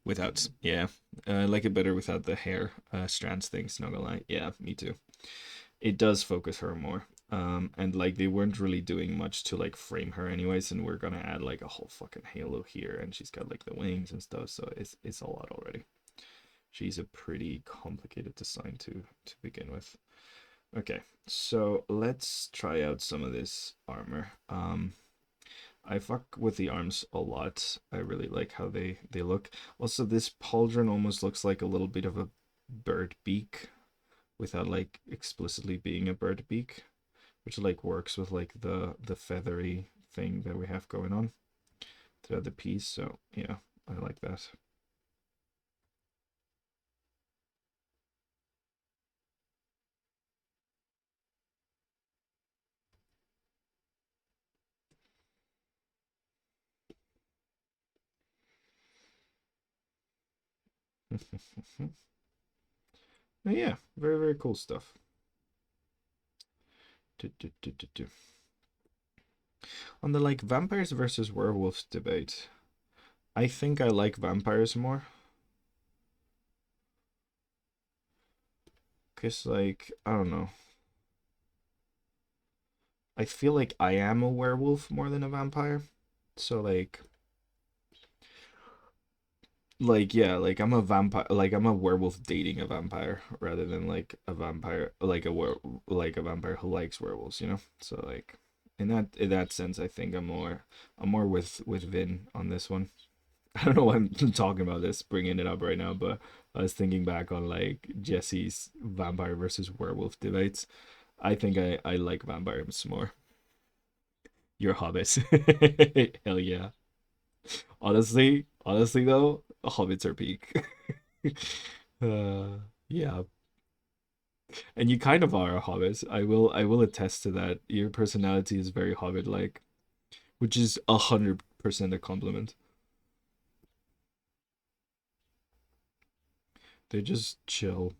Without, yeah, I like it better without the hair strands things. Not gonna lie, yeah, me too. It does focus her more. And like they weren't really doing much to like frame her anyways, and we're gonna add like a whole fucking halo here, and she's got like the wings and stuff, so it's a lot already. She's a pretty complicated design to begin with. Okay, so let's try out some of this armor. I fuck with the arms a lot. I really like how they look. Also, this pauldron almost looks like a little bit of a bird beak without like explicitly being a bird beak, which like works with like the feathery thing that we have going on throughout the piece. So yeah, I like that. Yeah, very very cool stuff. Do, do, do, do, do. On the like vampires versus werewolves debate, I think I like vampires more. Cause like I don't know. I feel like I am a werewolf more than a vampire. So yeah, like I'm a vampire, like I'm a werewolf dating a vampire rather than like a vampire, like a vampire who likes werewolves, you know? So like In that sense, I think I'm more with Vin on this one. I don't know why I'm talking about this, bringing it up right now, but I was thinking back on like Jesse's vampire versus werewolf debates. I think I like vampires more. You're hobbits. Hell yeah. Honestly though, hobbits are peak. Yeah, and you kind of are a hobbit. I will attest to that. Your personality is very hobbit-like, which is 100% a compliment. They're just chill.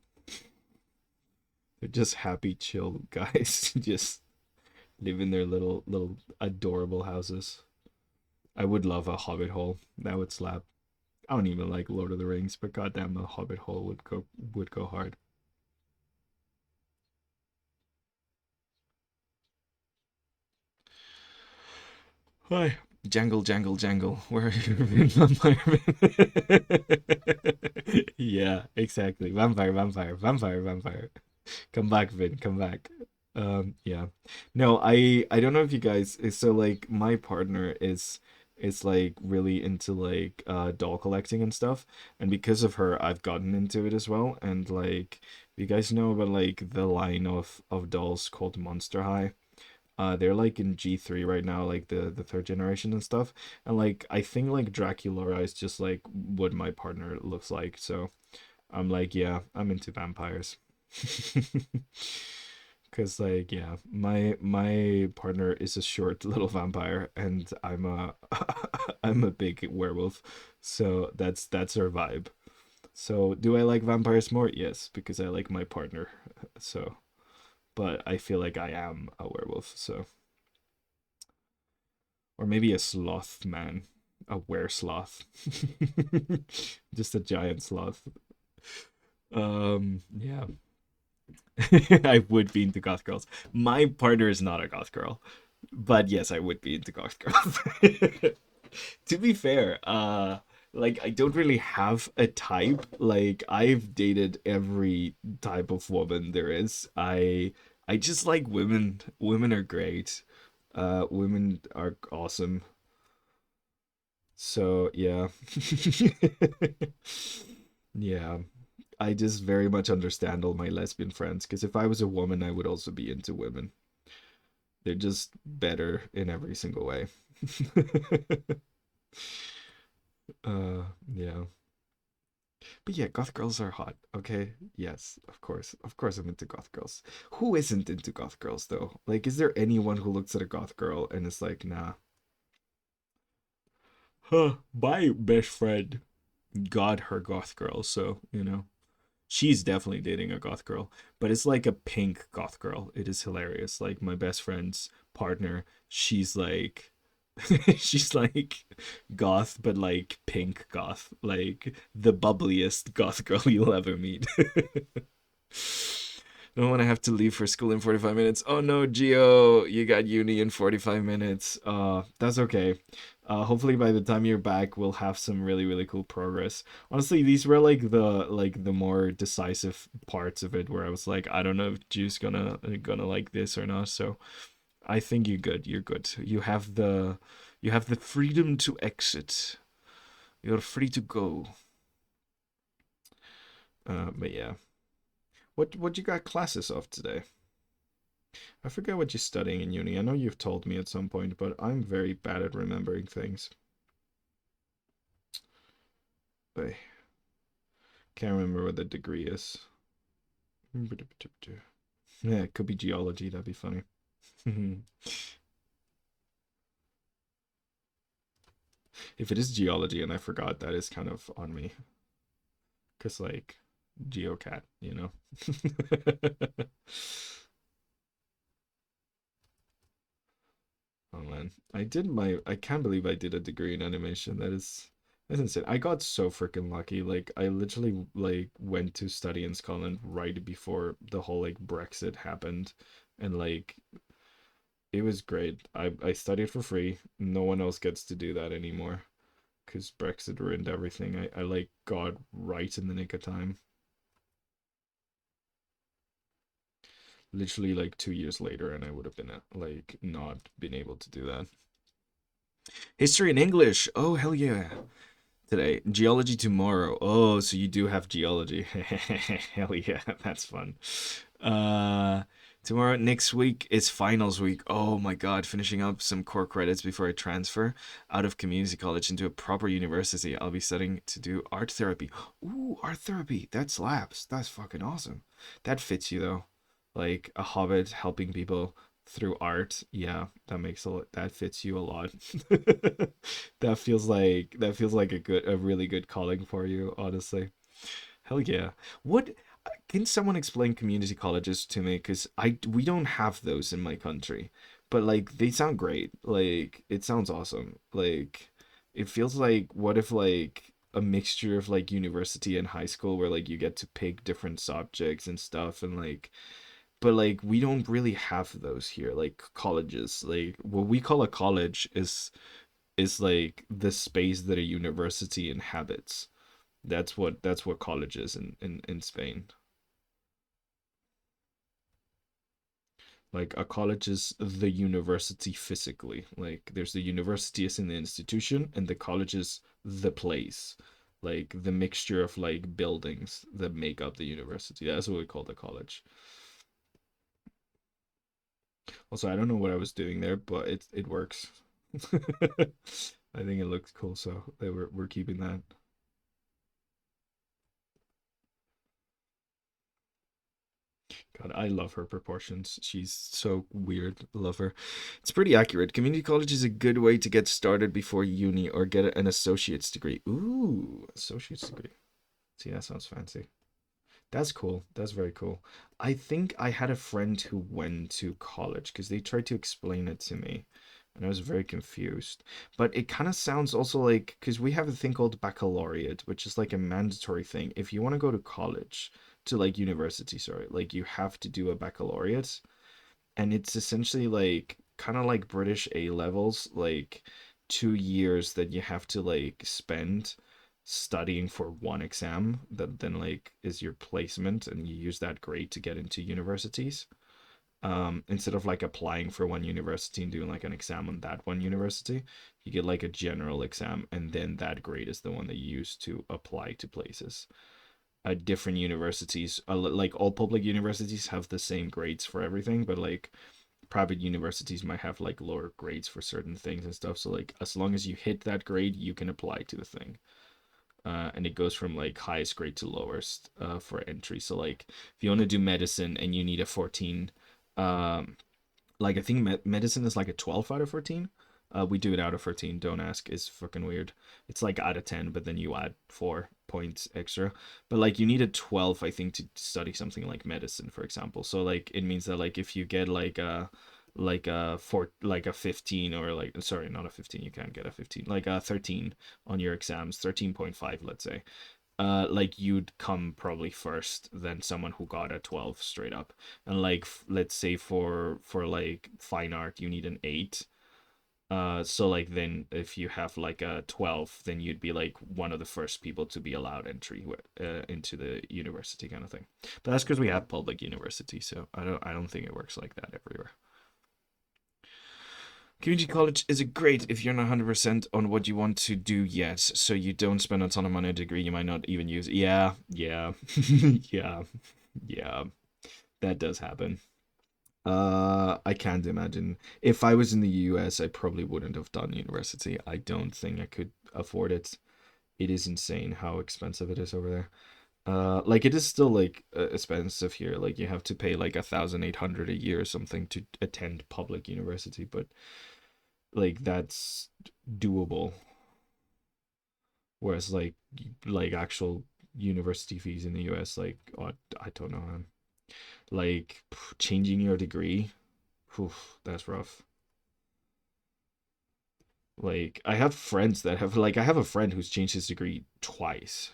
They're just happy, chill guys. Just live in their little adorable houses. I would love a hobbit hole. That would slap. I don't even like Lord of the Rings, but goddamn, a hobbit hole would go hard. Hi. Jangle, jangle, jangle. Where are you, vampire? Yeah, exactly. Vampire, vampire, vampire, vampire. Come back, Vin. Come back. Yeah. No, I don't know if you guys. So like, my partner is like really into like doll collecting and stuff, and because of her, I've gotten into it as well. And like, you guys know about like the line of dolls called Monster High. They're like in G3 right now, like the third generation and stuff. And like, I think like Draculaura is just like what my partner looks like. So I'm like, yeah, I'm into vampires. Cause like, yeah, my partner is a short little vampire and I'm a I'm a big werewolf. So that's our vibe. So do I like vampires more? Yes, because I like my partner. So, but I feel like I am a werewolf. So, or maybe a sloth man, a were sloth. Just a giant sloth. Yeah. I would be into goth girls. My partner is not a goth girl, but yes, I would be into goth girls. To be fair, like I don't really have a type. Like I've dated every type of woman there is. I just like women. Women are great. Women are awesome. So yeah. Yeah. I just very much understand all my lesbian friends because if I was a woman, I would also be into women. They're just better in every single way. Yeah. But yeah, goth girls are hot. Okay. Yes, of course. Of course I'm into goth girls. Who isn't into goth girls though? Like, is there anyone who looks at a goth girl and is like, nah. Huh, my best friend got her goth girl, so, she's definitely dating a goth girl, but it's like a pink goth girl. It is hilarious. Like my best friend's partner, she's like she's like goth, but like pink goth, like the bubbliest goth girl you'll ever meet. Don't want to have to leave for school in 45 minutes. Oh no, Geo, you got uni in 45 minutes. That's okay. Hopefully by the time you're back, we'll have some really, really cool progress. Honestly, these were like the more decisive parts of it where I was like, I don't know if Juice gonna like this or not. So I think you're good. You're good. You have the freedom to exit. You're free to go. But yeah. What you got classes of today? I forget what you're studying in uni. I know you've told me at some point, but I'm very bad at remembering things. I can't remember what the degree is. Yeah, it could be geology. That'd be funny. If it is geology and I forgot, that is kind of on me. Cause like geocat, you know. Oh man, I can't believe I did a degree in animation. That's insane. I got so freaking lucky. Like I literally like went to study in Scotland right before the whole like Brexit happened, and like it was great. I studied for free. No one else gets to do that anymore because Brexit ruined everything. I like got right in the nick of time. literally like 2 years later, and I would have been like not been able to do that. History and English. Oh hell yeah. Today. Geology tomorrow. Oh, so you do have geology. Hell yeah, that's fun. Uh Tomorrow, next week is finals week. Oh my god, finishing up some core credits before I transfer out of community college into a proper university. I'll be studying to do art therapy. Ooh, art therapy. That slaps. That's fucking awesome. That fits you though. Like a hobbit helping people through art. Yeah, that makes a lot, that fits you a lot. That feels like a really good calling for you, honestly. Hell yeah. What can someone explain community colleges to me? Because we don't have those in my country, but like they sound great. Like it sounds awesome. Like it feels like what if like a mixture of like university and high school where like you get to pick different subjects and stuff and like but like we don't really have those here like colleges like what we call a college is like the space that a university inhabits. That's what college is in Spain. Like a college is the university physically. Like there's the university as in the institution, and the college is the place. Like the mixture of like buildings that make up the university. That's what we call the college. Also, I don't know what I was doing there, but it works. I think it looks cool, so we're keeping that. God, I love her proportions. She's so weird. Love her. It's pretty accurate. Community college is a good way to get started before uni or get an associate's degree. Ooh, associate's degree. See, that sounds fancy. That's cool. That's very cool. I think I had a friend who went to college because they tried to explain it to me, and I was very confused. But it kind of sounds also like because we have a thing called baccalaureate, which is like a mandatory thing. If you want to go to college, to like university, sorry, like you have to do a baccalaureate, and it's essentially like kind of like British A levels, like 2 years that you have to like spend studying for one exam that then like is your placement, and you use that grade to get into universities. Instead of like applying for one university and doing like an exam on that one university, you get like a general exam, and then that grade is the one that you use to apply to places. Different universities, like all public universities, have the same grades for everything, but like private universities might have like lower grades for certain things and stuff. So like as long as you hit that grade, you can apply to the thing. And it goes from like highest grade to lowest for entry. So like if you want to do medicine and you need a 14, um, like I think medicine is like a 12 out of 14. We do it out of 14. Don't ask. It's fucking weird. It's like out of 10, but then you add 4 points extra. But like you need a 12, I think, to study something like medicine, for example. So like it means that like if you get like a 15, or like sorry, not a 15, you can't get a 15, like a 13 on your exams, 13.5, let's say, like you'd come probably first than someone who got a 12 straight up. And like let's say for like fine art you need an 8. So like then if you have like a 12, then you'd be like one of the first people to be allowed entry into the university kind of thing. But that's because we have public university, so I don't think it works like that everywhere. Community college is great if you're not 100% on what you want to do yet, so you don't spend a ton of money on a degree you might not even use. Yeah, yeah, yeah, yeah. That does happen. I can't imagine. If I was in the US, I probably wouldn't have done university. I don't think I could afford it. It is insane how expensive it is over there. Like it is still like expensive here. Like you have to pay like 1,800 a year or something to attend public university, but like that's doable. Whereas like actual university fees in the US, like oh, I don't know, man. Like changing your degree, that's rough. Like I have friends that have like I have a friend who's changed his degree twice.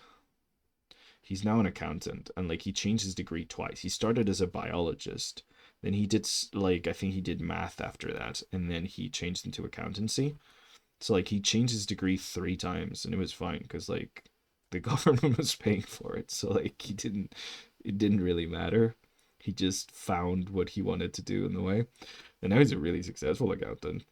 He's now an accountant, and like he changed his degree twice. He started as a biologist, then he did like I think he did math after that, and then he changed into accountancy. So like he changed his degree 3 times, and it was fine because like the government was paying for it. So like it didn't really matter. He just found what he wanted to do in the way, and now he's a really successful accountant.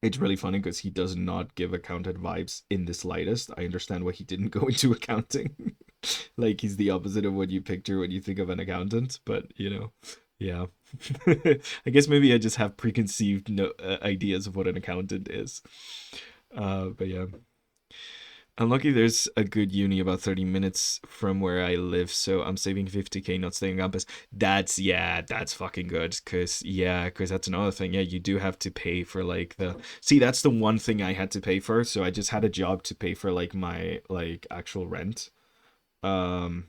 It's really funny because he does not give accountant vibes in the slightest. I understand why he didn't go into accounting. Like he's the opposite of what you picture when you think of an accountant, but yeah. I guess maybe I just have preconceived ideas of what an accountant is. But yeah. I'm lucky there's a good uni about 30 minutes from where I live, so I'm saving 50K not staying on campus. That's fucking good. Cause that's another thing. Yeah, you do have to pay for like the see, that's the one thing I had to pay for. So I just had a job to pay for like my like actual rent. Um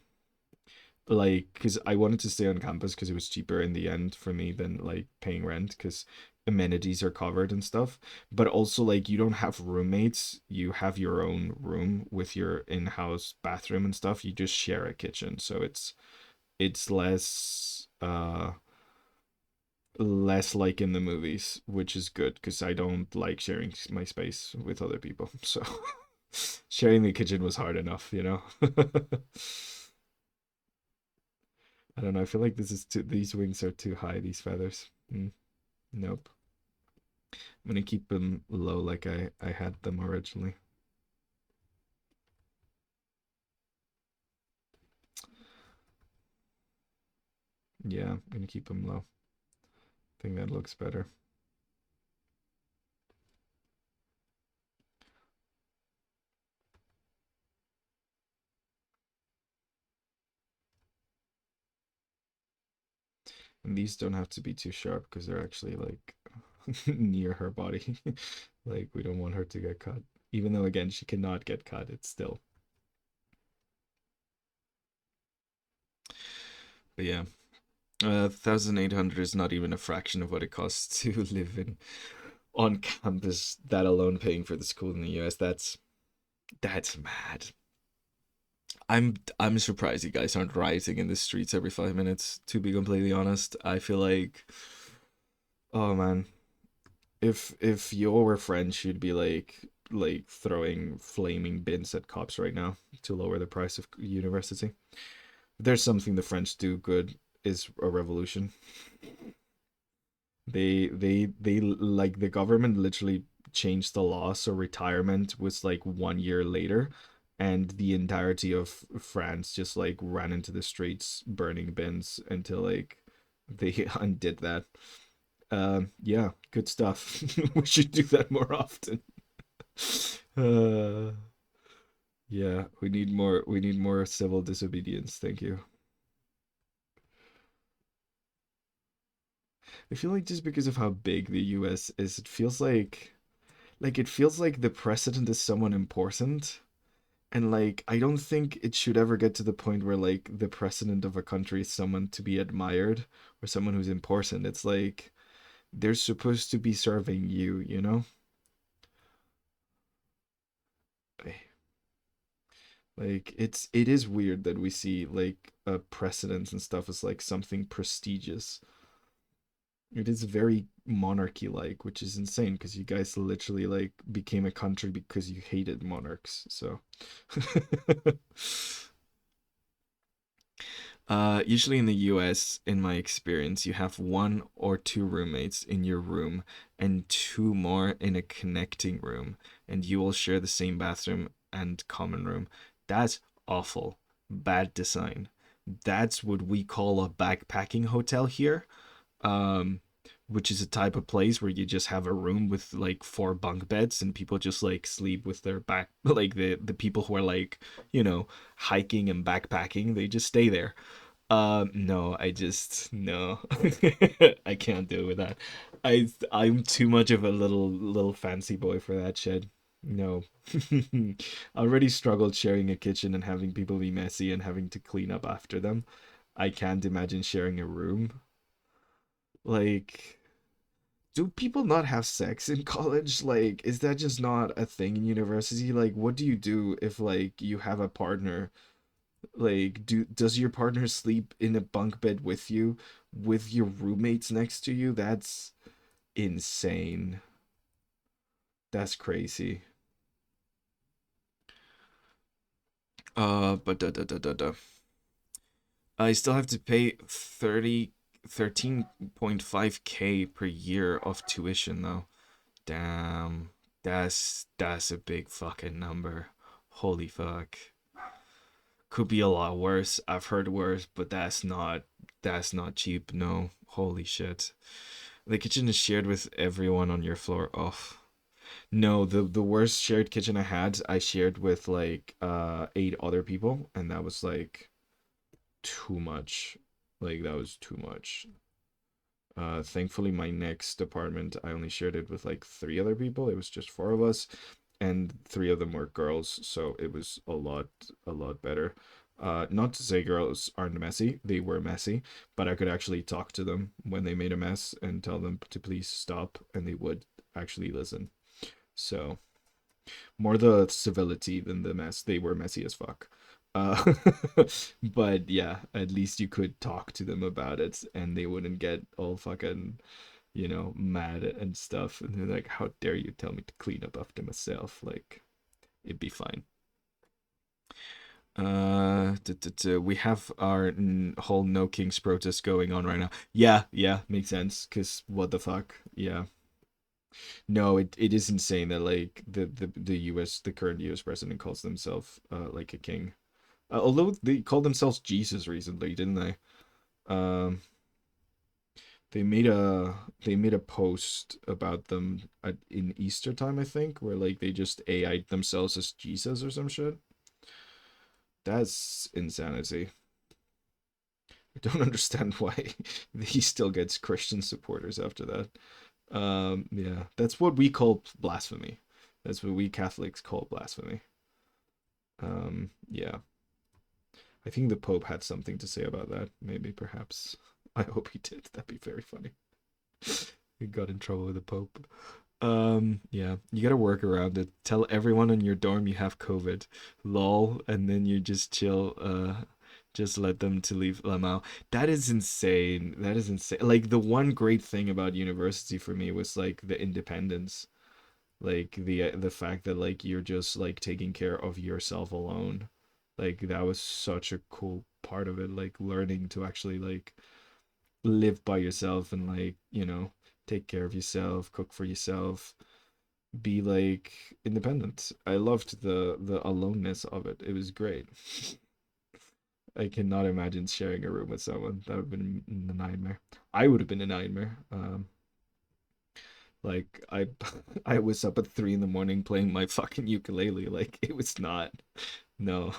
like because I wanted to stay on campus because it was cheaper in the end for me than like paying rent because amenities are covered and stuff, but also like you don't have roommates, you have your own room with your in-house bathroom and stuff, you just share a kitchen, so it's less like in the movies, which is good because I don't like sharing my space with other people, so sharing the kitchen was hard enough. I don't know. I feel like this is too. These wings are too high. These feathers. Nope. I'm gonna keep them low, like I had them originally. Yeah, I'm gonna keep them low. I think that looks better. And these don't have to be too sharp because they're actually like near her body. Like we don't want her to get cut. Even though again she cannot get cut, it's still. But yeah. 1,800 is not even a fraction of what it costs to live in on campus, that alone paying for the school in the US. That's mad. I'm surprised you guys aren't rioting in the streets every 5 minutes, to be completely honest. I feel like, oh man, if you were French, you'd be like throwing flaming bins at cops right now to lower the price of university. If there's something the French do good is a revolution. They like the government literally changed the law so retirement was like 1 year later, and the entirety of France just like ran into the streets burning bins until like they undid that. Yeah, good stuff. We should do that more often. uh yeah, we need more civil disobedience. Thank you. I feel like just because of how big the US is, it feels like the president is someone important, and like I don't think it should ever get to the point where like the president of a country is someone to be admired or someone who's important. It's like they're supposed to be serving you. Like it is weird that we see like precedents and stuff as like something prestigious. It is very monarchy like, which is insane because you guys literally like became a country because you hated monarchs. So usually in the US, in my experience, you have one or two roommates in your room and two more in a connecting room, and you all share the same bathroom and common room. That's awful. Bad design. That's what we call a backpacking hotel here, um, which is a type of place where you just have a room with like four bunk beds and people just like sleep with their back, like the people who are like, hiking and backpacking, they just stay there. No, I just no. I can't deal with that. I'm too much of a little fancy boy for that shit. No. I already struggled sharing a kitchen and having people be messy and having to clean up after them. I can't imagine sharing a room. Like, do people not have sex in college? Like, is that just not a thing in university? Like, what do you do if like you have a partner? Like, does your partner sleep in a bunk bed with you, with your roommates next to you? That's insane. That's crazy. But da da da da da. I still have to pay 13.5K per year of tuition though. Damn. That's a big fucking number. Holy fuck. Could be a lot worse. I've heard worse, but that's not cheap. No. Holy shit. The kitchen is shared with everyone on your floor. Oh. No, the worst shared kitchen I shared with like 8 other people, and that was like too much. Like that was too much. Thankfully, my next apartment, I only shared it with like 3 other people. It was just 4 of us, and 3 of them were girls, so it was a lot better. Not to say girls aren't messy, they were messy, but I could actually talk to them when they made a mess and tell them to please stop, and they would actually listen. So more the civility than the mess. They were messy as fuck. Uh, but yeah, at least you could talk to them about it and they wouldn't get all fucking, mad and stuff. And they're like, how dare you tell me to clean up after myself? Like, it'd be fine. We have our whole No Kings protest going on right now. Yeah, yeah, makes sense. Cause what the fuck? Yeah. No, it is insane that like the US, the current US president calls themselves like a king. Although they called themselves Jesus recently, didn't they? Um, they made a post about them in Easter time, I think, where like they just AI'd themselves as Jesus or some shit. That's insanity. I don't understand why he still gets Christian supporters after that. Yeah, that's what we call blasphemy. That's what we Catholics call blasphemy. Yeah. I think the Pope had something to say about that. Maybe, perhaps. I hope he did. That'd be very funny. We got in trouble with the Pope. Yeah, you gotta work around it. Tell everyone in your dorm you have COVID. Lol, and then you just chill, just let them to leave them out. That is insane. That is insane. Like the one great thing about university for me was like the independence. Like the fact that like you're just like taking care of yourself alone. Like that was such a cool part of it, like learning to actually like live by yourself and like, take care of yourself, cook for yourself, be like independent. I loved the aloneness of it. It was great. I cannot imagine sharing a room with someone. That would have been a nightmare. I would have been a nightmare. Like I I was up at 3 in the morning playing my fucking ukulele. Like it was not. No.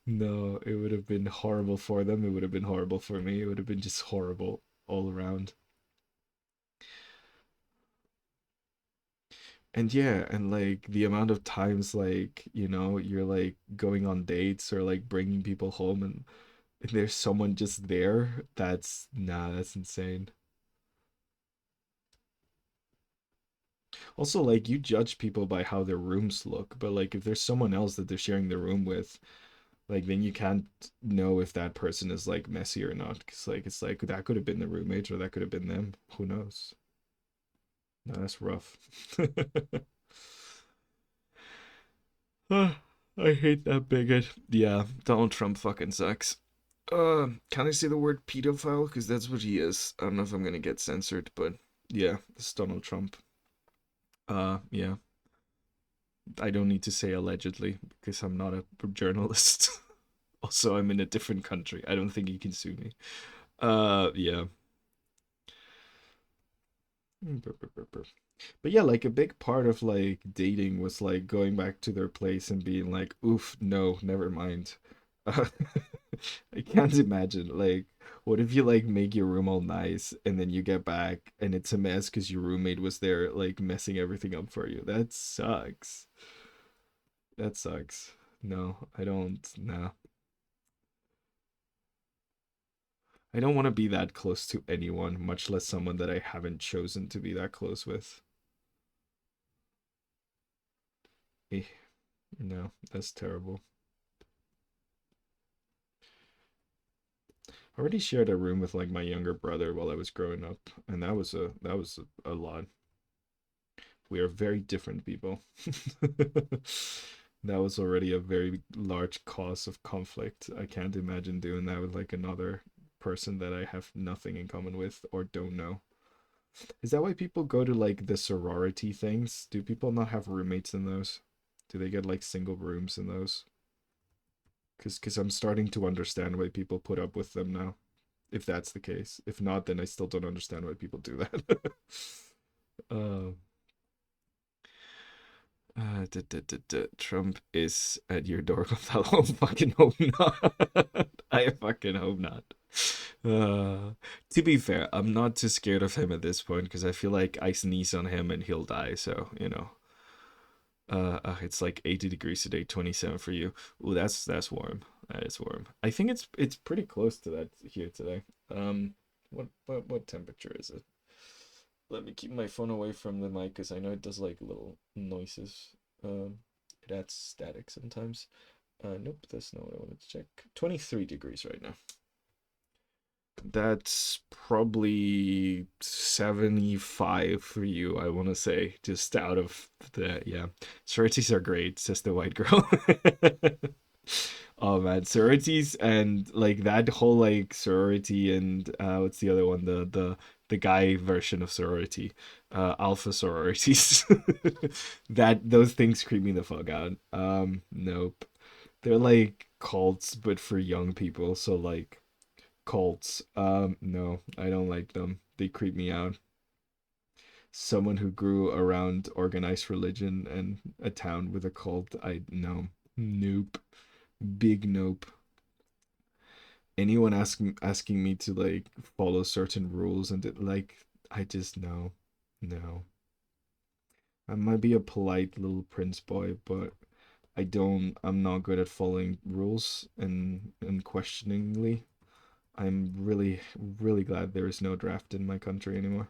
No, it would have been horrible for them. It would have been horrible for me. It would have been just horrible all around. And yeah, and like the amount of times like, you're like going on dates or like bringing people home and there's someone just there, that's insane. Also, like you judge people by how their rooms look, but like if there's someone else that they're sharing the room with, like then you can't know if that person is like messy or not. Because like it's like that could have been the roommate or that could have been them. Who knows? No, that's rough. I hate that bigot. Yeah, Donald Trump fucking sucks. Can I say the word pedophile? Because that's what he is. I don't know if I'm gonna get censored, but yeah, it's Donald Trump. Yeah. I don't need to say allegedly because I'm not a journalist. Also, I'm in a different country. I don't think he can sue me. Yeah. But yeah, like a big part of like dating was like going back to their place and being like, oof, no, never mind. Uh, I can't imagine. Like, what if you like make your room all nice and then you get back and it's a mess because your roommate was there like messing everything up for you? That sucks. That sucks. No, I don't. No. I don't want to be that close to anyone, much less someone that I haven't chosen to be that close with. Eh, no, that's terrible. I already shared a room with like my younger brother while I was growing up, and that was a lot. We are very different people. That was already a very large cause of conflict. I can't imagine doing that with like another person that I have nothing in common with or don't know. Is that why people go to like the sorority things? Do people not have roommates in those? Do they get like single rooms in those? Because I'm starting to understand why people put up with them now. If that's the case. If not, then I still don't understand why people do that. uh, Trump is at your door, Gonzalo. Fucking hope not. I fucking hope not. To be fair, I'm not too scared of him at this point because I feel like I sneeze on him and he'll die. So you know, it's like 80 degrees today, 27 for you. Ooh, that's warm. That is warm. I think it's pretty close to that here today. What temperature is it? Let me keep my phone away from the mic because I know it does like little noises. It adds static sometimes. Nope, that's not what I wanted to check. 23 degrees right now. That's probably 75 for you, I want to say, just out of the, yeah. Sororities are great, says the white girl. Oh man, sororities and like that whole like sorority and what's the other one? The guy version of sorority, alpha sororities. That those things creep me the fuck out. Nope. They're like cults, but for young people. So like cults. No, I don't like them. They creep me out. Someone who grew around organized religion and a town with a cult, I no. Nope. Big nope. Anyone asking me to like follow certain rules and like I just no. No. I might be a polite little prince boy, but I'm not good at following rules and questioningly. I'm really, really glad there is no draft in my country anymore.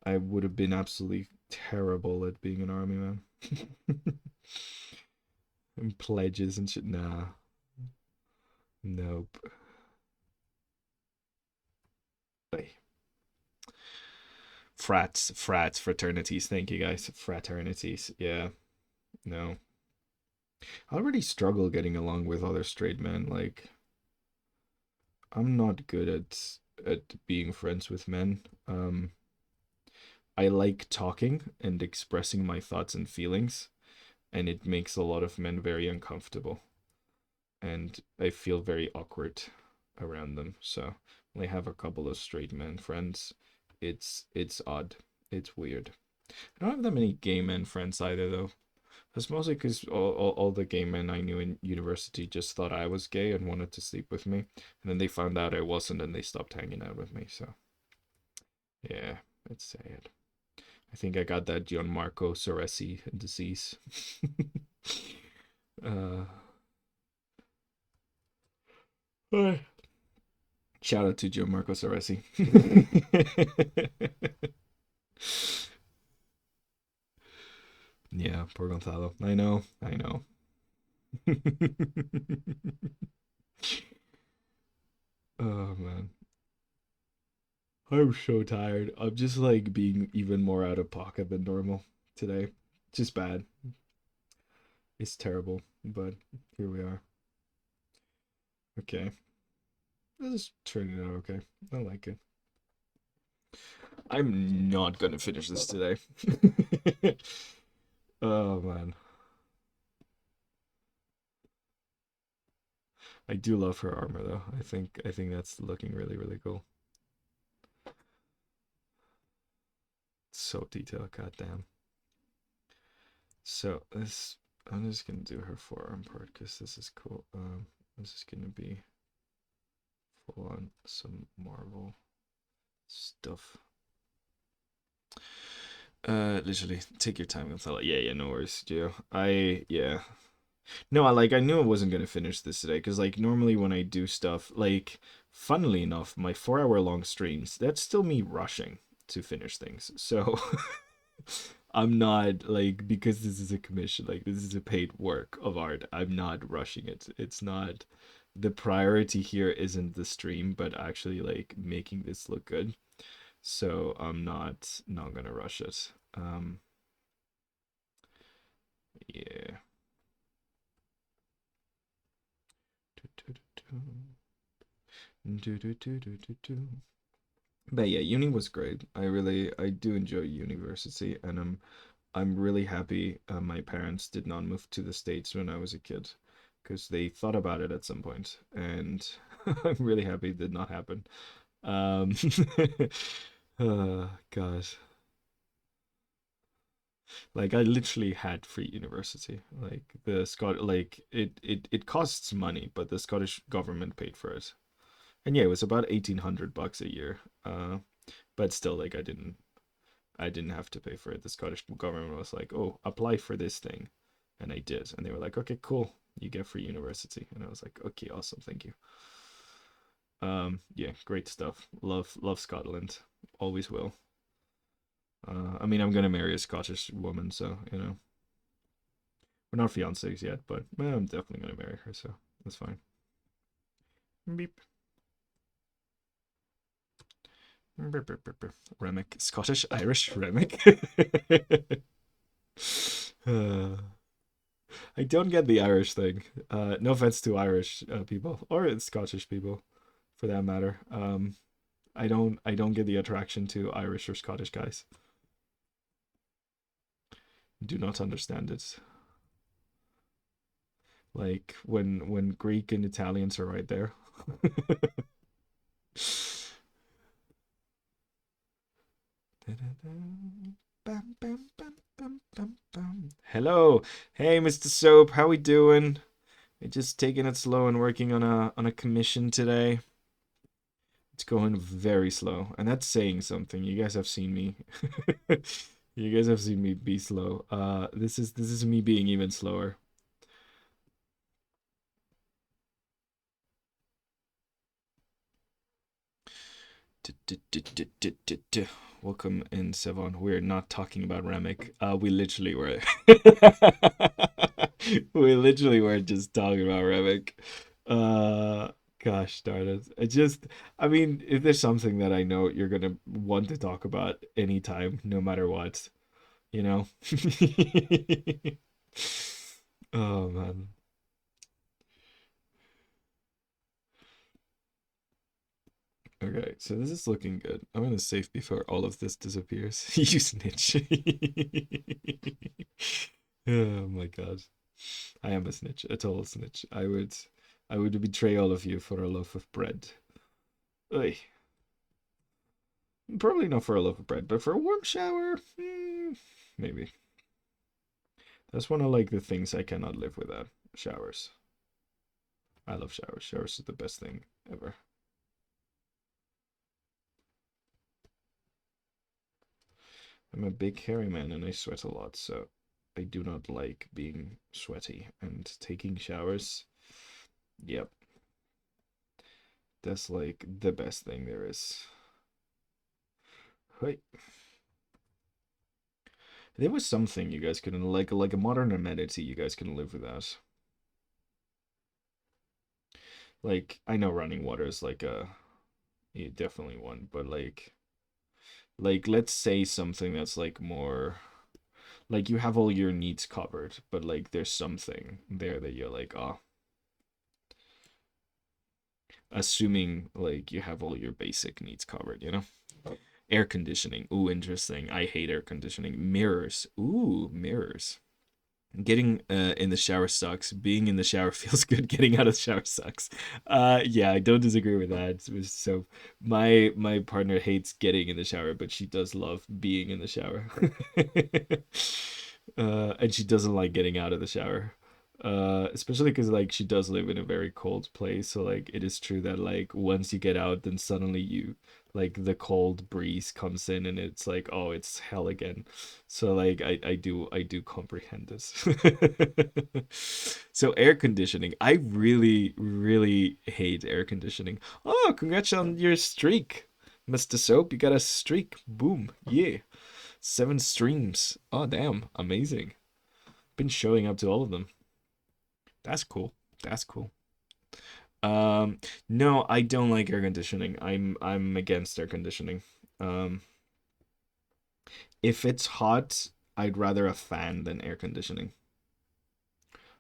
I would have been absolutely terrible at being an army man. And pledges and shit. Nah. Nope. Hey. Frats, fraternities. Thank you guys. Fraternities. Yeah. No. I already struggle getting along with other straight men. Like, I'm not good at being friends with men. I like talking and expressing my thoughts and feelings, and it makes a lot of men very uncomfortable. And I feel very awkward around them. So when I have a couple of straight men friends, it's odd. It's weird. I don't have that many gay men friends either, though. That's mostly because all the gay men I knew in university just thought I was gay and wanted to sleep with me. And then they found out I wasn't and they stopped hanging out with me. So, yeah, it's sad. I think I got that Gianmarco Soresi disease. uh, Shout out to Gianmarco Soresi. Yeah, poor Gonzalo. I know. I know. Oh man. I'm so tired. I'm just like being even more out of pocket than normal today. Just bad. It's terrible, but here we are. Okay. This is turning out okay. I like it. I'm not gonna finish this today. Oh man. I do love her armor though. I think that's looking really, really cool. So detailed, goddamn. So this I'm just gonna do her forearm part because this is cool. This is gonna be full on some Marvel stuff. Literally, take your time with that. Yeah, yeah, no worries, Gio. Yeah. No, I knew I wasn't gonna finish this today because like normally when I do stuff, like funnily enough, my 4 hour long streams, that's still me rushing to finish things. So I'm not like because this is a commission, like this is a paid work of art. I'm not rushing it. It's not the priority here isn't the stream, but actually like making this look good. So I'm not gonna rush it. Yeah. But yeah, uni was great. I do enjoy university, and I'm really happy my parents did not move to the States when I was a kid, because they thought about it at some point, and I'm really happy it did not happen. Um, gosh, like I literally had free university. Like the Scot, like it costs money, but the Scottish government paid for it. And yeah, it was about 1,800 bucks a year. But still, like I didn't have to pay for it. The Scottish government was like, "Oh, apply for this thing," and I did, and they were like, "Okay, cool, you get free university," and I was like, "Okay, awesome, thank you." Yeah, great stuff. Love Scotland, always will. I mean, I'm gonna marry a Scottish woman, so we're not fiancés yet, but well, I'm definitely gonna marry her, so that's fine. Beep. Beep, beep, beep, beep. Remick, Scottish, Irish, Remick. uh, I don't get the Irish thing. No offense to Irish people or Scottish people, for that matter. I don't get the attraction to Irish or Scottish guys. Do not understand it. Like when Greek and Italians are right there. Hello, hey Mr. Soap, how we doing? We're just taking it slow and working on a commission today. It's going very slow, and that's saying something. You guys have seen me. You guys have seen me be slow. This is me being even slower. Welcome in, Sevon. We're not talking about Remick. We literally were. We literally were just talking about Remick. Uh, Gosh darn it. I mean, if there's something that I know you're gonna want to talk about anytime, no matter what, you know? Oh man. Okay, so this is looking good. I'm gonna save before all of this disappears. You snitch. Oh my god. I am a snitch, a total snitch. I would betray all of you for a loaf of bread. Oy. Probably not for a loaf of bread, but for a warm shower, maybe. That's one of like the things I cannot live without. Showers. I love showers. Showers is the best thing ever. I'm a big hairy man and I sweat a lot, so I do not like being sweaty and taking showers. Yep, that's like the best thing there is. Hey, there was something you guys couldn't like a modern amenity you guys couldn't live without. Like I know running water is like a yeah, definitely one, but like let's say something that's like more like you have all your needs covered, but like there's something there that you're like, oh, assuming like you have all your basic needs covered, you know? Air conditioning. Ooh, interesting. I hate air conditioning. Mirrors. Ooh, mirrors. Getting in the shower sucks. Being in the shower feels good. Getting out of the shower sucks. Yeah, I don't disagree with that. So my partner hates getting in the shower, but she does love being in the shower. And she doesn't like getting out of the shower. Especially because like she does live in a very cold place, so like it is true that like once you get out, then suddenly you like the cold breeze comes in and it's like, oh, it's hell again. So like I do comprehend this. So air conditioning. I really, really hate air conditioning. Oh, congrats on your streak, Mr. Soap. You got a streak. Boom. Yeah. 7 streams. Oh damn. Amazing. Been showing up to all of them. That's cool. That's cool. Um, no, I don't like air conditioning. I'm against air conditioning. Um, if it's hot, I'd rather a fan than air conditioning.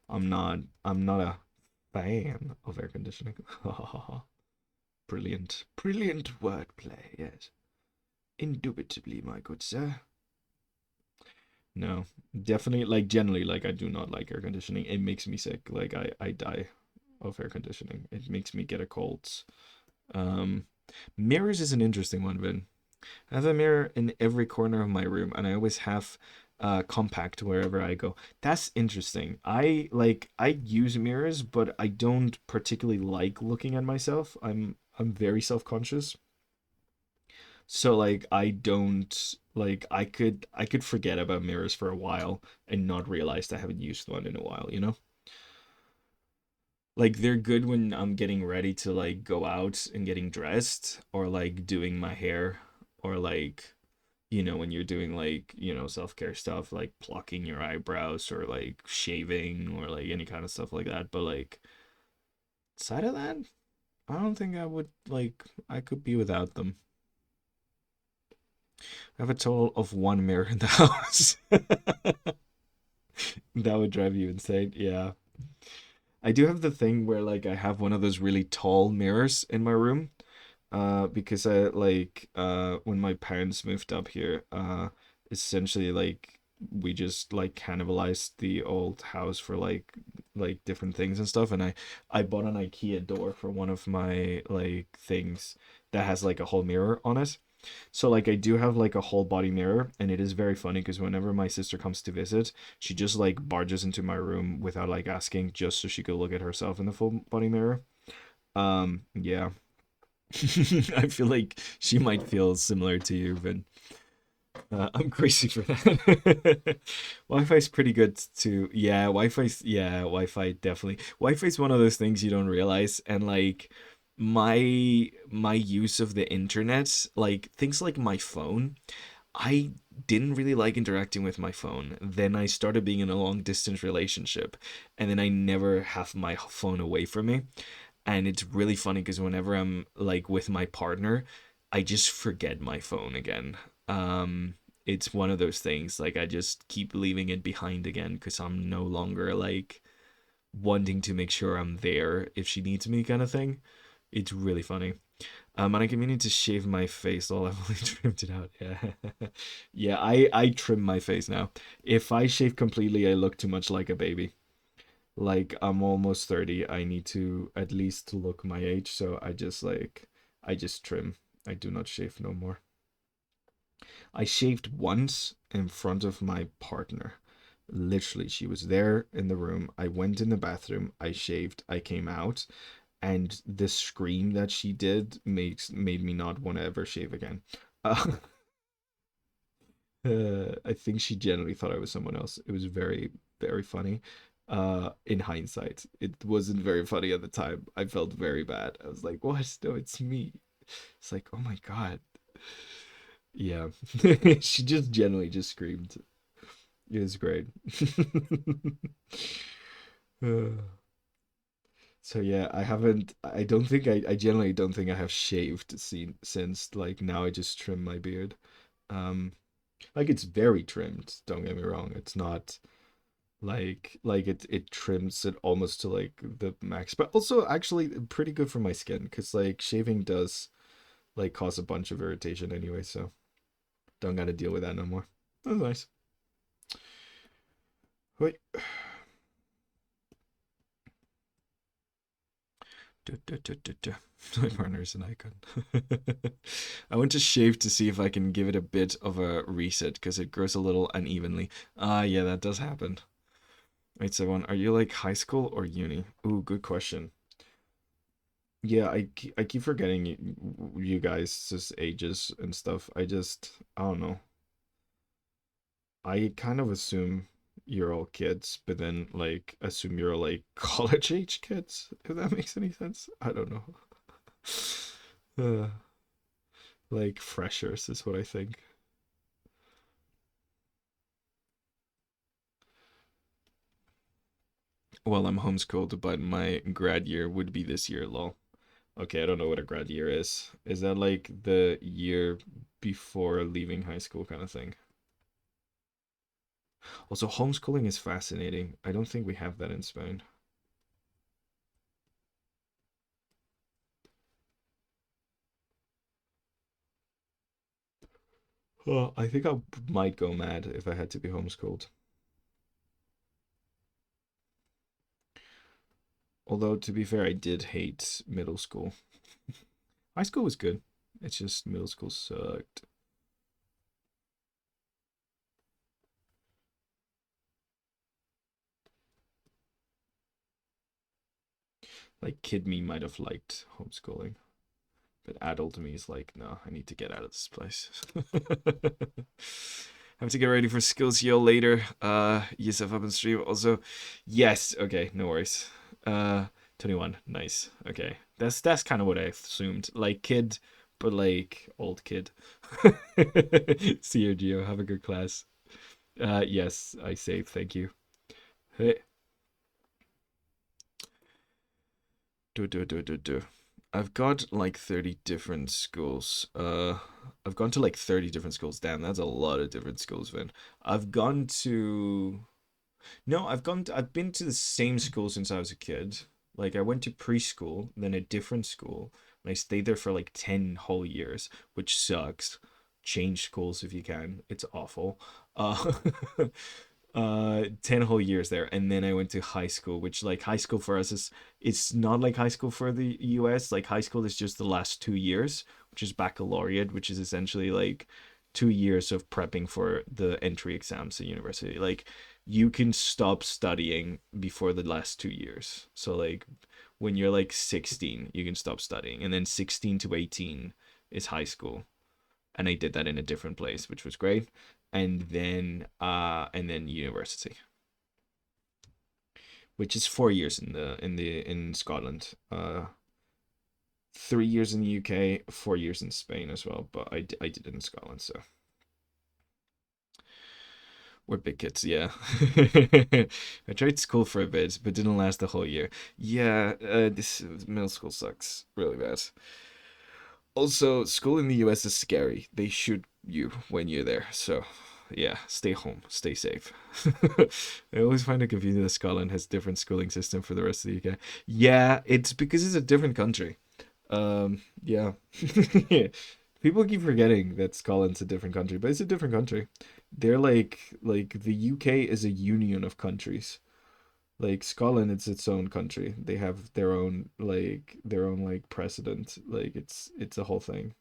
I'm not a fan of air conditioning. Brilliant. Brilliant wordplay, yes. Indubitably, my good sir. No, definitely, like, generally, like, I do not like air conditioning. It makes me sick. Like, I die of air conditioning. It makes me get a cold. Um, Mirrors is an interesting one, Vin. I have a mirror in every corner of my room, and I always have compact wherever I go. That's interesting. I use mirrors, but I don't particularly like looking at myself. I'm very self-conscious. So like I don't like I could forget about mirrors for a while and not realize I haven't used one in a while, you know? Like they're good when I'm getting ready to like go out and getting dressed or like doing my hair or like when you're doing like, self-care stuff like plucking your eyebrows or like shaving or like any kind of stuff like that. But like aside of that, I don't think I would like I could be without them. I have a total of one mirror in the house. That would drive you insane. Yeah. I do have the thing where like I have one of those really tall mirrors in my room. Because I like when my parents moved up here, essentially like we just like cannibalized the old house for like different things and stuff, and I bought an IKEA door for one of my like things that has like a whole mirror on it. So like I do have like a whole body mirror, and it is very funny because whenever my sister comes to visit, she just like barges into my room without like asking, just so she could look at herself in the full body mirror. Yeah. I feel like she might feel similar to you, but I'm crazy for that. Wi-Fi's pretty good too. Yeah, Wi-Fi definitely. Wi-Fi's one of those things you don't realize, and like my use of the internet, like things like my phone, I didn't really like interacting with my phone. Then I started being in a long distance relationship, and then I never have my phone away from me. And it's really funny because whenever I'm like with my partner, I just forget my phone again. It's one of those things like I just keep leaving it behind again because I'm no longer like wanting to make sure I'm there if she needs me kind of thing. It's really funny. And I keep meaning to shave my face. All I've only trimmed it out. Yeah, yeah. I trim my face now. If I shave completely, I look too much like a baby. Like I'm almost 30. I need to at least look my age, so I just trim. I do not shave no more. I shaved once in front of my partner. Literally, she was there in the room. I went in the bathroom, I shaved, I came out, and the scream that she did made me not want to ever shave again. Uh, I think she generally thought I was someone else. It was very, very funny. In hindsight, it wasn't very funny at the time. I felt very bad. I was like, "What? No, it's me." It's like, "Oh my God." Yeah. She just generally just screamed. It was great. Uh, So yeah, I don't think I generally don't think I have shaved since like now I just trim my beard. Um, like it's very trimmed, don't get me wrong. It's not like it trims it almost to like the max, but also actually pretty good for my skin because like shaving does like cause a bunch of irritation anyway, so don't gotta deal with that no more. That's nice. Wait. My partner is an icon. I went to shave to see if I can give it a bit of a reset because it grows a little unevenly. Ah, yeah, that does happen. Wait, so one, are you like high school or uni? Ooh, good question. Yeah, I keep forgetting you guys' just ages and stuff. I don't know. I kind of assume you're all kids, but then like assume you're like college age kids, if that makes any sense. I don't know. Like freshers is what I think. Well, I'm homeschooled, but my grad year would be this year, lol. Okay, I don't know what a grad year is. Is that like the year before leaving high school kind of thing? Also, homeschooling is fascinating. I don't think we have that in Spain. Oh, I think I might go mad if I had to be homeschooled. Although, to be fair, I did hate middle school. High school was good. It's just middle school sucked. Like, kid me might have liked homeschooling, but adult me is like, no, I need to get out of this place. Have to get ready for skills yo later. Yusuf up in stream. Also, yes, okay, no worries. 21, nice. Okay. That's kind of what I assumed. Like kid, but like old kid. See you, Geo. Have a good class. Yes, I saved, thank you. Hey. Do. I've got like 30 different schools. I've gone to like 30 different schools. Damn, that's a lot of different schools, Vin. I've gone to No, I've been to the same school since I was a kid. Like I went to preschool, then a different school, and I stayed there for like 10 whole years, which sucks. Change schools if you can. It's awful. Uh 10 whole years there, and then I went to high school, which like high school for us is it's not like high school for the US. Like high school is just the last 2 years, which is baccalaureate, which is essentially like 2 years of prepping for the entry exams at university. Like you can stop studying before the last 2 years. So like when you're like 16, you can stop studying, and then 16 to 18 is high school, and I did that in a different place, which was great. And then university, which is 4 years in Scotland. 3 years in the UK, 4 years in Spain as well. But I did it in Scotland, so we're big kids, yeah. I tried school for a bit, but didn't last the whole year. Yeah, this middle school sucks really bad. Also, school in the US is scary. They shoot you when you're there. So, yeah, stay home, stay safe. I always find it confusing that Scotland has different schooling system for the rest of the UK. Yeah, it's because it's a different country. Yeah. People keep forgetting that Scotland's a different country, but it's a different country. They're like the UK is a union of countries. Like Scotland, it's its own country. They have their own like president. Like it's a whole thing.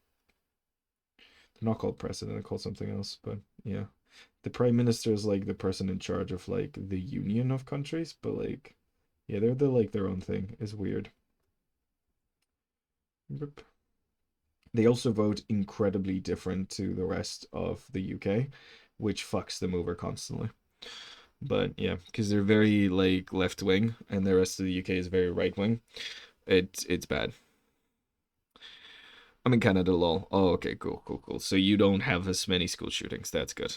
They're not called president, they're called something else, but yeah. The prime minister is like the person in charge of like the union of countries, but like yeah, they're like their own thing. It's weird. Yep. They also vote incredibly different to the rest of the UK, which fucks them over constantly. But yeah, because they're very like left wing, and the rest of the UK is very right wing. It's bad. I'm in Canada, lol. Oh, okay, cool. So you don't have as many school shootings. That's good.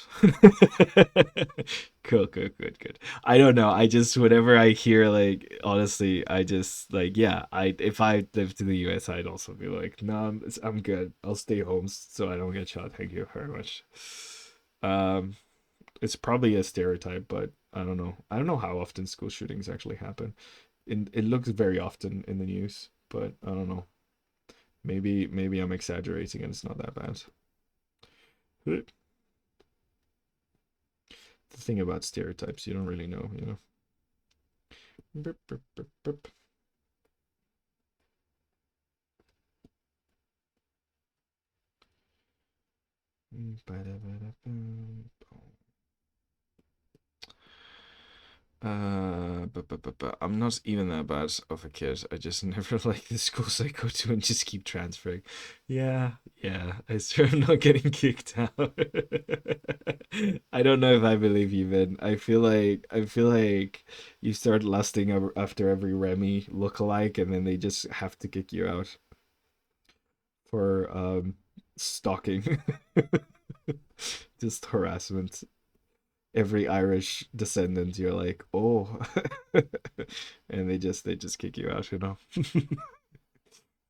Cool, good. I don't know. I just whenever I hear like honestly, I just like yeah. I if I lived in the US, I'd also be like, no, I'm good. I'll stay home so I don't get shot. Thank you very much. Um, it's probably a stereotype, but I don't know. I don't know how often school shootings actually happen. It looks very often in the news, but I don't know. Maybe I'm exaggerating and it's not that bad. The thing about stereotypes, you don't really know. Burp, burp, burp, burp. But I'm not even that bad of a kid. I just never like the schools I go to and just keep transferring. Yeah. I swear I'm not getting kicked out. I don't know if I believe you, Vin. I feel like you start lusting after every Remy lookalike, and then they just have to kick you out for stalking, just harassment. Every Irish descendant, you're like, oh, and they just kick you out.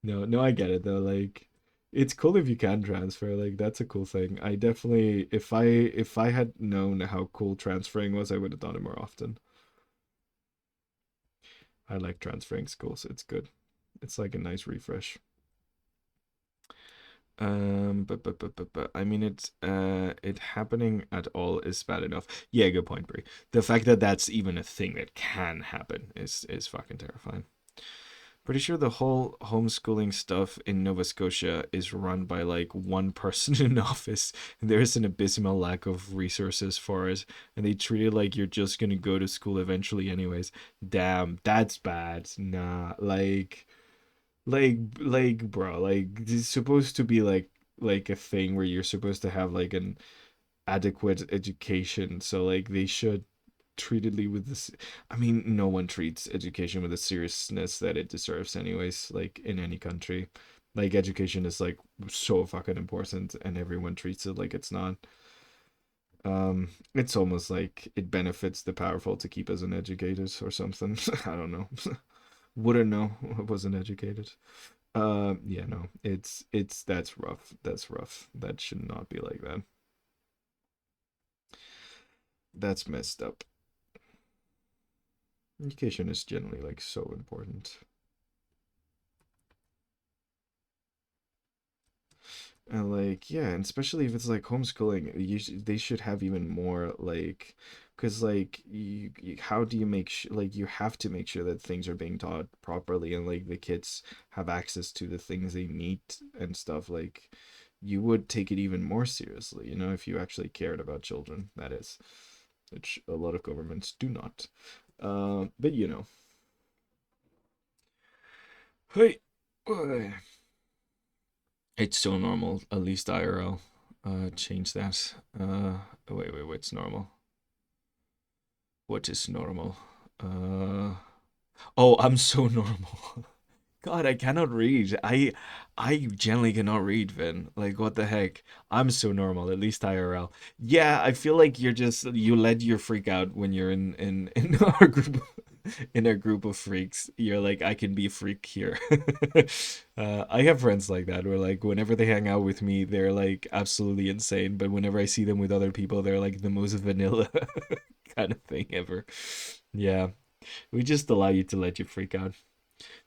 No, I get it though. Like, it's cool if you can transfer. Like, that's a cool thing. I definitely, if I had known how cool transferring was, I would have done it more often. I like transferring schools. It's good. It's like a nice refresh. but I mean, it happening at all is bad enough. Yeah, good point, Brie. The fact that that's even a thing that can happen is fucking terrifying. Pretty sure the whole homeschooling stuff in Nova Scotia is run by like one person in office. There's an abysmal lack of resources for it, and they treat it like you're just gonna go to school eventually, anyways. Damn, that's bad. Nah, bro, like it's supposed to be like a thing where you're supposed to have like an adequate education. So like they should treat it with this. I mean, no one treats education with the seriousness that it deserves, anyways. Like in any country, like education is like so fucking important, and everyone treats it like it's not. It's almost like it benefits the powerful to keep us uneducated or something. I don't know. Wouldn't know. I wasn't educated. Yeah, no, it's that's rough. That's rough. That should not be like that. That's messed up. Education is generally like so important. And like, yeah, and especially if it's like homeschooling, they should have even more like, because like, how do you make like you have to make sure that things are being taught properly and like the kids have access to the things they need and stuff. Like, you would take it even more seriously, if you actually cared about children, that is, which a lot of governments do not. But hey, it's so normal. At least IRL. Change that. Wait. What's normal? What is normal? Uh, oh, I'm so normal. God, I cannot read. I generally cannot read, Vin. Like, what the heck? I'm so normal, at least IRL. Yeah, I feel like you let your freak out when you're in our group in a group of freaks. You're like, I can be a freak here. I have friends like that where like whenever they hang out with me, they're like absolutely insane, but whenever I see them with other people, they're like the most vanilla kind of thing ever. Yeah, we just allow you to let you freak out.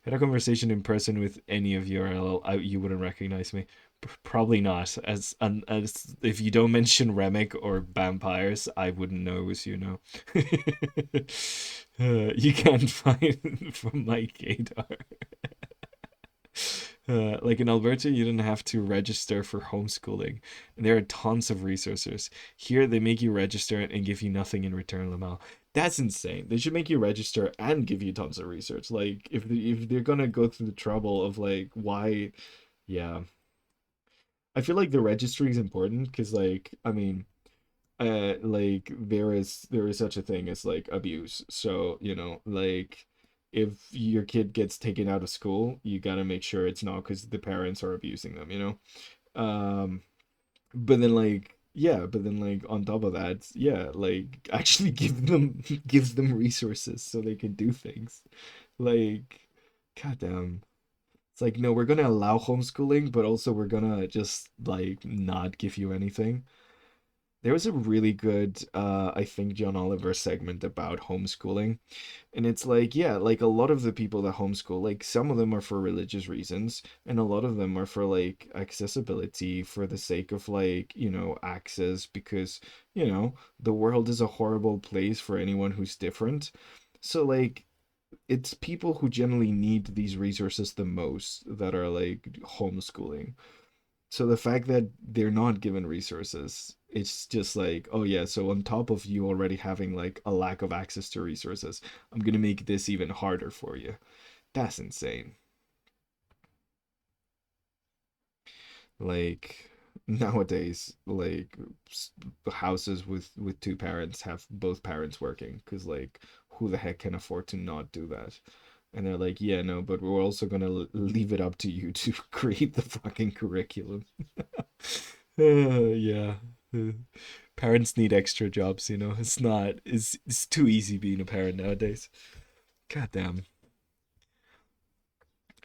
Had a conversation in person with any of you, or you wouldn't recognize me. Probably not. As if you don't mention Remick or vampires, I wouldn't know it was you. Know. You can't find from my gaydar. Like in Alberta, you didn't have to register for homeschooling, and there are tons of resources. Here, they make you register and give you nothing in return, Lamal. That's insane. They should make you register and give you tons of research. Like if they're gonna go through the trouble of like why, yeah. I feel like the registry is important because like I mean, like there is such a thing as like abuse. So like if your kid gets taken out of school, you gotta make sure it's not because the parents are abusing them. But then like yeah, but then like on top of that, yeah, like actually gives them resources so they can do things. Like, goddamn. It's like, no, we're gonna allow homeschooling, but also we're gonna just like not give you anything. There was a really good, I think, John Oliver segment about homeschooling. And it's like, yeah, like a lot of the people that homeschool, like some of them are for religious reasons, and a lot of them are for like accessibility, for the sake of like, access, because, the world is a horrible place for anyone who's different. So, like, it's people who generally need these resources the most that are like homeschooling. So the fact that they're not given resources, it's just like, oh yeah, so on top of you already having like a lack of access to resources, I'm gonna make this even harder for you. That's insane. Like nowadays, like houses with two parents have both parents working because like who the heck can afford to not do that? And they're like, yeah, no, but we're also gonna leave it up to you to create the fucking curriculum. Yeah. Uh, Parents need extra jobs, it's too easy being a parent nowadays. God damn.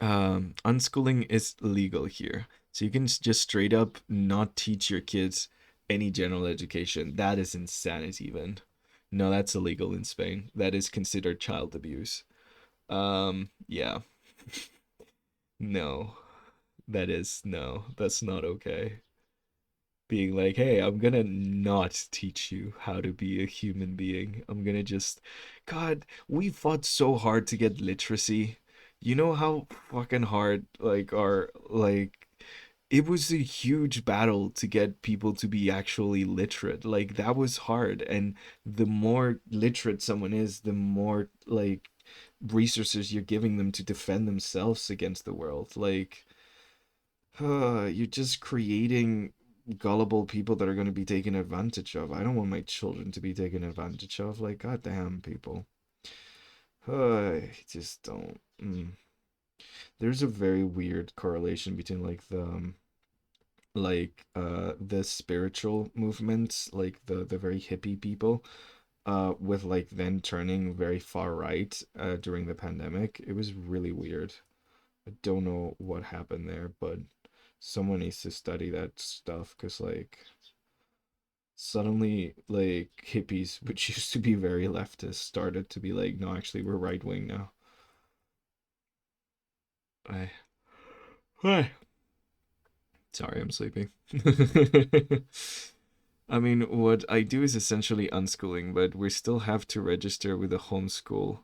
Unschooling is legal here. So you can just straight up not teach your kids any general education. That is insanity, even. No, that's illegal in Spain. That is considered child abuse. Yeah. No. That is, no, that's not okay. Being like, hey, I'm gonna not teach you how to be a human being. I'm gonna just, God, we fought so hard to get literacy. You know how fucking hard, like, it was a huge battle to get people to be actually literate. Like, that was hard. And the more literate someone is, the more, like, resources you're giving them to defend themselves against the world. Like, you're just creating gullible people that are going to be taken advantage of. I don't want my children to be taken advantage of. Like, goddamn, people. I just don't. There's a very weird correlation between the spiritual movements, like the very hippie people, with like then turning very far right during the pandemic. It was really weird. I don't know what happened there, but someone needs to study that stuff because like suddenly like hippies, which used to be very leftist, started to be like, no, actually we're right wing now. I, I sorry, I'm sleeping. I mean, what I do is essentially unschooling, but we still have to register with the homeschool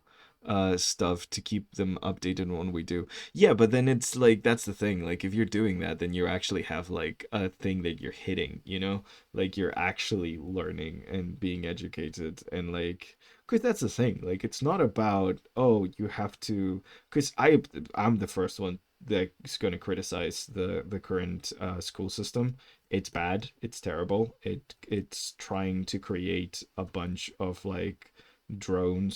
stuff to keep them updated on what we do. Yeah, but then it's like that's the thing. Like if you're doing that, then you actually have like a thing that you're hitting, you know? Like you're actually learning and being educated and like because that's the thing. Like it's not about oh, you have to because I'm the first one that's going to criticize the current school system. It's bad, it's terrible. It's trying to create a bunch of like drone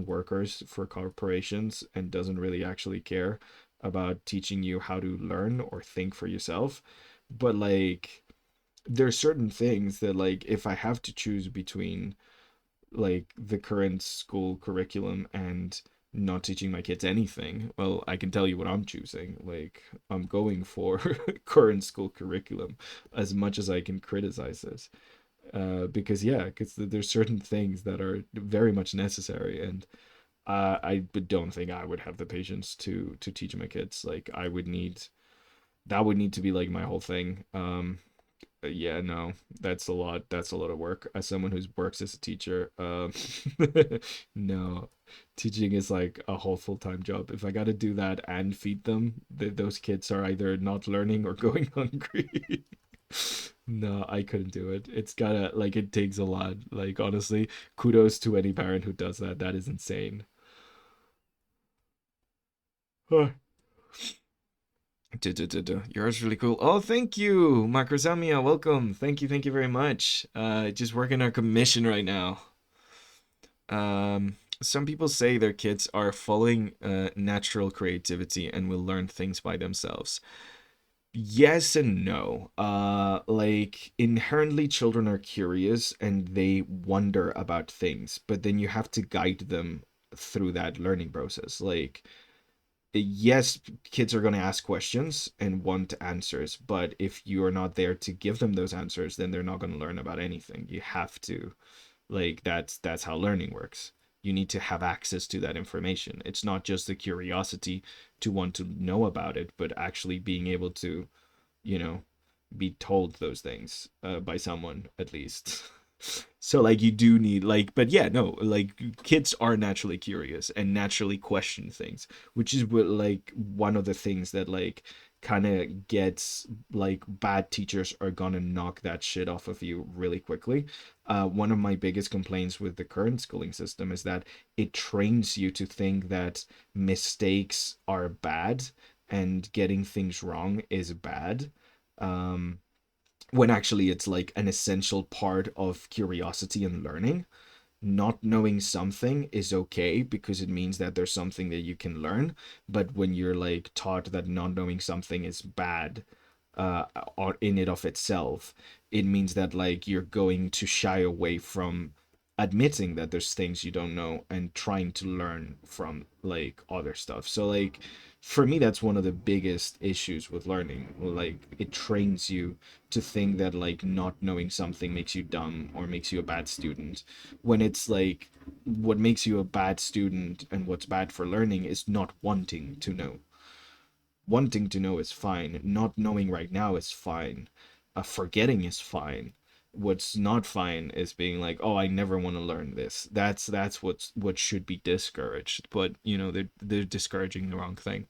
workers for corporations and doesn't really actually care about teaching you how to learn or think for yourself. But like there's certain things that like if I have to choose between like the current school curriculum and not teaching my kids anything, well, I can tell you what I'm choosing. Like, I'm going for current school curriculum as much as I can criticize it. Because, yeah, because there's certain things that are very much necessary. And I don't think I would have the patience to teach my kids. Like, that would need to be like my whole thing. Yeah, no, that's a lot. That's a lot of work. As someone who works as a teacher, no, teaching is like a whole full-time job. If I got to do that and feed them, those kids are either not learning or going hungry. No, I couldn't do it. It's gotta like it takes a lot. Like honestly, kudos to any parent who does that. That is insane. Yours really cool. Oh, thank you, Macrozamia. Welcome. Thank you very much. Just working our commission right now. Some people say their kids are following natural creativity and will learn things by themselves. Yes and no. Like inherently, children are curious and they wonder about things, but then you have to guide them through that learning process. Like yes, kids are going to ask questions and want answers, but if you're not there to give them those answers, then they're not going to learn about anything. You have to, like, that's how learning works. You need to have access to that information. It's not just the curiosity to want to know about it, but actually being able to, you know, be told those things by someone at least. So like you do need like but yeah no like kids are naturally curious and naturally question things, which is what like one of the things that like kind of gets like bad teachers are gonna knock that shit off of you really quickly. One of my biggest complaints with the current schooling system is that it trains you to think that mistakes are bad and getting things wrong is bad. um when actually it's like an essential part of curiosity and learning. Not knowing something is okay because it means that there's something that you can learn. But when you're like taught that not knowing something is bad, uh, in it of itself, it means that like you're going to shy away from admitting that there's things you don't know and trying to learn from like other stuff. So like for me that's one of the biggest issues with learning. Like it trains you to think that like not knowing something makes you dumb or makes you a bad student, when it's like what makes you a bad student and what's bad for learning is not wanting to know. wanting to know is fine. Not knowing right now is fine. Forgetting is fine. What's not fine is being like, oh, I never want to learn this. That's what should be discouraged. But you know, they're discouraging the wrong thing.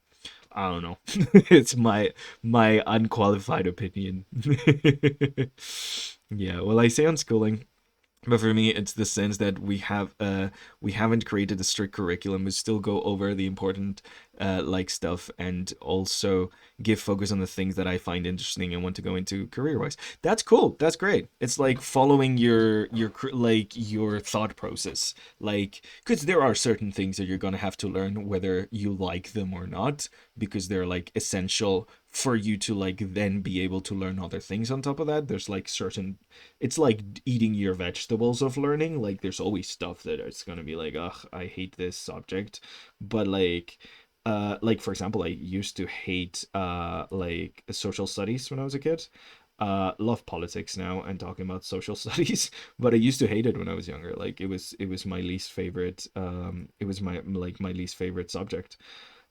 I don't know. It's my unqualified opinion. Yeah, well, I say unschooling, but for me, it's the sense that we haven't created a strict curriculum. We still go over the important like stuff, and also give focus on the things that I find interesting and want to go into career wise. That's cool. That's great. It's like following like your thought process. Like, because there are certain things that you're gonna have to learn whether you like them or not, because they're like essential for you to like then be able to learn other things on top of that. There's like certain, it's like eating your vegetables of learning. Like there's always stuff that it's gonna be like, ugh, I hate this subject. But like for example, I used to hate like social studies when I was a kid. Love politics now and talking about social studies, but I used to hate it when I was younger. Like it was my least favorite. It was my least favorite subject.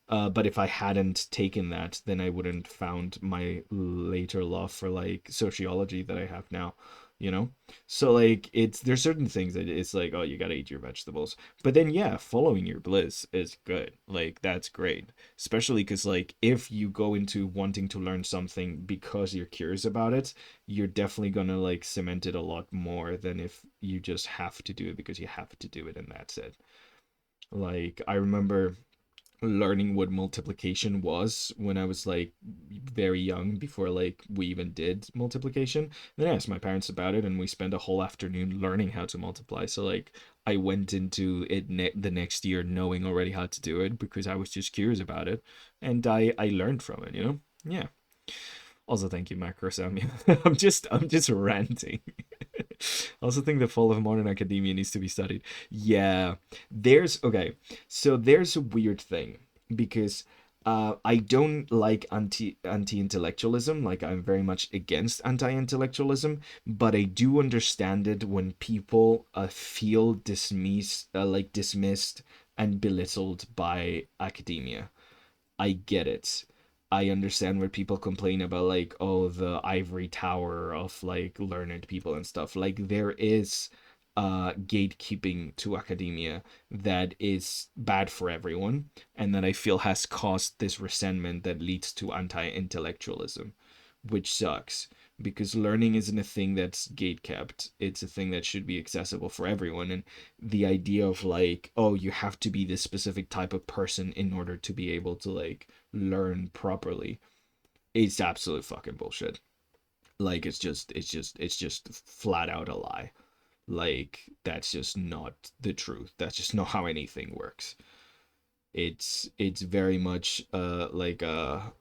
But if I hadn't taken that, then I wouldn't found my later love for like sociology that I have now, you know? So like there's certain things that it's like, oh, you gotta eat your vegetables. But then yeah, following your bliss is good. Like that's great. Especially because like if you go into wanting to learn something because you're curious about it, you're definitely gonna like cement it a lot more than if you just have to do it because you have to do it and that's it. Like I remember learning what multiplication was when I was like very young before like we even did multiplication. Then I asked my parents about it and we spent a whole afternoon learning how to multiply. So like I went into it the next year knowing already how to do it because I was just curious about it and I learned from it, you know? Yeah. Also, thank you, Macro Samuel. I'm just ranting. I also think the fall of modern academia needs to be studied. Yeah, okay. So there's a weird thing because I don't like anti-intellectualism. Like I'm very much against anti-intellectualism, but I do understand it when people feel dismissed and belittled by academia. I get it. I understand where people complain about like, oh, the ivory tower of like learned people and stuff. Like there is gatekeeping to academia that is bad for everyone and that I feel has caused this resentment that leads to anti-intellectualism, which sucks because learning isn't a thing that's gate kept. It's a thing that should be accessible for everyone. And the idea of like, oh, you have to be this specific type of person in order to be able to like learn properly, it's absolute fucking bullshit. Like it's just flat out a lie. Like that's just not the truth. That's just not how anything works. It's very much like a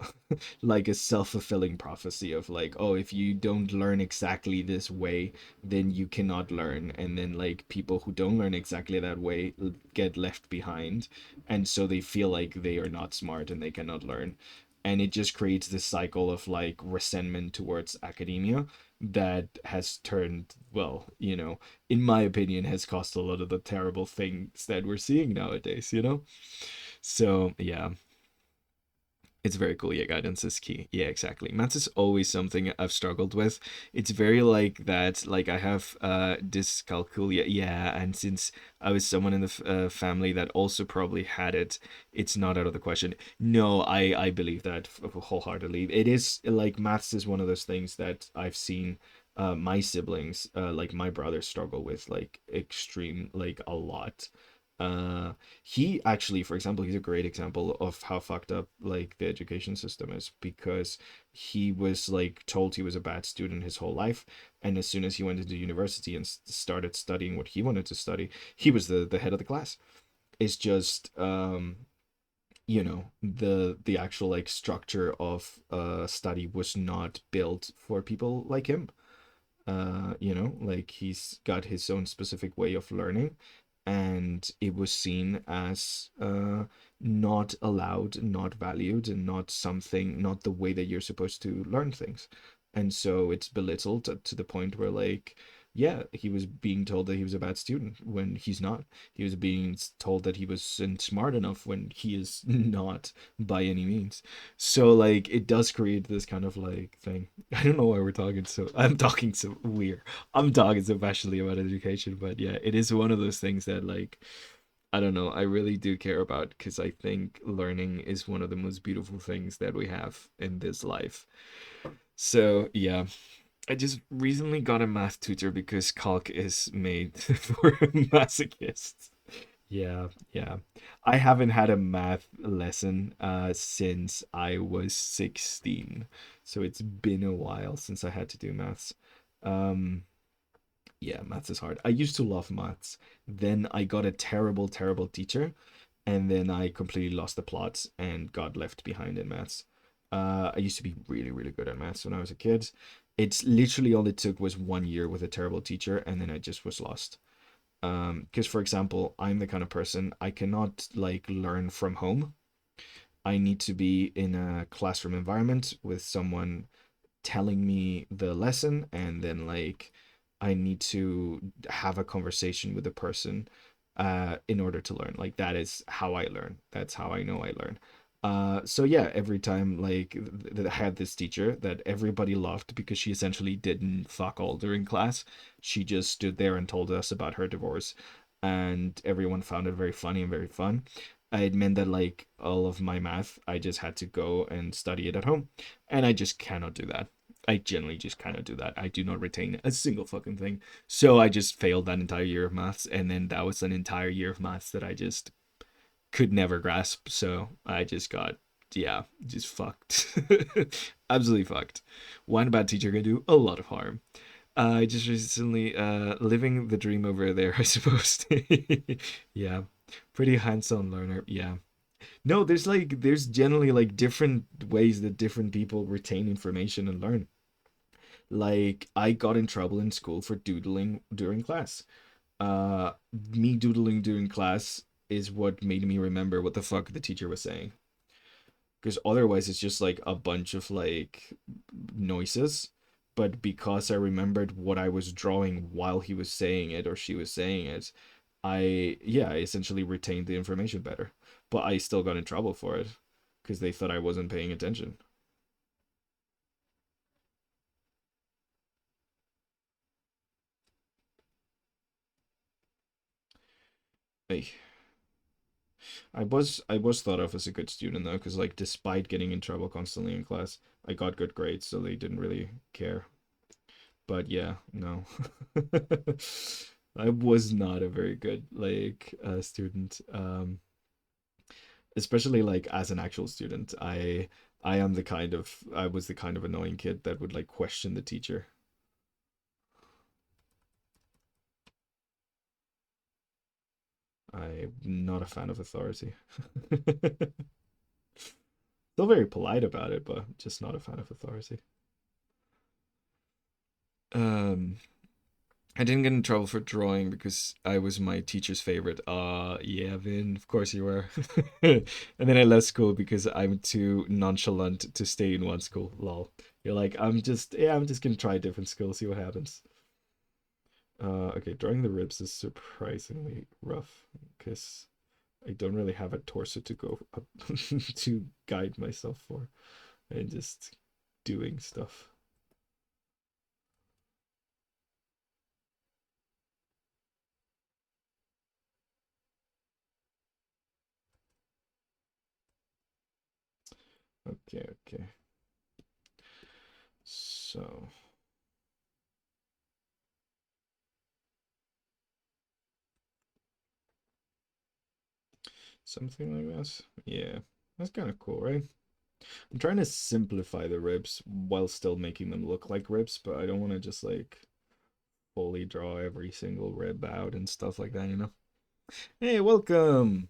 like a self-fulfilling prophecy of like, oh, if you don't learn exactly this way, then you cannot learn, and then like people who don't learn exactly that way get left behind, and so they feel like they are not smart and they cannot learn, and it just creates this cycle of like resentment towards academia that has turned, well, in my opinion, has caused a lot of the terrible things that we're seeing nowadays, so yeah, it's very cool. Yeah, guidance is key. Yeah, exactly. Maths is always something I've struggled with. It's very like that. Like I have dyscalculia. Yeah, and since I was someone in the family that also probably had it, it's not out of the question. No, I believe that wholeheartedly. It is like maths is one of those things that I've seen my siblings, like my brother, struggle with like extreme, like a lot. He actually, for example, he's a great example of how fucked up like the education system is because he was like told he was a bad student his whole life, and as soon as he went into university and started studying what he wanted to study, he was the head of the class. It's just the actual like structure of study was not built for people like him. Like he's got his own specific way of learning, and it was seen as not allowed, not valued, and not something, not the way that you're supposed to learn things. And so it's belittled to the point where like Yeah, he was being told that he was a bad student when he's not. He was being told that he wasn't smart enough when he is not by any means. So like it does create this kind of like thing. I don't know why I'm talking so weird. I'm talking so passionately about education, but yeah, it is one of those things that like I don't know, I really do care about because I think learning is one of the most beautiful things that we have in this life. So yeah, I just recently got a math tutor because calc is made for masochists. Yeah, yeah. I haven't had a math lesson since I was 16. So it's been a while since I had to do maths. Um yeah, maths is hard. I used to love maths. Then I got a terrible, terrible teacher, and then I completely lost the plot and got left behind in maths. I used to be really, really good at maths when I was a kid. It's literally all it took was 1 year with a terrible teacher, and then I just was lost. Because for example, I'm the kind of person I cannot like learn from home. I need to be in a classroom environment with someone telling me the lesson, and then like I need to have a conversation with the person in order to learn. Like that is how I learn. That's how I know I learn. So yeah, every time like I had this teacher that everybody loved because she essentially didn't fuck all during class. She just stood there and told us about her divorce, and everyone found it very funny and very fun. It meant that like all of my math, I just had to go and study it at home, and I just cannot do that. I generally just cannot do that. I do not retain a single fucking thing. So I just failed that entire year of maths, and then that was an entire year of maths that I just could never grasp. So I just got, yeah, just fucked. Absolutely fucked. One bad teacher can do a lot of harm. I just recently living the dream over there, I suppose. Yeah. Pretty hands-on learner. Yeah. No, there's generally like different ways that different people retain information and learn. Like I got in trouble in school for doodling during class. Me doodling during class is what made me remember what the fuck the teacher was saying. Because otherwise it's just like a bunch of like noises. But because I remembered what I was drawing while he was saying it or she was saying it, I essentially retained the information better. But I still got in trouble for it because they thought I wasn't paying attention. Hey, I was thought of as a good student though, because like despite getting in trouble constantly in class, I got good grades, so they didn't really care. But yeah, no, I was not a very good like student. Especially like as an actual student, I was the kind of annoying kid that would like question the teacher. I'm not a fan of authority. Still very polite about it, but just not a fan of authority. Um, I didn't get in trouble for drawing because I was my teacher's favorite. Yeah, Vin, of course you were. And then I left school because I'm too nonchalant to stay in one school. Lol. You're like, I'm just gonna try a different school, see what happens. Okay, drawing the ribs is surprisingly rough because I don't really have a torso to go up to guide myself for and just doing stuff. Okay, okay. So, something like that. Yeah, that's kind of cool, right? I'm trying to simplify the ribs while still making them look like ribs, but I don't want to just like fully draw every single rib out and stuff like that, you know? Hey, welcome!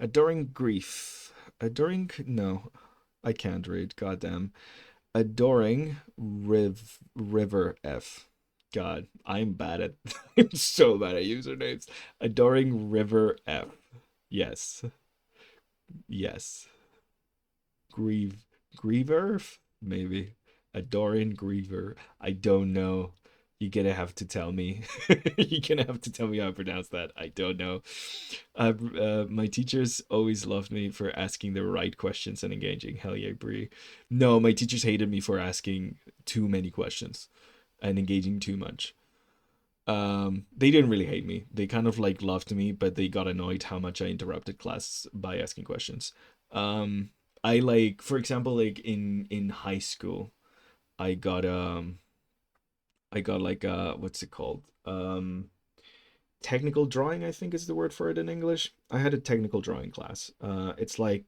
Adoring Grief. Adoring. No, I can't read. Goddamn. Adoring River F. God, I'm bad at. I'm so bad at usernames. Adoring River F. Yes. Yes. Griever? Maybe. Adoring Griever. I don't know. You're gonna have to tell me. You're gonna have to tell me how to pronounce that. I don't know. My teachers always loved me for asking the right questions and engaging. Hell yeah, Brie. No, my teachers hated me for asking too many questions and engaging too much. They didn't really hate me. They kind of like loved me, but they got annoyed how much I interrupted class by asking questions. Um, I like, for example, like in high school, I got I got like what's it called? Technical drawing, I think is the word for it in English. I had a technical drawing class. It's like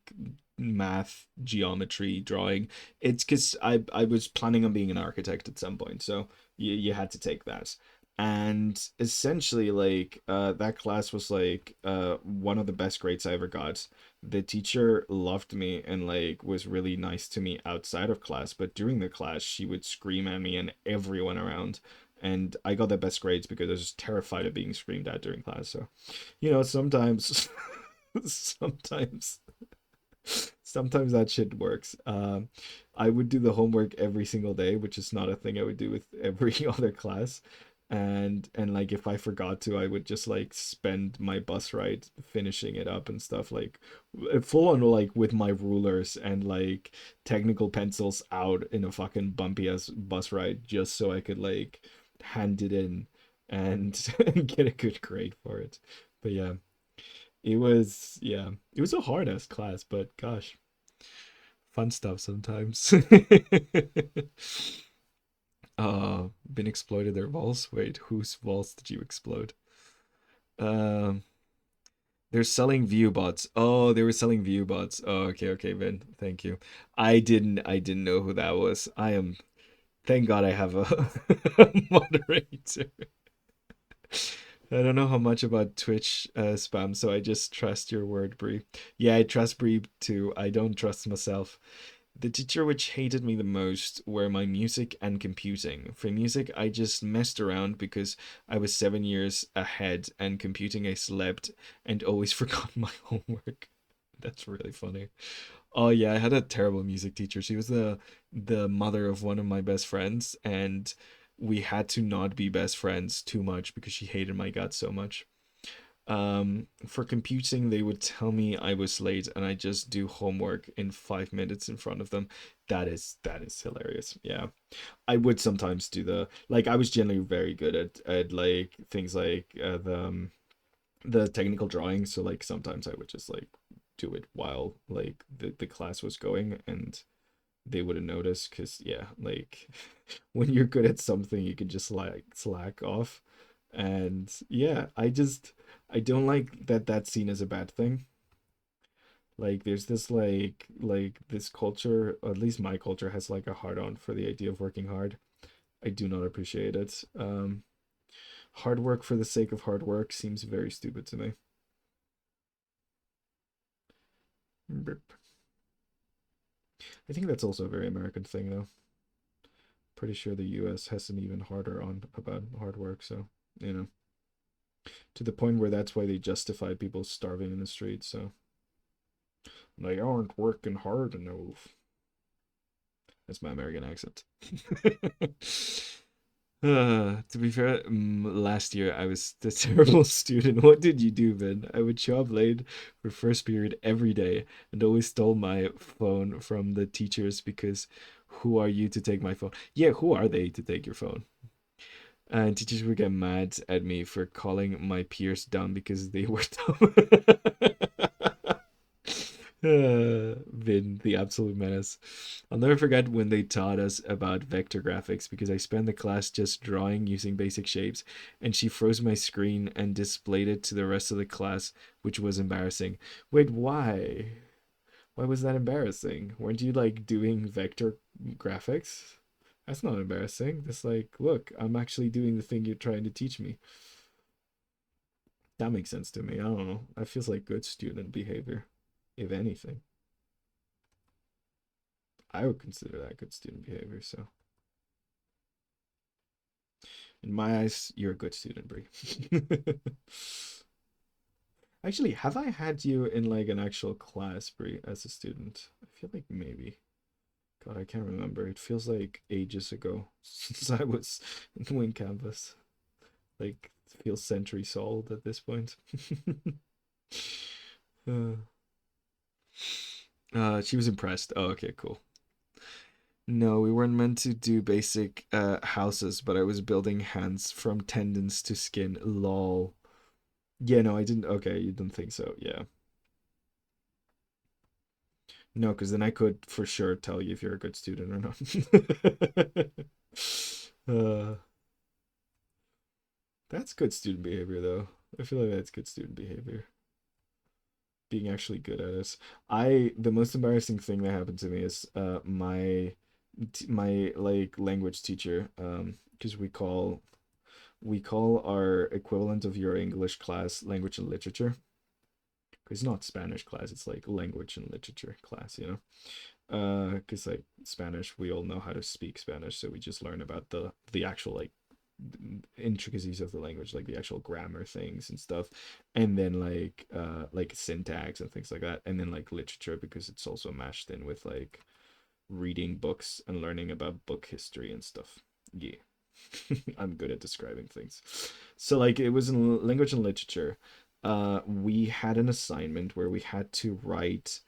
math, geometry, drawing. It's because I was planning on being an architect at some point, so you had to take that. And essentially, like that class was like one of the best grades I ever got. The teacher loved me and like was really nice to me outside of class, but during the class, she would scream at me and everyone around, and I got the best grades because I was terrified of being screamed at during class. So, sometimes, sometimes, sometimes that shit works. I would do the homework every single day, which is not a thing I would do with every other class. And like if I forgot to, I would just like spend my bus ride finishing it up and stuff like full on like with my rulers and like technical pencils out in a fucking bumpy ass bus ride just so I could like hand it in and get a good grade for it. But yeah, it was a hard ass class, but gosh, fun stuff sometimes. Been exploited their walls. Wait, whose walls did you explode? Um, they're selling view bots. Oh, they were selling view bots. Oh, okay, okay, Ben. Thank you. I didn't know who that was. Thank God I have a moderator. I don't know how much about Twitch spam, so I just trust your word, Bree. Yeah, I trust Bree too. I don't trust myself. The teacher which hated me the most were my music and computing. For music, I just messed around because I was 7 years ahead, and computing I slept and always forgot my homework. That's really funny. Oh yeah, I had a terrible music teacher. She was the mother of one of my best friends, and we had to not be best friends too much because she hated my guts so much. For computing, they would tell me I was late and I just do homework in 5 minutes in front of them. That is hilarious. Yeah. I would sometimes do like I was generally very good at like things like the technical drawing, so like sometimes I would just like do it while like the class was going and they wouldn't notice because yeah, like when you're good at something you can just like slack off. And yeah, I don't like that that's seen as a bad thing. Like there's this like this culture, or at least my culture has like a hard on for the idea of working hard. I do not appreciate it. Hard work for the sake of hard work seems very stupid to me. I think that's also a very American thing though. Pretty sure the US has an even harder on about hard work, so you know, to the point where that's why they justify people starving in the streets, so they aren't working hard enough. That's my American accent. To be fair, last year I was the terrible student. What did you do, Ben? I would show up late for first period every day and always stole my phone from the teachers because who are you to take my phone? Yeah, who are they to take your phone? And teachers would get mad at me for calling my peers dumb because they were dumb. Vin, the absolute menace. I'll never forget when they taught us about vector graphics because I spent the class just drawing using basic shapes, and she froze my screen and displayed it to the rest of the class, which was embarrassing. Wait, why? Why was that embarrassing? Weren't you like doing vector graphics? That's not embarrassing. It's like, look, I'm actually doing the thing you're trying to teach me. That makes sense to me. I don't know. That feels like good student behavior, if anything. I would consider that good student behavior. So, in my eyes, you're a good student, Brie. Actually, have I had you in like an actual class, Brie, as a student? I feel like maybe. God, I can't remember. It feels like ages ago since I was doing Canvas. Like, it feels centuries old at this point. uh, she was impressed. Oh, okay, cool. No, we weren't meant to do basic houses, but I was building hands from tendons to skin. Lol. Yeah, no, I didn't. Okay, you didn't think so. Yeah. No, because then I could for sure tell you if you're a good student or not. uh, that's good student behavior, though. I feel like that's good student behavior. Being actually good at it. The most embarrassing thing that happened to me is my like language teacher, because we call our equivalent of your English class language and literature. It's not Spanish class, it's like language and literature class, you know? Because like Spanish, we all know how to speak Spanish, so we just learn about the actual like intricacies of the language, like the actual grammar things and stuff, and then like syntax and things like that, and then like literature because it's also mashed in with like reading books and learning about book history and stuff. Yeah. I'm good at describing things. So like it was in language and literature. We had an assignment where we had to write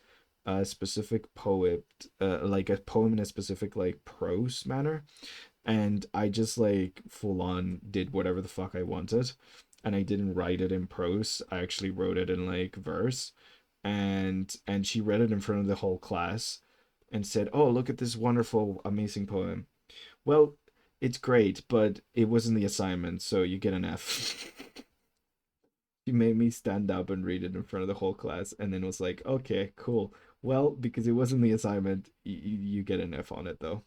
a specific poem, like a poem in a specific like prose manner, and I just like full on did whatever the fuck I wanted, and I didn't write it in prose. I actually wrote it in like verse, and she read it in front of the whole class, and said, "Oh, look at this wonderful, amazing poem." Well, it's great, but it wasn't the assignment, so you get an F. She made me stand up and read it in front of the whole class, and then was like, "Okay, cool. Well, because it wasn't the assignment, you get an F on it, though."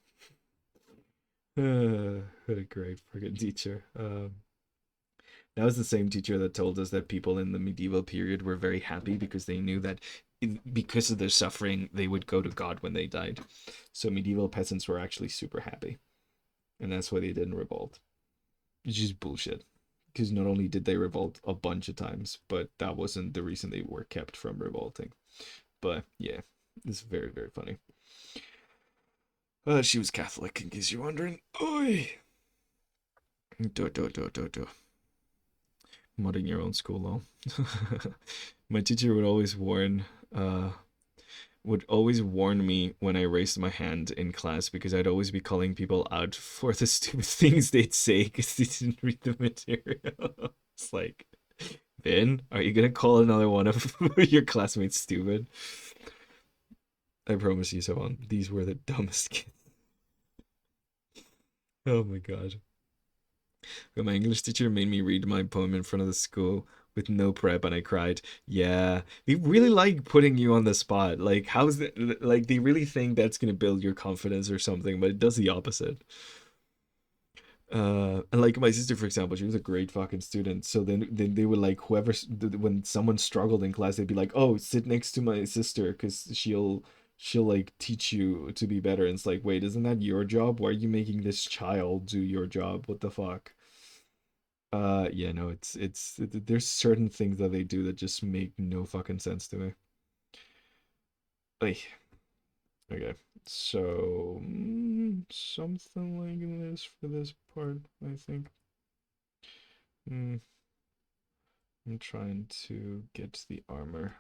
What a great friggin' teacher. That was the same teacher that told us that people in the medieval period were very happy because they knew that because of their suffering, they would go to God when they died. So medieval peasants were actually super happy, and that's why they didn't revolt. It's just bullshit. Because not only did they revolt a bunch of times, but that wasn't the reason they were kept from revolting. But yeah, it's very, very funny. She was Catholic, in case you're wondering. Oi! Do. Modding your own school law. My teacher uh, would always warn me when I raised my hand in class because I'd always be calling people out for the stupid things they'd say because they didn't read the material. It's like, Vin, are you gonna call another one of your classmates stupid? I promise you, so on. These were the dumbest kids. Oh my god. When my English teacher made me read my poem in front of the school with no prep and I cried. Yeah. They really like putting you on the spot. Like, how's it? Like, they really think that's gonna build your confidence or something, but it does the opposite. And like my sister, for example, she was a great fucking student. So then they would like when someone struggled in class, they'd be like, "Oh, sit next to my sister because she'll like teach you to be better." And it's like, wait, isn't that your job? Why are you making this child do your job? What the fuck? Yeah, no, there's certain things that they do that just make no fucking sense to me. Like, okay, so something like this for this part, I think. Hmm. I'm trying to get the armor.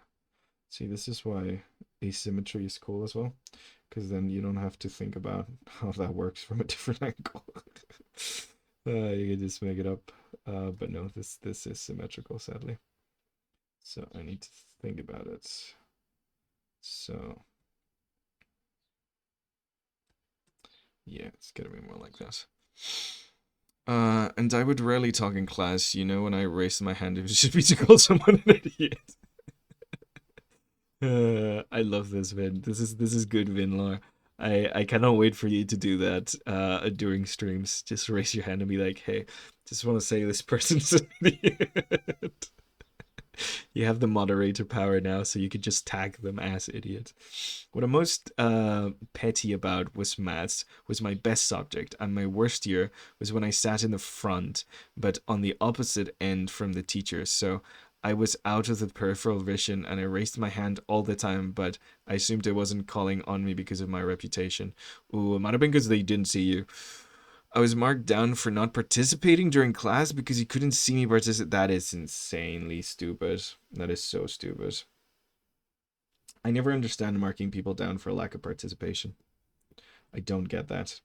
See, this is why asymmetry is cool as well, because then you don't have to think about how that works from a different angle. You can just make it up. But no, this is symmetrical, sadly. So I need to think about it. So yeah, it's gonna be more like that. And I would rarely talk in class, when I raised my hand, it would just be to call someone an idiot. I love this, Vin. This is good, Vinlar. I cannot wait for you to do that during streams. Just raise your hand and be like, "Hey, just want to say this person's an idiot." You have the moderator power now, so you could just tag them as idiot. What I'm most petty about was maths. Was my best subject, and my worst year was when I sat in the front, but on the opposite end from the teacher. So I was out of the peripheral vision and I raised my hand all the time, but I assumed it wasn't calling on me because of my reputation. Ooh, it might have been because they didn't see you. I was marked down for not participating during class because you couldn't see me participate. That is insanely stupid. That is so stupid. I never understand marking people down for lack of participation. I don't get that.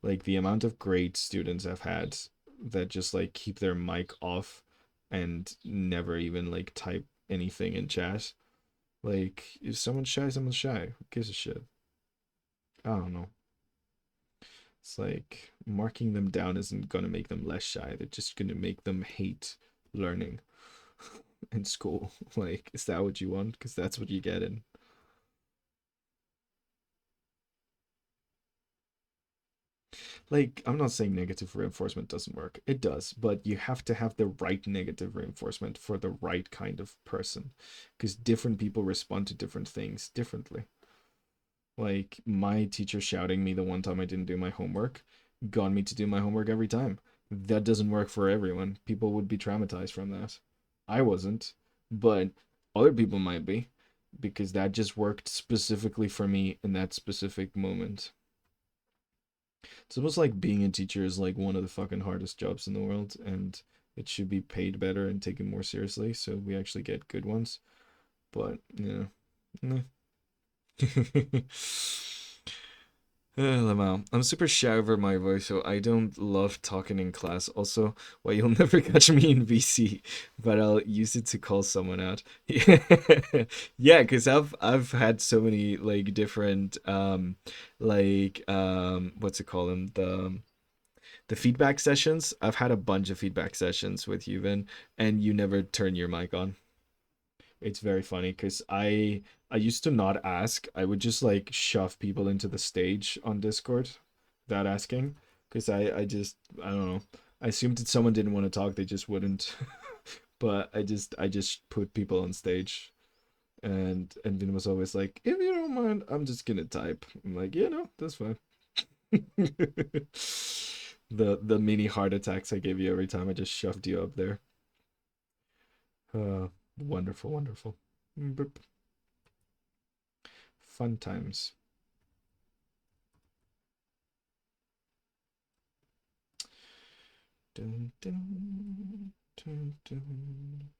Like the amount of great students I've had that just like keep their mic off and never even like type anything in chat. Like, if someone's shy, someone's shy. Who gives a shit? I don't know. It's like marking them down isn't gonna make them less shy. They're just gonna make them hate learning in school. Like, is that what you want? Because that's what you get in. Like, I'm not saying negative reinforcement doesn't work. It does, but you have to have the right negative reinforcement for the right kind of person. Because different people respond to different things differently. Like, my teacher shouting me the one time I didn't do my homework got me to do my homework every time. That doesn't work for everyone. People would be traumatized from that. I wasn't, but other people might be, because that just worked specifically for me in that specific moment. It's almost like being a teacher is like one of the fucking hardest jobs in the world, and it should be paid better and taken more seriously so we actually get good ones. But, yeah. Nah. Lamau. I'm super shy over my voice, so I don't love talking in class. Also, well, you'll never catch me in VC, but I'll use it to call someone out. Yeah, because I've had so many like different what's it called them, the feedback sessions. I've had a bunch of feedback sessions with you, Vin, and you never turn your mic on. It's very funny because I used to not ask. I would just like shove people into the stage on Discord without asking because I don't know. I assumed that someone didn't want to talk, they just wouldn't. But I just put people on stage, and Vin was always like, if you don't mind, I'm just gonna type. I'm like, yeah, no, that's fine. The mini heart attacks I gave you every time I just shoved you up there. Wonderful, wonderful. Burp. Fun times. Dun, dun, dun, dun,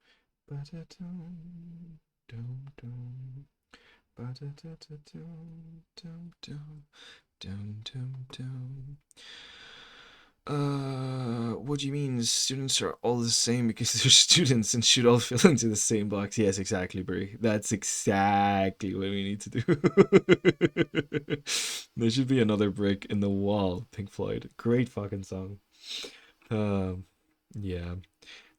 ba-da-dun, dun, dun, ba-da-da-da-dun, dun, dun, dun, dun, dun. What do you mean students are all the same because they're students and should all fill into the same box? Yes, exactly, Brie. That's exactly what we need to do. There should be another brick in the wall. Pink Floyd. Great fucking song. Um, yeah.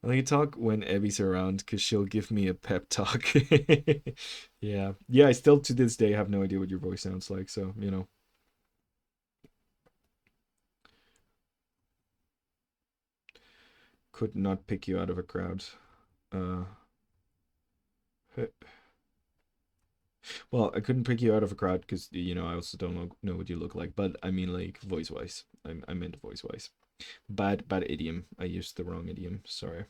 I like to talk when Abby's around because she'll give me a pep talk. Yeah. Yeah, I still to this day have no idea what your voice sounds like, so, could not pick you out of a crowd. Uh, well, I couldn't pick you out of a crowd because, I also don't know what you look like, but I mean, like, voice-wise. I meant voice-wise. Bad idiom. I used the wrong idiom. Sorry.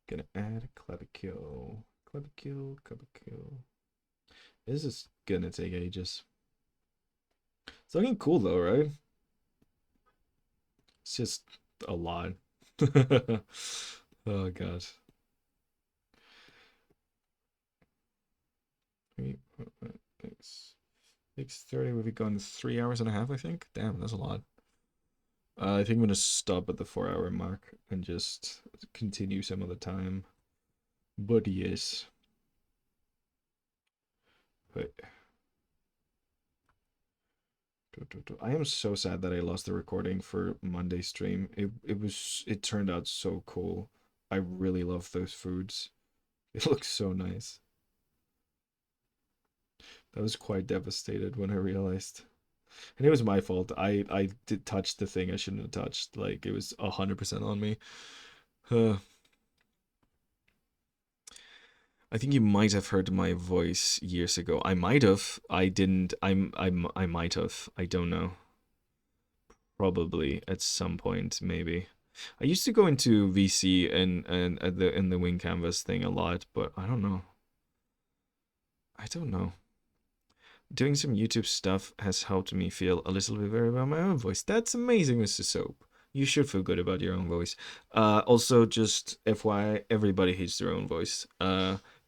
Gonna add a clavicle. Clavicle, clavicle. This is gonna take ages. It's looking cool though, right? It's just a lot. Oh god. 6:30. We've been going 3 hours and a half, I think. Damn, that's a lot. I think I'm gonna stop at the 4 hour mark and just continue some of the time. But yes. But I am so sad that I lost the recording for Monday stream. It turned out so cool. I really love those foods. It looks so nice. I was quite devastated when I realized. And it was my fault. I did touch the thing I shouldn't have touched. Like it was 100% on me. I I think you might have heard my voice years ago. I might have. I didn't. I might have. I don't know. Probably at some point, maybe. I used to go into VC and at the in the wing canvas thing a lot, but I don't know. I don't know. Doing some YouTube stuff has helped me feel a little bit better about my own voice. That's amazing, Mr. Soap. You should feel good about your own voice. Also, just FYI, everybody hates their own voice.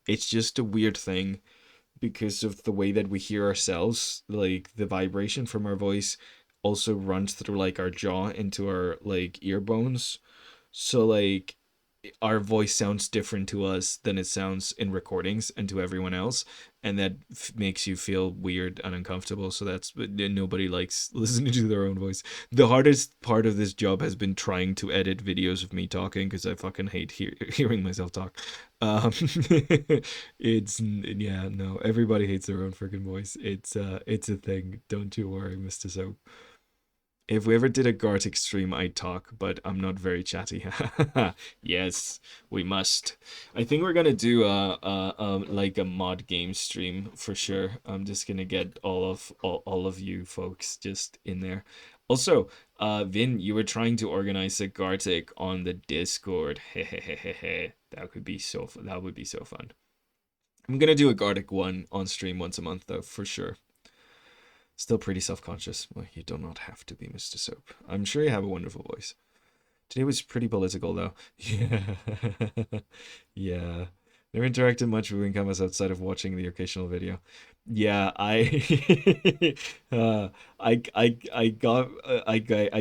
It's just a weird thing because of the way that we hear ourselves. Like the vibration from our voice also runs through like our jaw into our like ear bones. So like our voice sounds different to us than it sounds in recordings and to everyone else, and that makes you feel weird and uncomfortable. So that's nobody likes listening to their own voice. The hardest part of this job has been trying to edit videos of me talking because I fucking hate hearing myself talk. um it's yeah, no, everybody hates their own freaking voice. It's a thing, don't you worry, Mr. Soap. If we ever did a Gartic stream, I'd talk, but I'm not very chatty. Yes, we must. I think we're gonna do like a mod game stream for sure. I'm just gonna get all of you folks just in there. Also, Vin, you were trying to organize a Gartic on the Discord. Hehehehe. That could be so fun. That would be so fun. I'm gonna do a Gartic one on stream once a month though, for sure. Still pretty self-conscious. Well, you do not have to be, Mr. Soap. I'm sure you have a wonderful voice. Today was pretty political, though. Yeah. Yeah. Never interacted much with Wincamus outside of watching the occasional video. Yeah, I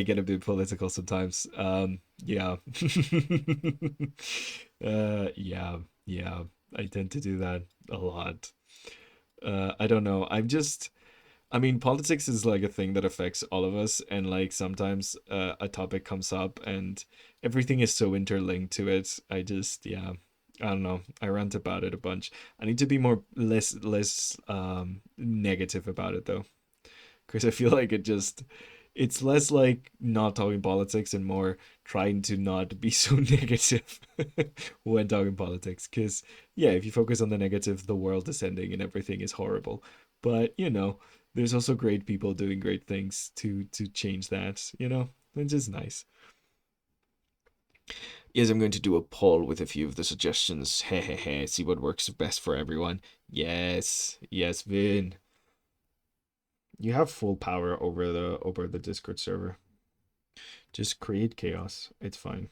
get a bit political sometimes. Yeah. Yeah, yeah. I tend to do that a lot. I don't know. I mean, politics is like a thing that affects all of us, and like sometimes a topic comes up and everything is so interlinked to it. Yeah, I don't know. I rant about it a bunch. I need to be more less negative about it though, because I feel like it's less like not talking politics and more trying to not be so negative when talking politics. Because yeah, if you focus on the negative, the world is ending and everything is horrible. But you know, there's also great people doing great things to change that. You know, which is nice. Yes, I'm going to do a poll with a few of the suggestions. Hehehe. See what works best for everyone. Yes, yes, Vin. You have full power over the Discord server. Just create chaos. It's fine.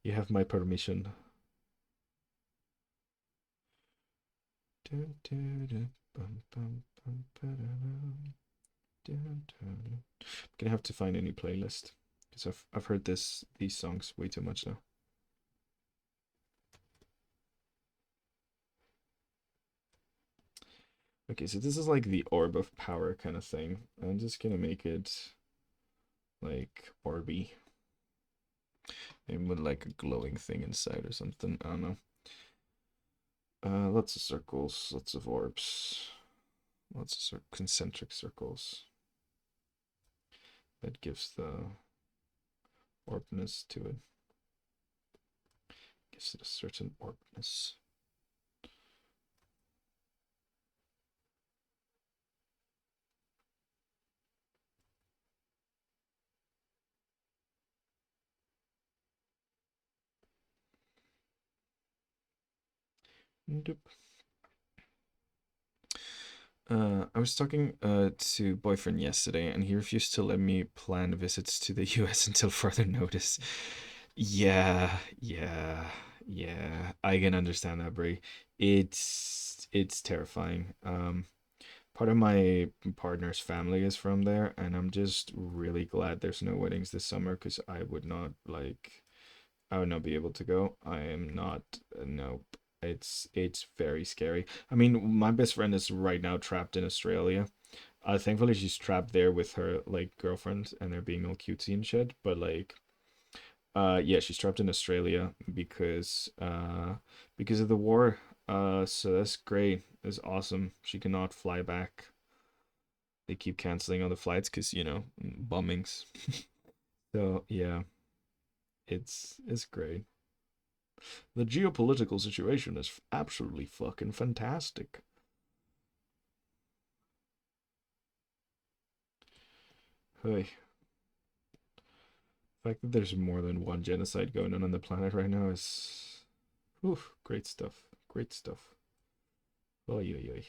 You have my permission. Gonna have to find a new playlist because I've heard these songs way too much now. Okay, so this is like the orb of power kind of thing. I'm just gonna make it like orby and with like a glowing thing inside or something. I don't know. Lots of circles, lots of orbs, lots of concentric circles. That gives the orbness to it. Gives it a certain orbness. Nope. I was talking to boyfriend yesterday, and he refused to let me plan visits to the U.S. until further notice. Yeah, yeah, yeah. I can understand that, Brie. It's terrifying. Part of my partner's family is from there, and I'm just really glad there's no weddings this summer because I would not be able to go. I am not. Nope. It's very scary. I mean, my best friend is right now trapped in Australia. Thankfully she's trapped there with her like girlfriend, and they're being all cutesy and shit. But like, yeah, she's trapped in Australia because of the war. So that's great. That's awesome. She cannot fly back. They keep canceling all the flights because bombings. So yeah, it's great. The geopolitical situation is absolutely fucking fantastic. Hey, the fact that there's more than one genocide going on the planet right now is, oof, great stuff. Great stuff. Oy, oy, oy.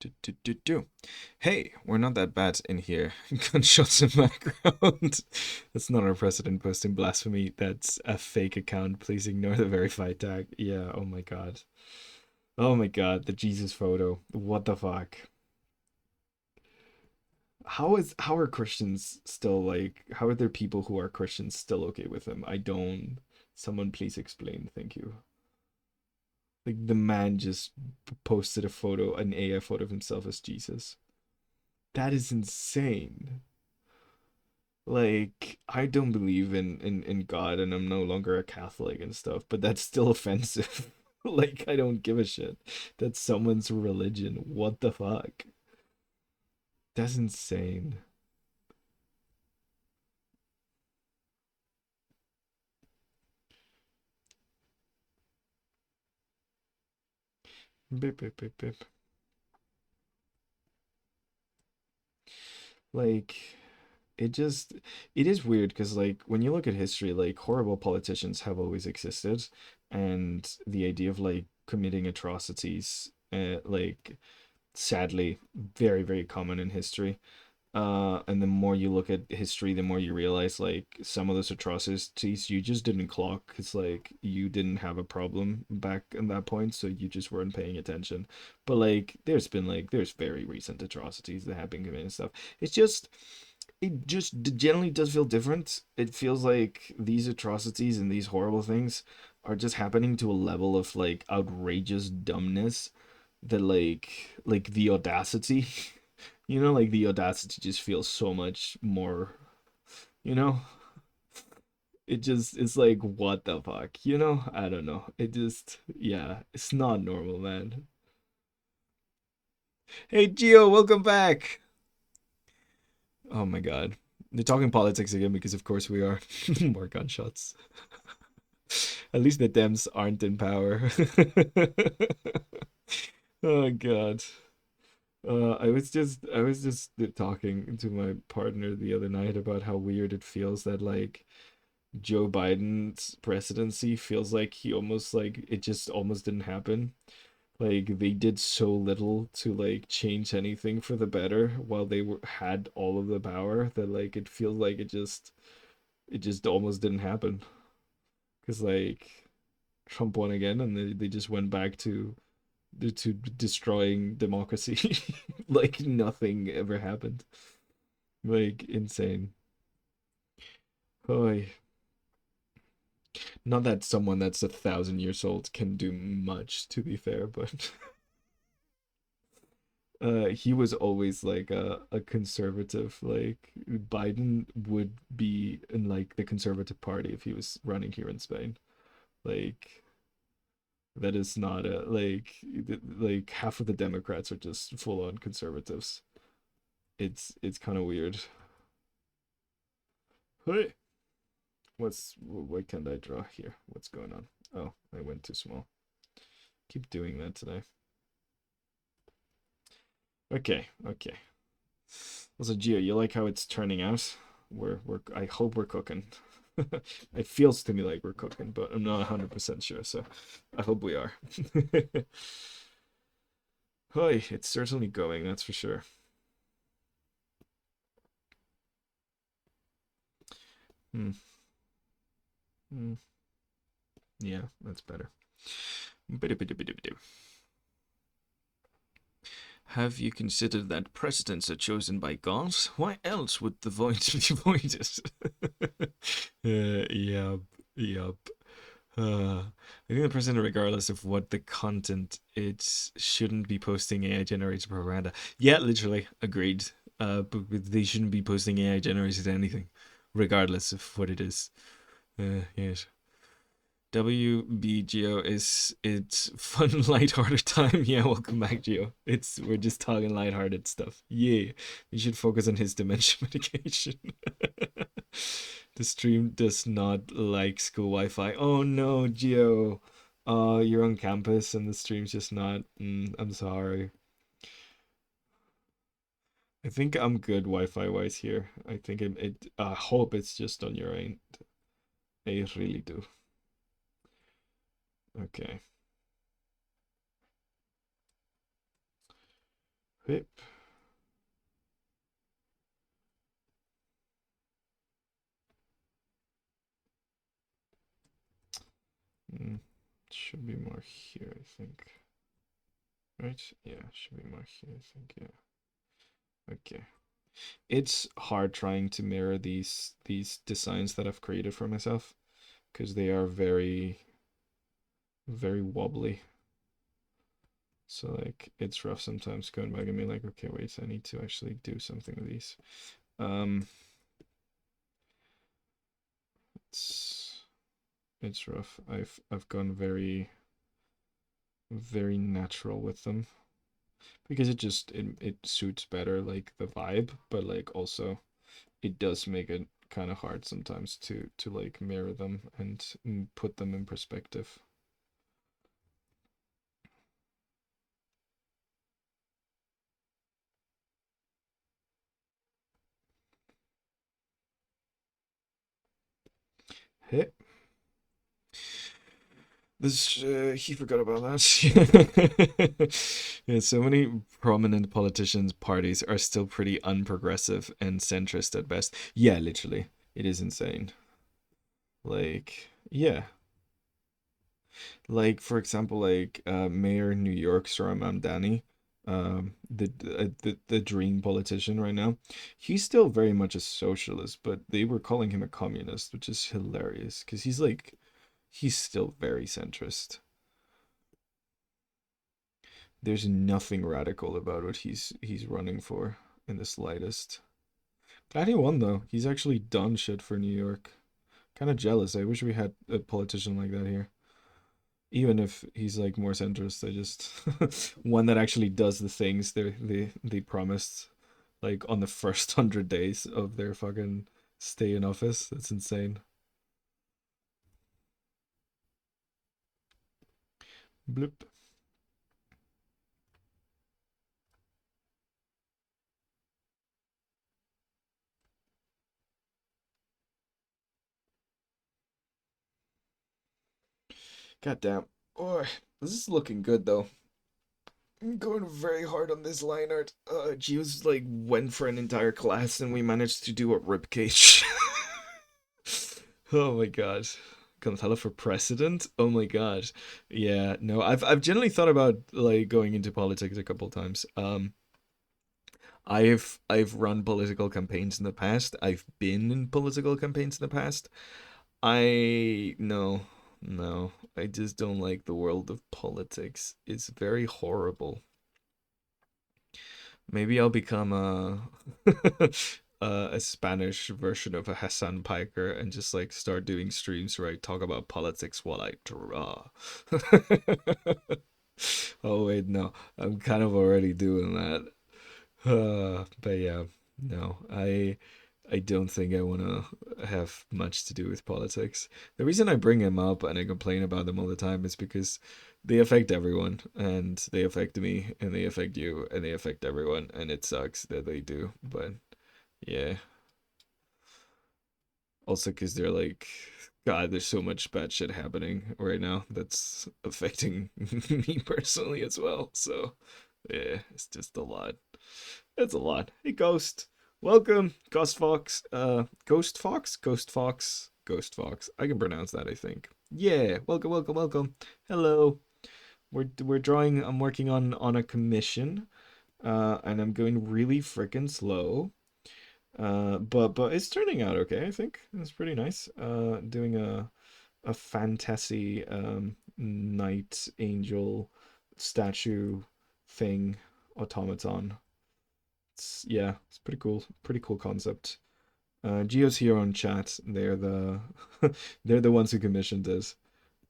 Do, do, do, do. Hey, we're not that bad in here. Gunshots in background. That's not our president posting blasphemy. That's a fake account. Please ignore the verified tag. Yeah, oh my god. Oh my god, the Jesus photo. What the fuck? How are Christians still like how are there people who are Christians still okay with him? I don't someone please explain, thank you. Like the man just posted a photo, an AI photo of himself as Jesus. That is insane. Like I don't believe in God and I'm no longer a Catholic and stuff, but that's still offensive. Like I don't give a shit. That's someone's religion. What the fuck? That's insane. Bip, bip, bip, bip. Like it just it is weird because like when you look at history, like horrible politicians have always existed, and the idea of like committing atrocities, like sadly very very common in history. And the more you look at history, the more you realize like some of those atrocities you just didn't clock because like you didn't have a problem back in that point, so you just weren't paying attention. But like there's been like there's very recent atrocities that have been committed and stuff. It's just it just generally does feel different. It feels like these atrocities and these horrible things are just happening to a level of like outrageous dumbness that like the audacity like the audacity just feels so much more, you know? It just it's like what the fuck, I don't know. It just yeah, it's not normal, man. Hey Gio, welcome back. Oh my god. They're talking politics again because of course we are. More gunshots. At least the Dems aren't in power. Oh god. I was just talking to my partner the other night about how weird it feels that like Joe Biden's presidency feels like he almost like it just almost didn't happen. Like they did so little to like change anything for the better while had all of the power that like it feels like it just almost didn't happen. Cause like Trump won again and they just went back to destroying democracy like nothing ever happened. Like insane. Oh, not that someone that's 1,000 years old can do much, to be fair, but he was always like a conservative. Like Biden would be in like the conservative party if he was running here in Spain. Like that is not a like half of the Democrats are just full on conservatives. It's kind of weird. Hey, what can I draw here? What's going on? Oh, I went too small. Keep doing that today. Okay, okay. Also, Gio, you like how it's turning out? I hope we're cooking. It feels to me like we're cooking, but I'm not 100% sure, so I hope we are. Hi, it's certainly going, that's for sure. Hmm. Hmm. Yeah, that's better. Have you considered that presidents are chosen by God? Why else would the void be voided? Yup, yup. Uh, think the president, regardless of what the content, it shouldn't be posting AI generated propaganda. Yeah, literally agreed. But they shouldn't be posting AI generated anything, regardless of what it is. Yes. WBGO is it's fun, lighthearted time. Yeah, welcome back, Geo. It's we're just talking lighthearted stuff. Yeah, we should focus on his dementia medication. The stream does not like school Wi-Fi. Oh no, Geo. You're on campus and the stream's just not. I'm sorry. I think I'm good Wi-Fi wise here. I think I hope it's just on your end. I really do. Okay. Whip. Mm, should be more here, I think. Right? Yeah, should be more here, I think. Yeah. Okay. It's hard trying to mirror these designs that I've created for myself because they are very wobbly. So like it's rough sometimes going back and being like, okay, wait, I need to actually do something with these. Um it's it's rough. I've gone very natural with them because it suits better like the vibe, but like also it does make it kind of hard sometimes to like mirror them and put them in perspective. Hey, this he forgot about that. Yeah, so many prominent politicians' parties are still pretty unprogressive and centrist at best. Yeah, literally, it is insane. Like, yeah, like for example, like Mayor New York Zohran Mamdani, the dream politician right now, he's still very much a socialist, but they were calling him a communist, which is hilarious because he's still very centrist. There's nothing radical about what he's running for in the slightest. Glad he won though. He's actually done shit for New York. Kind of jealous. I wish we had a politician like that here. Even if he's like more centrist, I just one that actually does the things they promised like on the first 100 days of their fucking stay in office. That's insane. Bloop. God damn. Oh, this is looking good though. I'm going very hard on this line art. Gio's like went for an entire class and we managed to do a ribcage. Oh my god. Gonzalo for president? Oh my god. Yeah, no, I've generally thought about like going into politics a couple times. I've run political campaigns in the past. I've been in political campaigns in the past. I no. I just don't like the world of politics. It's very horrible. Maybe I'll become a a Spanish version of a Hassan Piker and just like start doing streams where I talk about politics while I draw. Oh wait, no, I'm kind of already doing that. But yeah, no, I don't think I want to have much to do with politics. The reason I bring them up and I complain about them all the time is because they affect everyone, and they affect me, and they affect you, and they affect everyone, and it sucks that they do. But yeah, also because they're like, God, there's so much bad shit happening right now that's affecting me personally as well. So yeah, it's just a lot. It's a lot. Hey, Ghost. Welcome, Ghost Fox. Ghost Fox? Ghost Fox. Ghost Fox. I can pronounce that, I think. Yeah. Welcome, welcome, welcome. Hello. We're drawing. I'm working on a commission. And I'm going really freaking slow. But it's turning out okay, I think. It's pretty nice. Doing a fantasy knight angel statue thing automaton. Yeah, it's pretty cool. Pretty cool concept. Geo's here on chat. They're the they're the ones who commissioned this.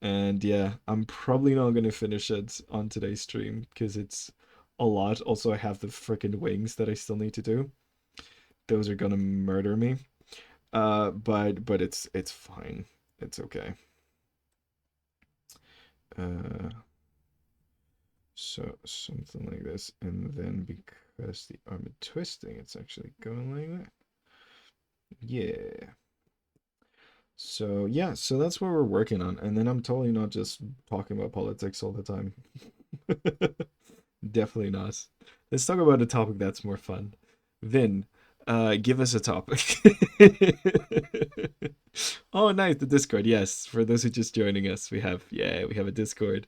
And yeah, I'm probably not gonna finish it on today's stream because it's a lot. Also, I have the freaking wings that I still need to do. Those are gonna murder me. But it's fine. It's okay. Uh, so something like this, and then because the arm is twisting, it's actually going like that. Yeah. So yeah, so that's what we're working on, and then I'm totally not just talking about politics all the time. Definitely not. Let's talk about a topic that's more fun. Vin, give us a topic. Oh, nice, the Discord. Yes, for those who just joining us, we have a Discord.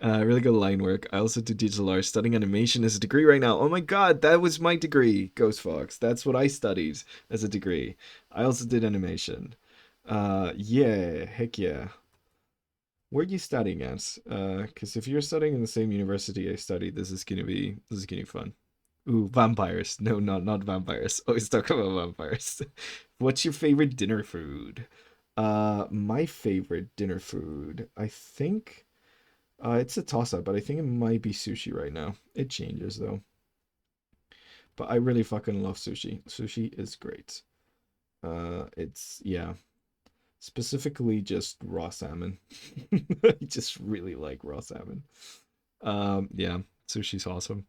Really good line work. I also do digital art, studying animation as a degree right now. Oh my god, that was my degree, Ghost Fox. That's what I studied as a degree. I also did animation. Yeah, heck yeah. Where are you studying at? Because if you're studying in the same university I studied, this is gonna be fun. Ooh, vampires. No, not vampires. Always talk about vampires. What's your favorite dinner food? My favorite dinner food, I think, it's a toss-up, but I think it might be sushi right now. It changes though. But I really fucking love sushi. Sushi is great. It's yeah, specifically just raw salmon. I just really like raw salmon. Yeah, sushi's awesome.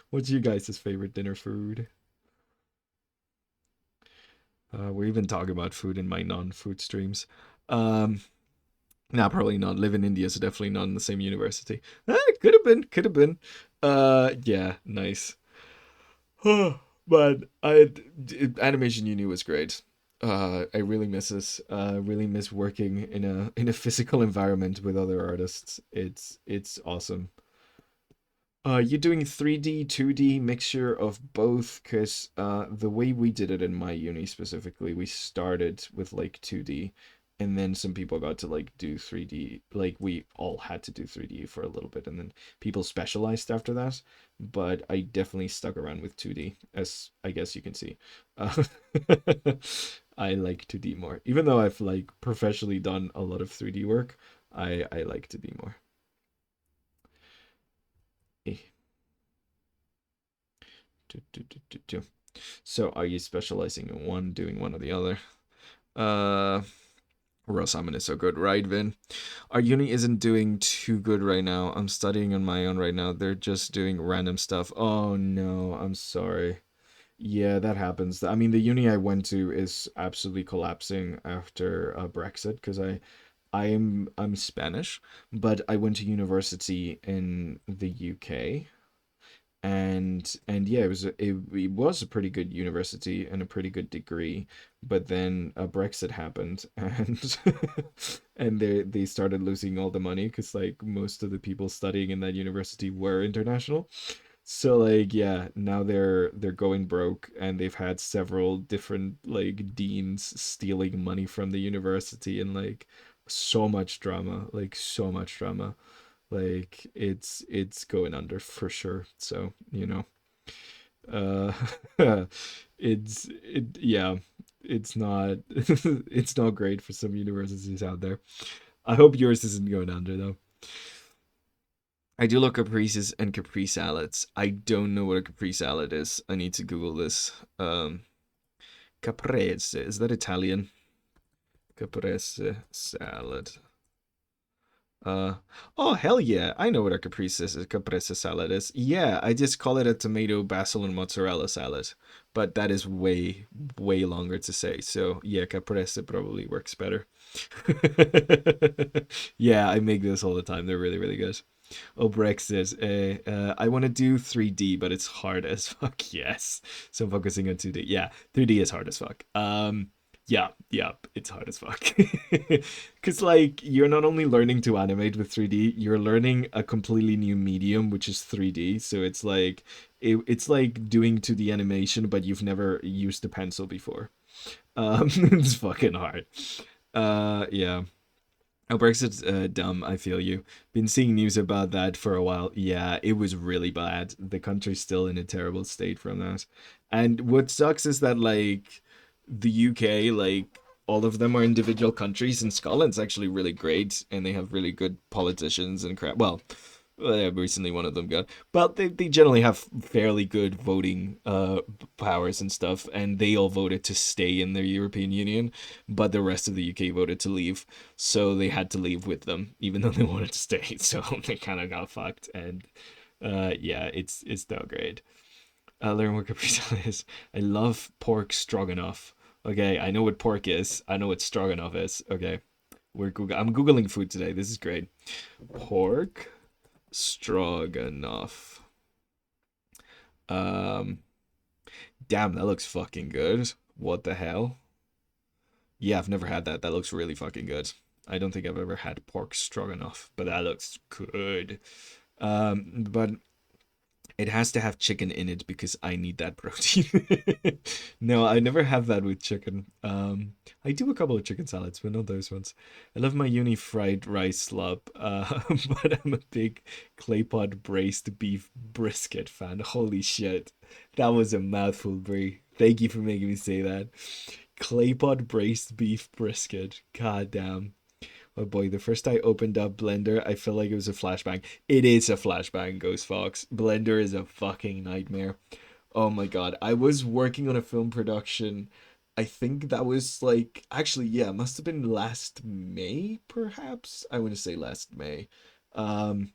What's you guys' favorite dinner food? We're even talking about food in my non-food streams. Um, nah, probably not. Live in India, so definitely not in the same university. Could have been, could have been. Yeah, nice. But animation uni was great. I really miss this. Really miss working in a physical environment with other artists. It's awesome. You're doing 3D, 2D mixture of both, because the way we did it in my uni specifically, we started with like 2D, and then some people got to like do 3D. Like we all had to do 3D for a little bit, and then people specialized after that. But I definitely stuck around with 2D, as I guess you can see. Uh, I like 2D more, even though I've like professionally done a lot of 3D work. I like to be more. Eh. Do, do, do, do, do. So are you specializing in one, doing one or the other? Uh Raw Salmon is so good, right, Vin? Our uni isn't doing too good right now. I'm studying on my own right now. They're just doing random stuff. Oh no, I'm sorry. Yeah, that happens. I mean, the uni I went to is absolutely collapsing after Brexit because I'm Spanish, but I went to university in the UK, and yeah, it was a pretty good university and a pretty good degree, but then Brexit happened, and and they started losing all the money because like most of the people studying in that university were international. So like yeah, now they're going broke, and they've had several different like deans stealing money from the university, and like so much drama, like so much drama. Like it's going under for sure. So, uh yeah, it's not it's not great for some universities out there. I hope yours isn't going under though. I do love caprices and capri salads. I don't know what a capri salad is. I need to Google this. Caprese, is that Italian? Caprese salad. Uh, oh hell yeah! I know what a caprese salad is. Yeah, I just call it a tomato, basil, and mozzarella salad, but that is way longer to say. So yeah, caprese probably works better. Yeah, I make this all the time. They're really good. Oh, Brexit. I want to do 3D, but it's hard as fuck. Yes. So I'm focusing on 2D. Yeah, 3D is hard as fuck. Yeah, it's hard as fuck. Because, like, you're not only learning to animate with 3D, you're learning a completely new medium, which is 3D. So it's like doing 2D animation, but you've never used a pencil before. It's fucking hard. Yeah. Oh, Brexit's dumb. I feel you. Been seeing news about that for a while. Yeah, it was really bad. The country's still in a terrible state from that. And what sucks is that like the UK, like all of them are individual countries, and Scotland's actually really great, and they have really good politicians and crap. Well, yeah, recently one of them got, but they generally have fairly good voting powers and stuff, and they all voted to stay in the European Union, but the rest of the UK voted to leave, so they had to leave with them, even though they wanted to stay. So they kind of got fucked, and yeah, it's no great. Learn what Capri Sun is. I love pork stroganoff. Okay, I know what pork is. I know what stroganoff is. Okay, I'm googling food today. This is great. Pork stroganoff. Um, damn, that looks fucking good. What the hell? Yeah, I've never had that. That looks really fucking good. I don't think I've ever had pork stroganoff, but that looks good. But it has to have chicken in it because I need that protein. No, I never have that with chicken. I do a couple of chicken salads, but not those ones. I love my uni fried rice slop, but I'm a big clay pot braised beef brisket fan. Holy shit, that was a mouthful, Brie. Thank you for making me say that. Clay pot braised beef brisket. God damn. Oh boy, the first I opened up Blender, I felt like it was a flashbang. It is a flashbang, Ghost Fox. Blender is a fucking nightmare. Oh my god. I was working on a film production. I think that was like actually, yeah, must have been last May, perhaps. I want to say last May. Um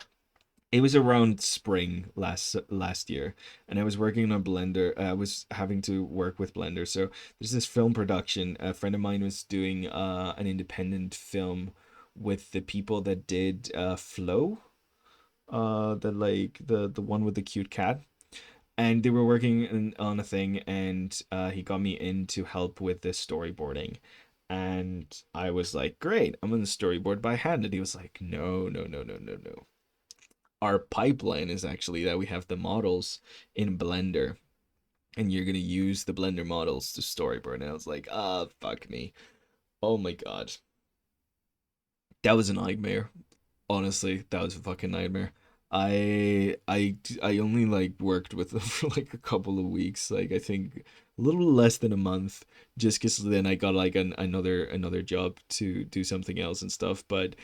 it was around spring last year, and I was working on Blender. I was having to work with Blender. So there's this film production. A friend of mine was doing an independent film with the people that did Flow, the like the one with the cute cat, and they were working on a thing, and he got me in to help with the storyboarding. And I was like, great, I'm gonna storyboard by hand. And he was like, no, no, no, no, no, no, our pipeline is actually that we have the models in Blender, and you're gonna use the Blender models to storyboard. And I was like, ah, fuck me. Oh my god. That was a nightmare. Honestly, that was a fucking nightmare. I only like worked with them for like a couple of weeks, like I think a little less than a month, just because then I got like another job to do something else and stuff. But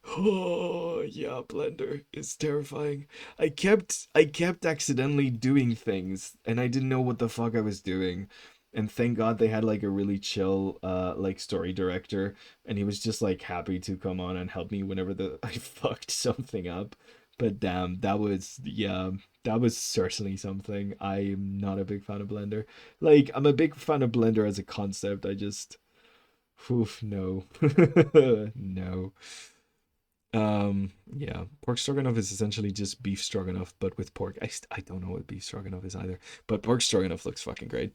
oh yeah, Blender is terrifying. I kept accidentally doing things, and I didn't know what the fuck I was doing. And thank God they had like a really chill like story director, and he was just like happy to come on and help me whenever the I fucked something up. But damn, that was yeah, that was certainly something. I'm not a big fan of Blender. Like I'm a big fan of Blender as a concept. I just oof, no. No. Yeah, pork stroganoff is essentially just beef stroganoff, but with pork. I don't know what beef stroganoff is either, but pork stroganoff looks fucking great.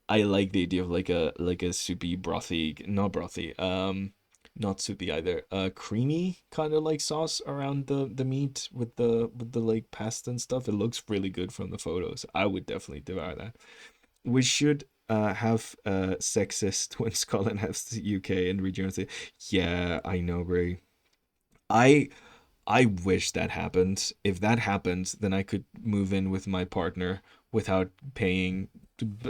I like the idea of like a soupy, brothy, not brothy, not soupy either, creamy kind of like sauce around the meat with the like pasta and stuff. It looks really good from the photos. I would definitely devour that. We should have sexist when Scotland has the UK and regeneracy. Yeah, I know, Bray. I I wish that happened. If that happened, then I could move in with my partner without paying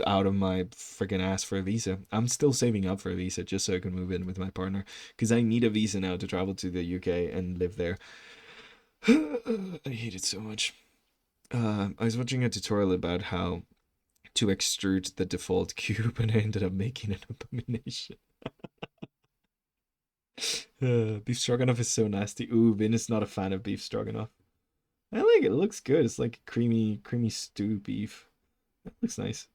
out of my freaking ass for a visa. I'm still saving up for a visa just so I can move in with my partner because I need a visa now to travel to the UK and live there. I hate it so much. I was watching a tutorial about how to extrude the default cube, and I ended up making an abomination. Beef stroganoff is so nasty. Ooh, Vin is not a fan of beef stroganoff. I like it. It looks good. It's like creamy stew beef. It looks nice.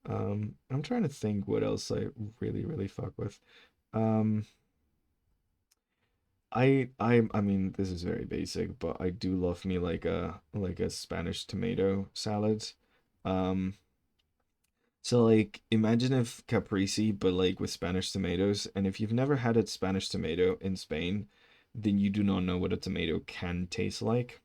I'm trying to think what else I really fuck with. Um, I mean this is very basic, but I do love me like a Spanish tomato salad. Um, so like imagine if caprese, but like with Spanish tomatoes, and if you've never had a Spanish tomato in Spain, then you do not know what a tomato can taste like.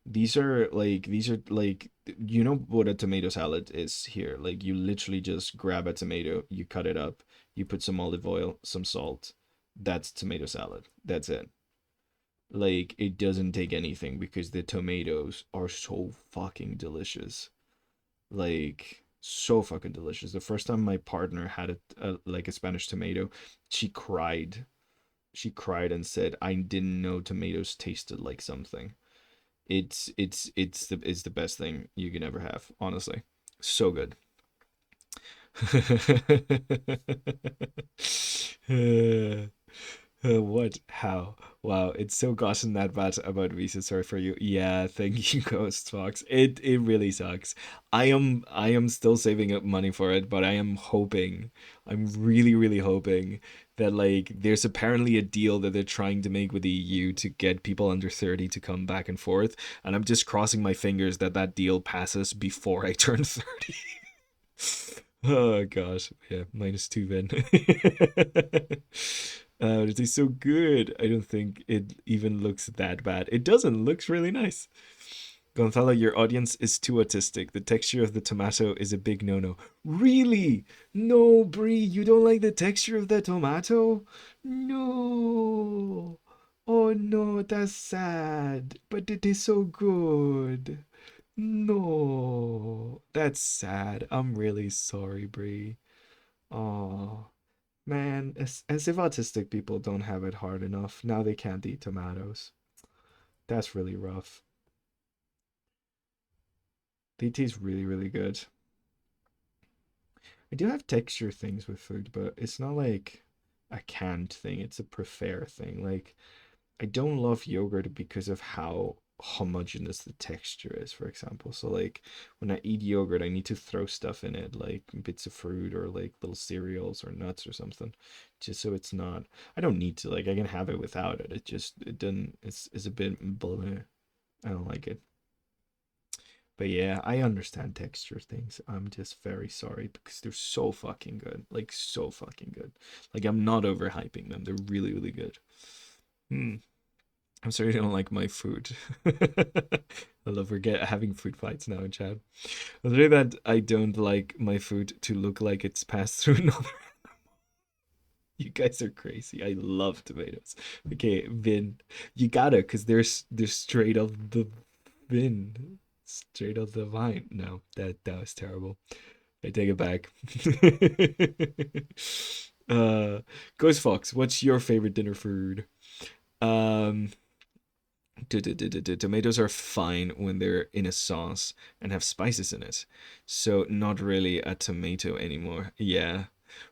These are like you know what a tomato salad is here. Like you literally just grab a tomato, you cut it up, you put some olive oil, some salt, that's tomato salad. That's it. Like it doesn't take anything because the tomatoes are so fucking delicious. Like so fucking delicious. The first time my partner had like a Spanish tomato, she cried. She cried and said, "I didn't know tomatoes tasted like something." It's the best thing you can ever have, honestly. So good. What? How? Wow, it's so gotten that bad about Visa. Sorry for you. Yeah, thank you, Ghost Fox. It really sucks. I am still saving up money for it, but I am hoping, I'm really hoping that like there's apparently a deal that they're trying to make with the EU to get people under 30 to come back and forth, and I'm just crossing my fingers that that deal passes before I turn 30. Oh gosh, yeah, -2 then. It is so good. I don't think it even looks that bad. It doesn't. Looks really nice. Gonzalo, your audience is too autistic. The texture of the tomato is a big no-no. Really? No, Brie, you don't like the texture of the tomato? No. Oh no, that's sad. But it is so good. No, that's sad. I'm really sorry, Brie. Oh, man, as if autistic people don't have it hard enough. Now they can't eat tomatoes. That's really rough. They taste really good. I do have texture things with food, but it's not like a canned thing. It's a prefer thing. Like I don't love yogurt because of how homogeneous the texture is, for example. So like when I eat yogurt, I need to throw stuff in it, like bits of fruit or like little cereals or nuts or something, just so it's not. I don't need to. Like I can have it without it. It just it doesn't. It's a bit blah. I don't like it. But yeah, I understand texture things. I'm just very sorry because they're so fucking good. Like so fucking good. Like I'm not overhyping them. They're really good. Hmm. I'm sorry you don't like my food. I love having food fights now in chat. I'm sorry that I don't like my food to look like it's passed through another. You guys are crazy. I love tomatoes. Okay, Vin, you gotta, cause they're straight off the bin, straight off the vine. No, that was terrible. I take it back. uh, Ghost Fox, what's your favorite dinner food? Um, Tomatoes are fine when they're in a sauce and have spices in it. So not really a tomato anymore. Yeah.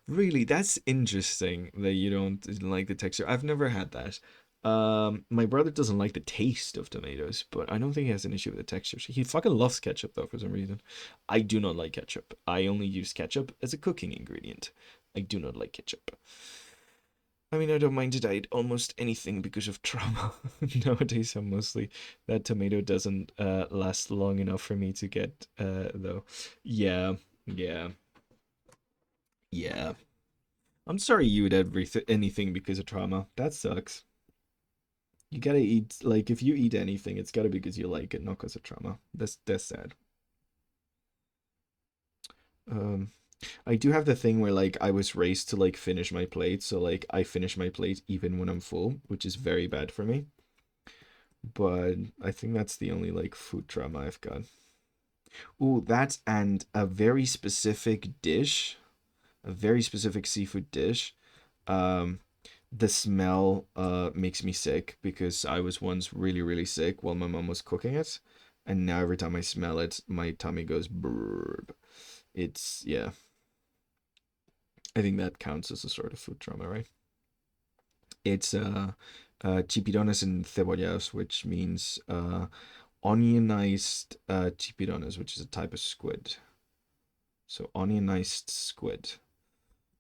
Really, that's interesting that you don't like the texture. I've never had that. My brother doesn't like the taste of tomatoes, but I don't think he has an issue with the texture. He fucking loves ketchup though for some reason. I do not like ketchup. I only use ketchup as a cooking ingredient. I do not like ketchup. I mean, I don't mind it. I eat almost anything because of trauma. Nowadays, I'm mostly that tomato doesn't last long enough for me to get though. Yeah, yeah, yeah. I'm sorry you would anything because of trauma. That sucks. You gotta eat like if you eat anything, it's gotta be because you like it, not because of trauma. That's sad. Um, I do have the thing where like I was raised to like finish my plate, so like I finish my plate even when I'm full, which is very bad for me. But I think that's the only like food trauma I've got. Ooh, that's and a very specific dish, a very specific seafood dish. Um, the smell makes me sick because I was once really sick while my mom was cooking it, and now every time I smell it, my tummy goes brrrr. It's yeah. I think that counts as a sort of food trauma, right? It's chipirones and cebollas, which means onionized chipirones, which is a type of squid. So onionized squid.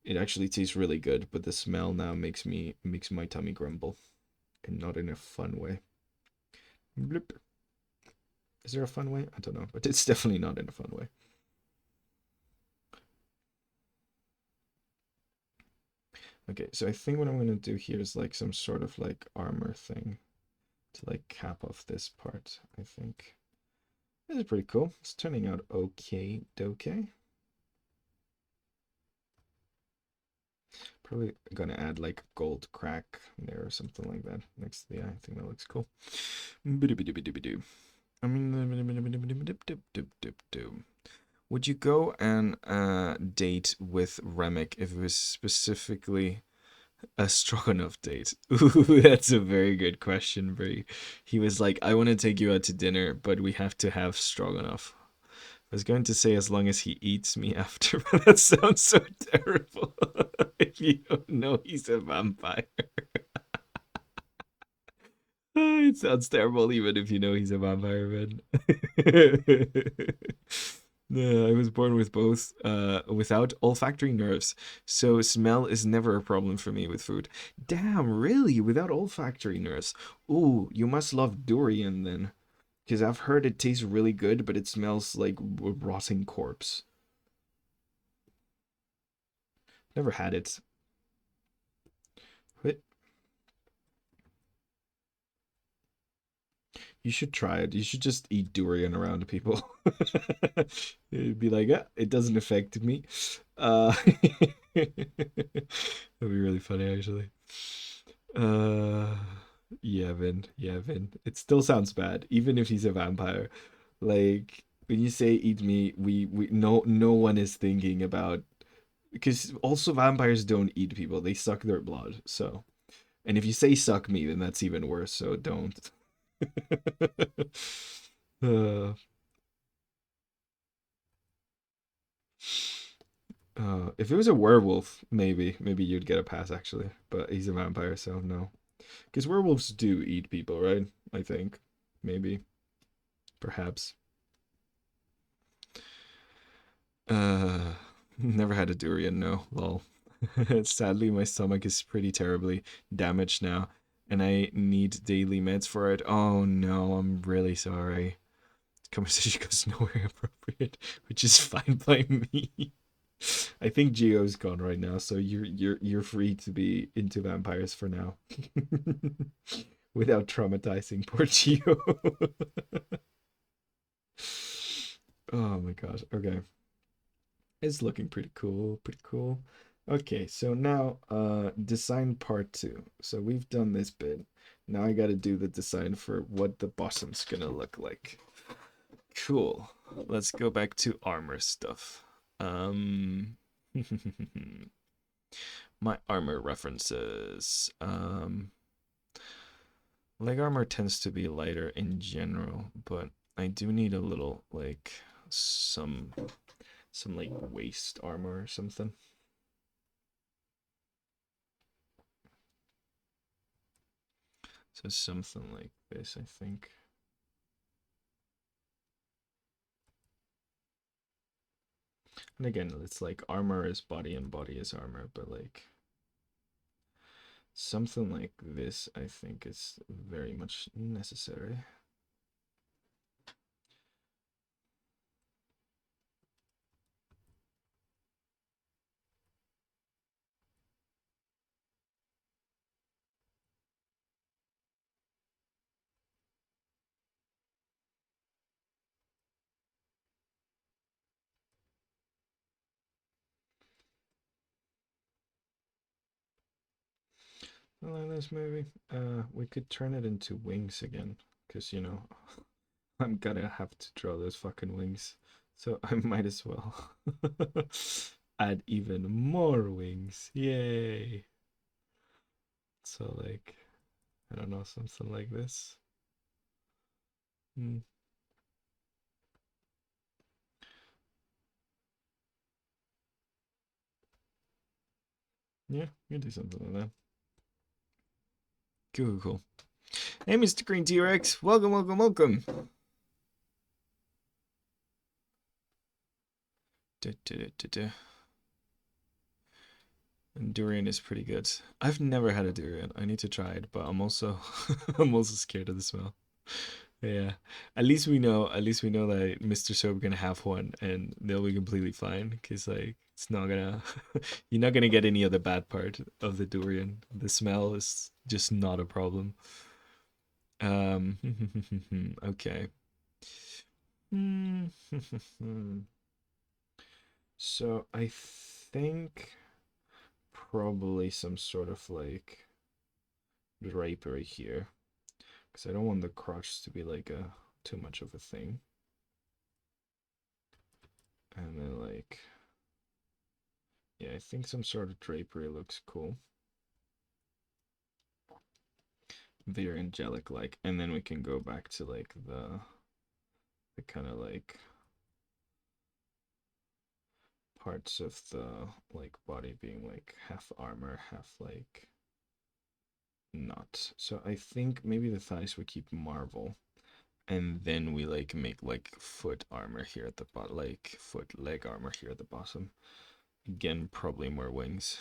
It actually tastes really good, but the smell now makes my tummy grumble, and not in a fun way. Bloop. Is there a fun way? I don't know, but it's definitely not in a fun way. Okay, so I think what I'm gonna do here is like some sort of like armor thing to like cap off this part, I think. This is pretty cool. It's turning out okay, okay. Probably gonna add like gold crack there or something like that next to the eye. I think that looks cool. Bidoo-bidoo-bidoo-bidoo. I mean, would you go and date with Remick if it was specifically a stroganoff date? Ooh, that's a very good question, Brie. He was like, I want to take you out to dinner, but we have to have stroganoff. I was going to say as long as he eats me after, but that sounds so terrible. If you don't know he's a vampire. It sounds terrible even if you know he's a vampire, man. Yeah, I was born with both, without olfactory nerves, so smell is never a problem for me with food. Damn, really? Without olfactory nerves? Ooh, you must love durian then, because I've heard it tastes really good, but it smells like rotting corpse. Never had it. But you should try it. You should just eat durian around people. It'd be like, ah, it doesn't affect me. That'd be really funny, actually. Uh, yeah, Vin. Yeah, Vin. It still sounds bad, even if he's a vampire. Like when you say eat me, we no one is thinking about, because also vampires don't eat people; they suck their blood. So, and if you say suck me, then that's even worse. So don't. uh, if it was a werewolf, maybe you'd get a pass actually, but he's a vampire, so no. Because werewolves do eat people, right? I think, maybe, perhaps. Uh, Never had a durian, no, lol. Sadly, my stomach is pretty terribly damaged now, and I need daily meds for it. Oh no, I'm really sorry. Conversation goes nowhere appropriate, which is fine by me. I think Geo's gone right now, so you're free to be into vampires for now. Without traumatizing poor Geo. Oh my god. Okay. It's looking pretty cool, pretty cool. Okay, so now design part 2. So we've done this bit. Now I got to do the design for what the bottom's gonna look like. Cool. Let's go back to armor stuff. Um my armor references. Leg armor tends to be lighter in general, but I do need a little like some like waist armor or something. So something like this, I think. And again, it's like armor is body and body is armor, but like something like this, I think is very much necessary. Like this maybe. We could turn it into wings again, because you know I'm gonna have to draw those fucking wings, so I might as well add even more wings. Yay! So like, I don't know, something like this. Hmm. Yeah, you do something like that. Cool, cool, cool. Hey, Mr. Green T-Rex. Welcome, welcome, welcome. Da, da, da, da, da. And durian is pretty good. I've never had a durian. I need to try it, but I'm also I'm also scared of the smell. Yeah. At least we know that Mr. Soap gonna have one and they'll be completely fine. Cause like it's not gonna you're not gonna get any other bad part of the durian. The smell is just not a problem. Um okay. So I think probably some sort of like drapery here, because I don't want the crotch to be like a too much of a thing. And then like, yeah, I think some sort of drapery looks cool. Very angelic like, and then we can go back to like the kind of like parts of the like body being like half armor, half like not. So I think maybe the thighs we keep marble, and then we like make like foot armor here at the bottom, like foot leg armor here at the bottom. Again, probably more wings.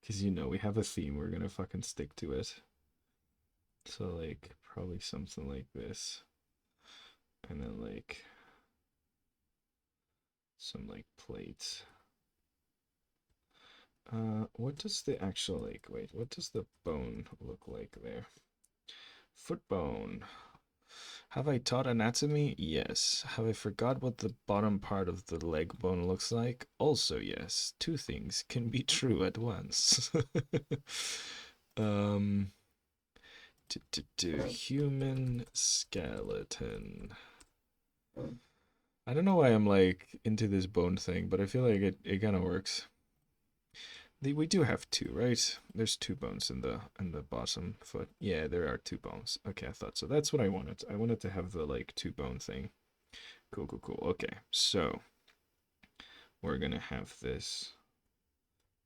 Because you know we have a theme, we're gonna fucking stick to it. So like probably something like this, and then like some like plates. What does the actual like wait? What does the bone look like there? Foot bone. Have I taught anatomy? Yes. Have I forgot what the bottom part of the leg bone looks like? Also, yes. Two things can be true at once. um, human skeleton. I don't know why I'm like into this bone thing, but I feel like it kind of works. We do have two, right? There's two bones in the bottom foot. Yeah, there are two bones. Okay, I thought so. That's what I wanted. I wanted to have the like two bone thing. Cool, cool, cool. Okay, so we're gonna have this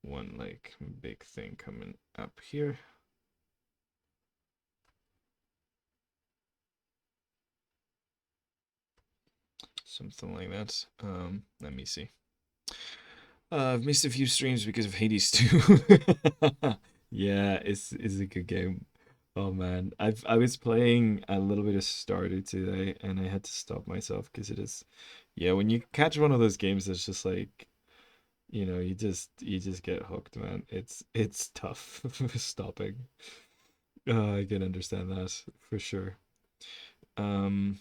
one like big thing coming up here. Something like that. Let me see. I've missed a few streams because of Hades 2. Yeah, it's a good game. Oh man, I was playing a little bit of Stardew today, and I had to stop myself because it is, yeah. When you catch one of those games that's just like, you just get hooked, man. It's tough stopping. I can understand that for sure. Um,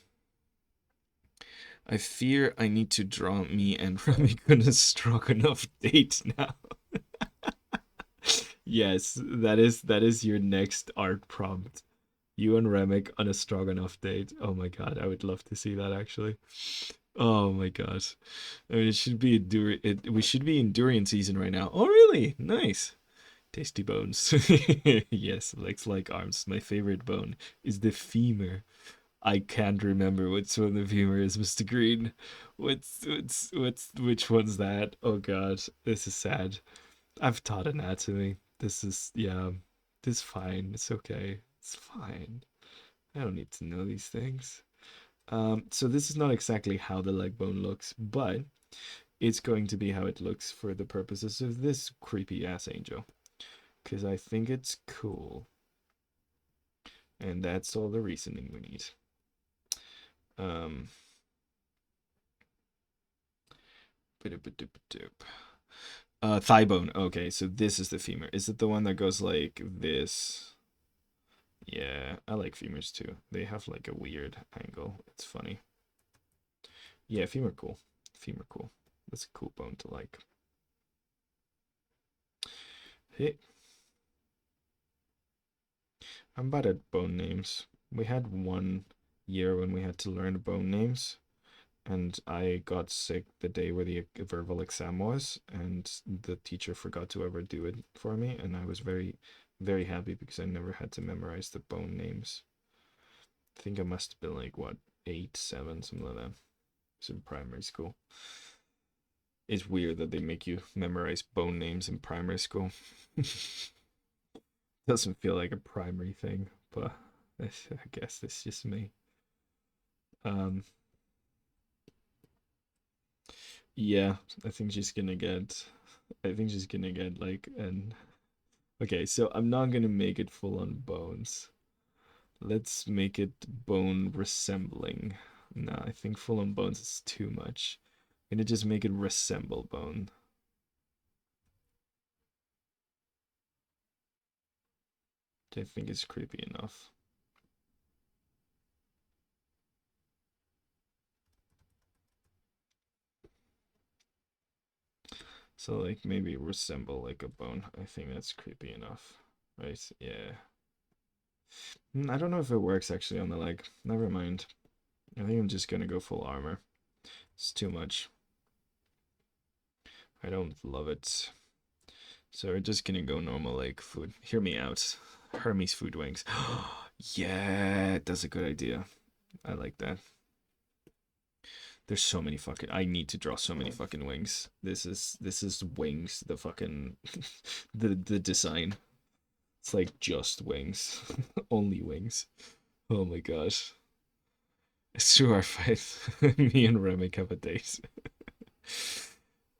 I fear I need to draw me and Remy on a Stroganoff date now. Yes, that is your next art prompt. You and Remick on a Stroganoff date. Oh my god, I would love to see that actually. Oh my god. I mean, it should be we should be in durian season right now. Oh really? Nice. Tasty bones. Yes, legs like arms. My favorite bone is the femur. I can't remember which one the femur is, Mr. Green. Which one's that? Oh god, this is sad. I've taught anatomy. This is, yeah, this is fine. It's okay. It's fine. I don't need to know these things. So this is not exactly how the leg bone looks, but it's going to be how it looks for the purposes of this creepy ass angel. Because I think it's cool. And that's all the reasoning we need. Um, thigh bone. Okay, so this is the femur. Is it the one that goes like this? Yeah, I like femurs too. They have like a weird angle. It's funny. Yeah, femur cool. Femur cool. That's a cool bone to like. Hey, I'm bad at bone names. We had one year when we had to learn bone names, and I got sick the day where the verbal exam was, and the teacher forgot to ever do it for me, and I was very, very happy because I never had to memorize the bone names. I think I must have been like, what, 8, 7, something like that. It's in primary school. It's weird that they make you memorize bone names in primary school. Doesn't feel like a primary thing, but I guess it's just me. Um, yeah, I think she's gonna get. I think she's gonna get like an. Okay, so I'm not gonna make it full on bones. Let's make it bone resembling. No, I think full on bones is too much. I'm gonna just make it resemble bone. Which I think is creepy enough. So like maybe resemble like a bone. I think that's creepy enough. Right? Yeah. I don't know if it works actually on the leg. Never mind. I think I'm just gonna go full armor. It's too much. I don't love it. So we're just gonna go normal like food. Hear me out. Hermes food wings. Yeah, that's a good idea. I like that. There's so many fucking. I need to draw so many fucking wings. This is wings. The fucking the design. It's like just wings, only wings. Oh my gosh. It's true our faith. Me and Remick have a date.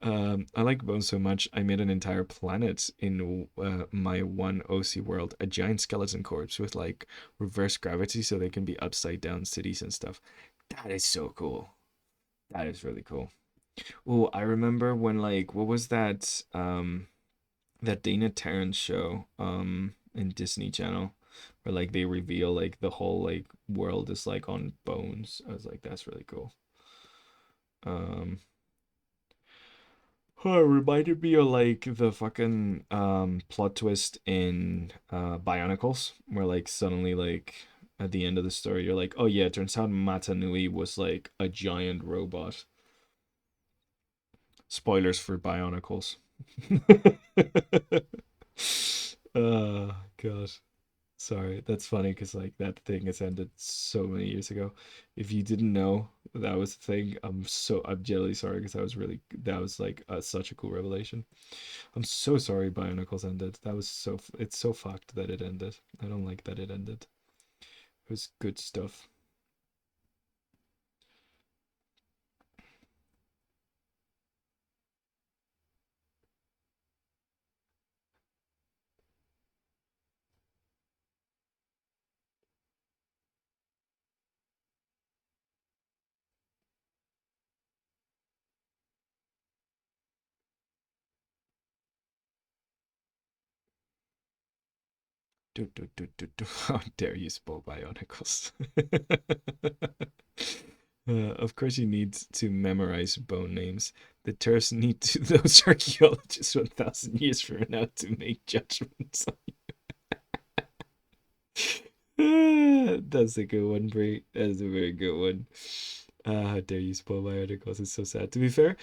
I like Bone so much. I made an entire planet in my one OC world, a giant skeleton corpse with like reverse gravity, so they can be upside down cities and stuff. That is so cool. That is really cool. Oh, I remember when like what was that that Dana Terrence show in Disney Channel where like they reveal like the whole like world is like on bones. I was like, that's really cool. Um Oh, it reminded me of like the fucking plot twist in Bionicles, where like suddenly like at the end of the story you're like, oh yeah, it turns out Matanui was like a giant robot. Spoilers for Bionicles. God. Sorry, that's funny because like that thing has ended so many years ago. If you didn't know that was the thing, I'm genuinely sorry because that was like such a cool revelation. I'm so sorry Bionicles ended. That was it's so fucked that it ended. I don't like that it ended. It was good stuff. How dare you spoil Bionicles? Of course, you need to memorize bone names. The tourists need to, those archaeologists 1,000 years from now to make judgments. That's a good one, Brie. That's a very good one. How dare you spoil my articles? It's so sad. To be fair,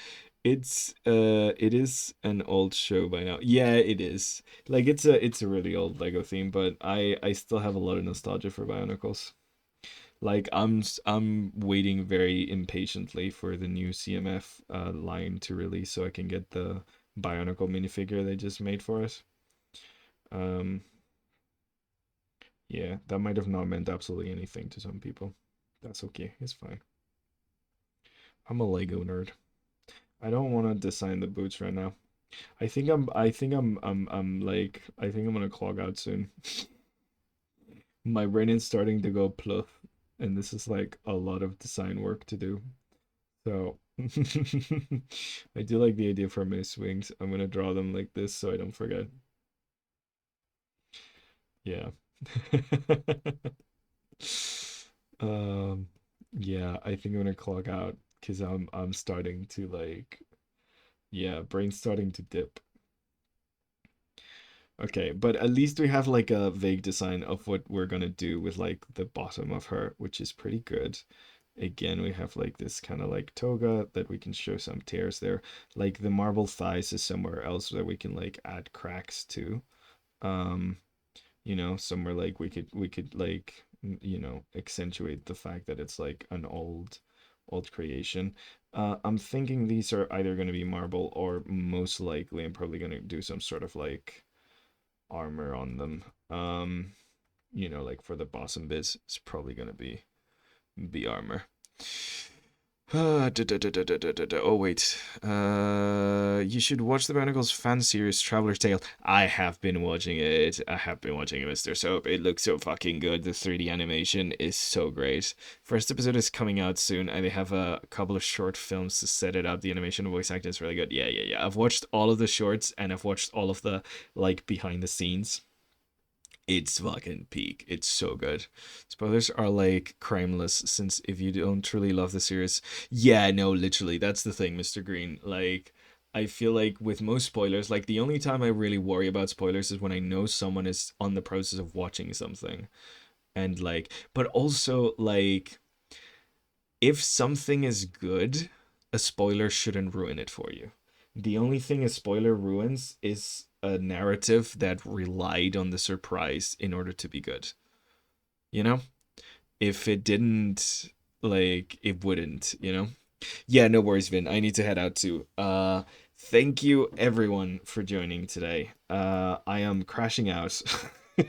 it is an old show by now. Yeah, it is. Like it's a really old Lego theme, but I still have a lot of nostalgia for Bionicles. Like I'm waiting very impatiently for the new CMF line to release so I can get the Bionicle minifigure they just made for us. Um, yeah, that might have not meant absolutely anything to some people. That's okay. It's fine. I'm a Lego nerd. I don't want to design the boots right now. I think I'm gonna clog out soon. My brain is starting to go pluff, and this is like a lot of design work to do. So I do like the idea for my swings. I'm gonna draw them like this so I don't forget. Yeah. Um, yeah, I think I'm gonna clog out because I'm starting to like, yeah, brain's starting to dip. Okay, but at least we have like a vague design of what we're gonna do with like the bottom of her, which is pretty good. Again, we have like this kind of like toga that we can show some tears there. Like the marble thighs is somewhere else that we can like add cracks to. Um, somewhere like we could like accentuate the fact that it's like an old creation. I'm thinking these are either going to be marble or most likely I'm probably going to do some sort of like armor on them. Like for the bosom bits, it's probably going to be armor. Oh wait. You should watch the Barnacles fan series Traveler's Tale. I have been watching it. I have been watching it, Mr. Soap. It looks so fucking good. The 3D animation is so great. First episode is coming out soon, and they have a couple of short films to set it up. The animation and voice acting is really good. Yeah, yeah, yeah. I've watched all of the shorts, and I've watched all of the like behind the scenes. It's fucking peak. It's so good. Spoilers are like crimeless since if you don't truly love the series, yeah, no, literally, that's the thing, Mr. Green. Like, I feel like with most spoilers, like the only time I really worry about spoilers is when I know someone is on the process of watching something. And like, but also like if something is good, a spoiler shouldn't ruin it for you. The only thing a spoiler ruins is a narrative that relied on the surprise in order to be good. You know? If it didn't, like, it wouldn't, you know? Yeah, no worries, Vin. I need to head out too. Thank you everyone for joining today. I am crashing out.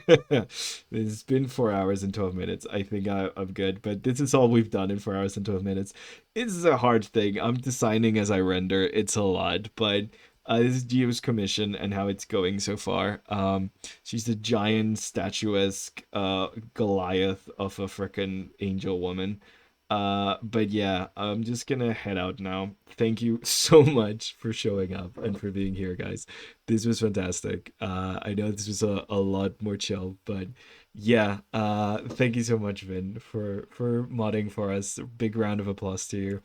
It's been 4 hours and 12 minutes. I think I'm good, but this is all we've done in 4 hours and 12 minutes. It's a hard thing. I'm designing as I render. It's a lot, but this is Gio's commission and how it's going so far. She's the giant statuesque Goliath of a freaking angel woman. But yeah, I'm just gonna head out now. Thank you so much for showing up and for being here, guys. This was fantastic. I know this was a lot more chill, but yeah, thank you so much, Vin, for modding for us. Big round of applause to you.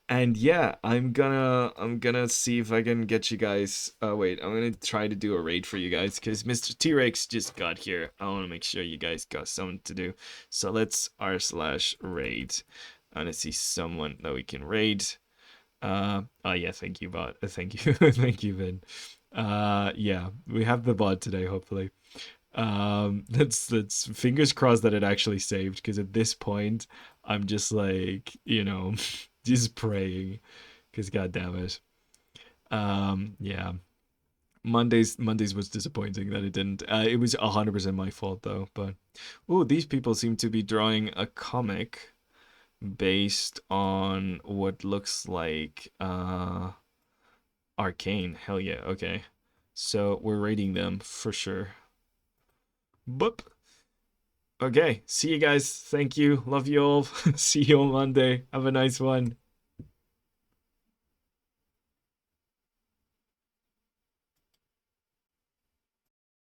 And yeah, I'm gonna see if I can get you guys. Wait, I'm gonna try to do a raid for you guys because Mr. T-Rex just got here. I want to make sure you guys got something to do. So let's r/raid. I want to see someone that we can raid. Oh yeah, thank you, bot. Thank you, thank you, Vin. Yeah, we have the bot today, hopefully. That's fingers crossed that it actually saved because at this point I'm just like, just praying because god damn it. Yeah. Mondays was disappointing that it didn't. It was 100% my fault though, but oh, these people seem to be drawing a comic based on what looks like Arcane. Hell yeah, okay. So we're rating them for sure. Boop. Okay, see you guys. Thank you. Love you all. See you on Monday. Have a nice one.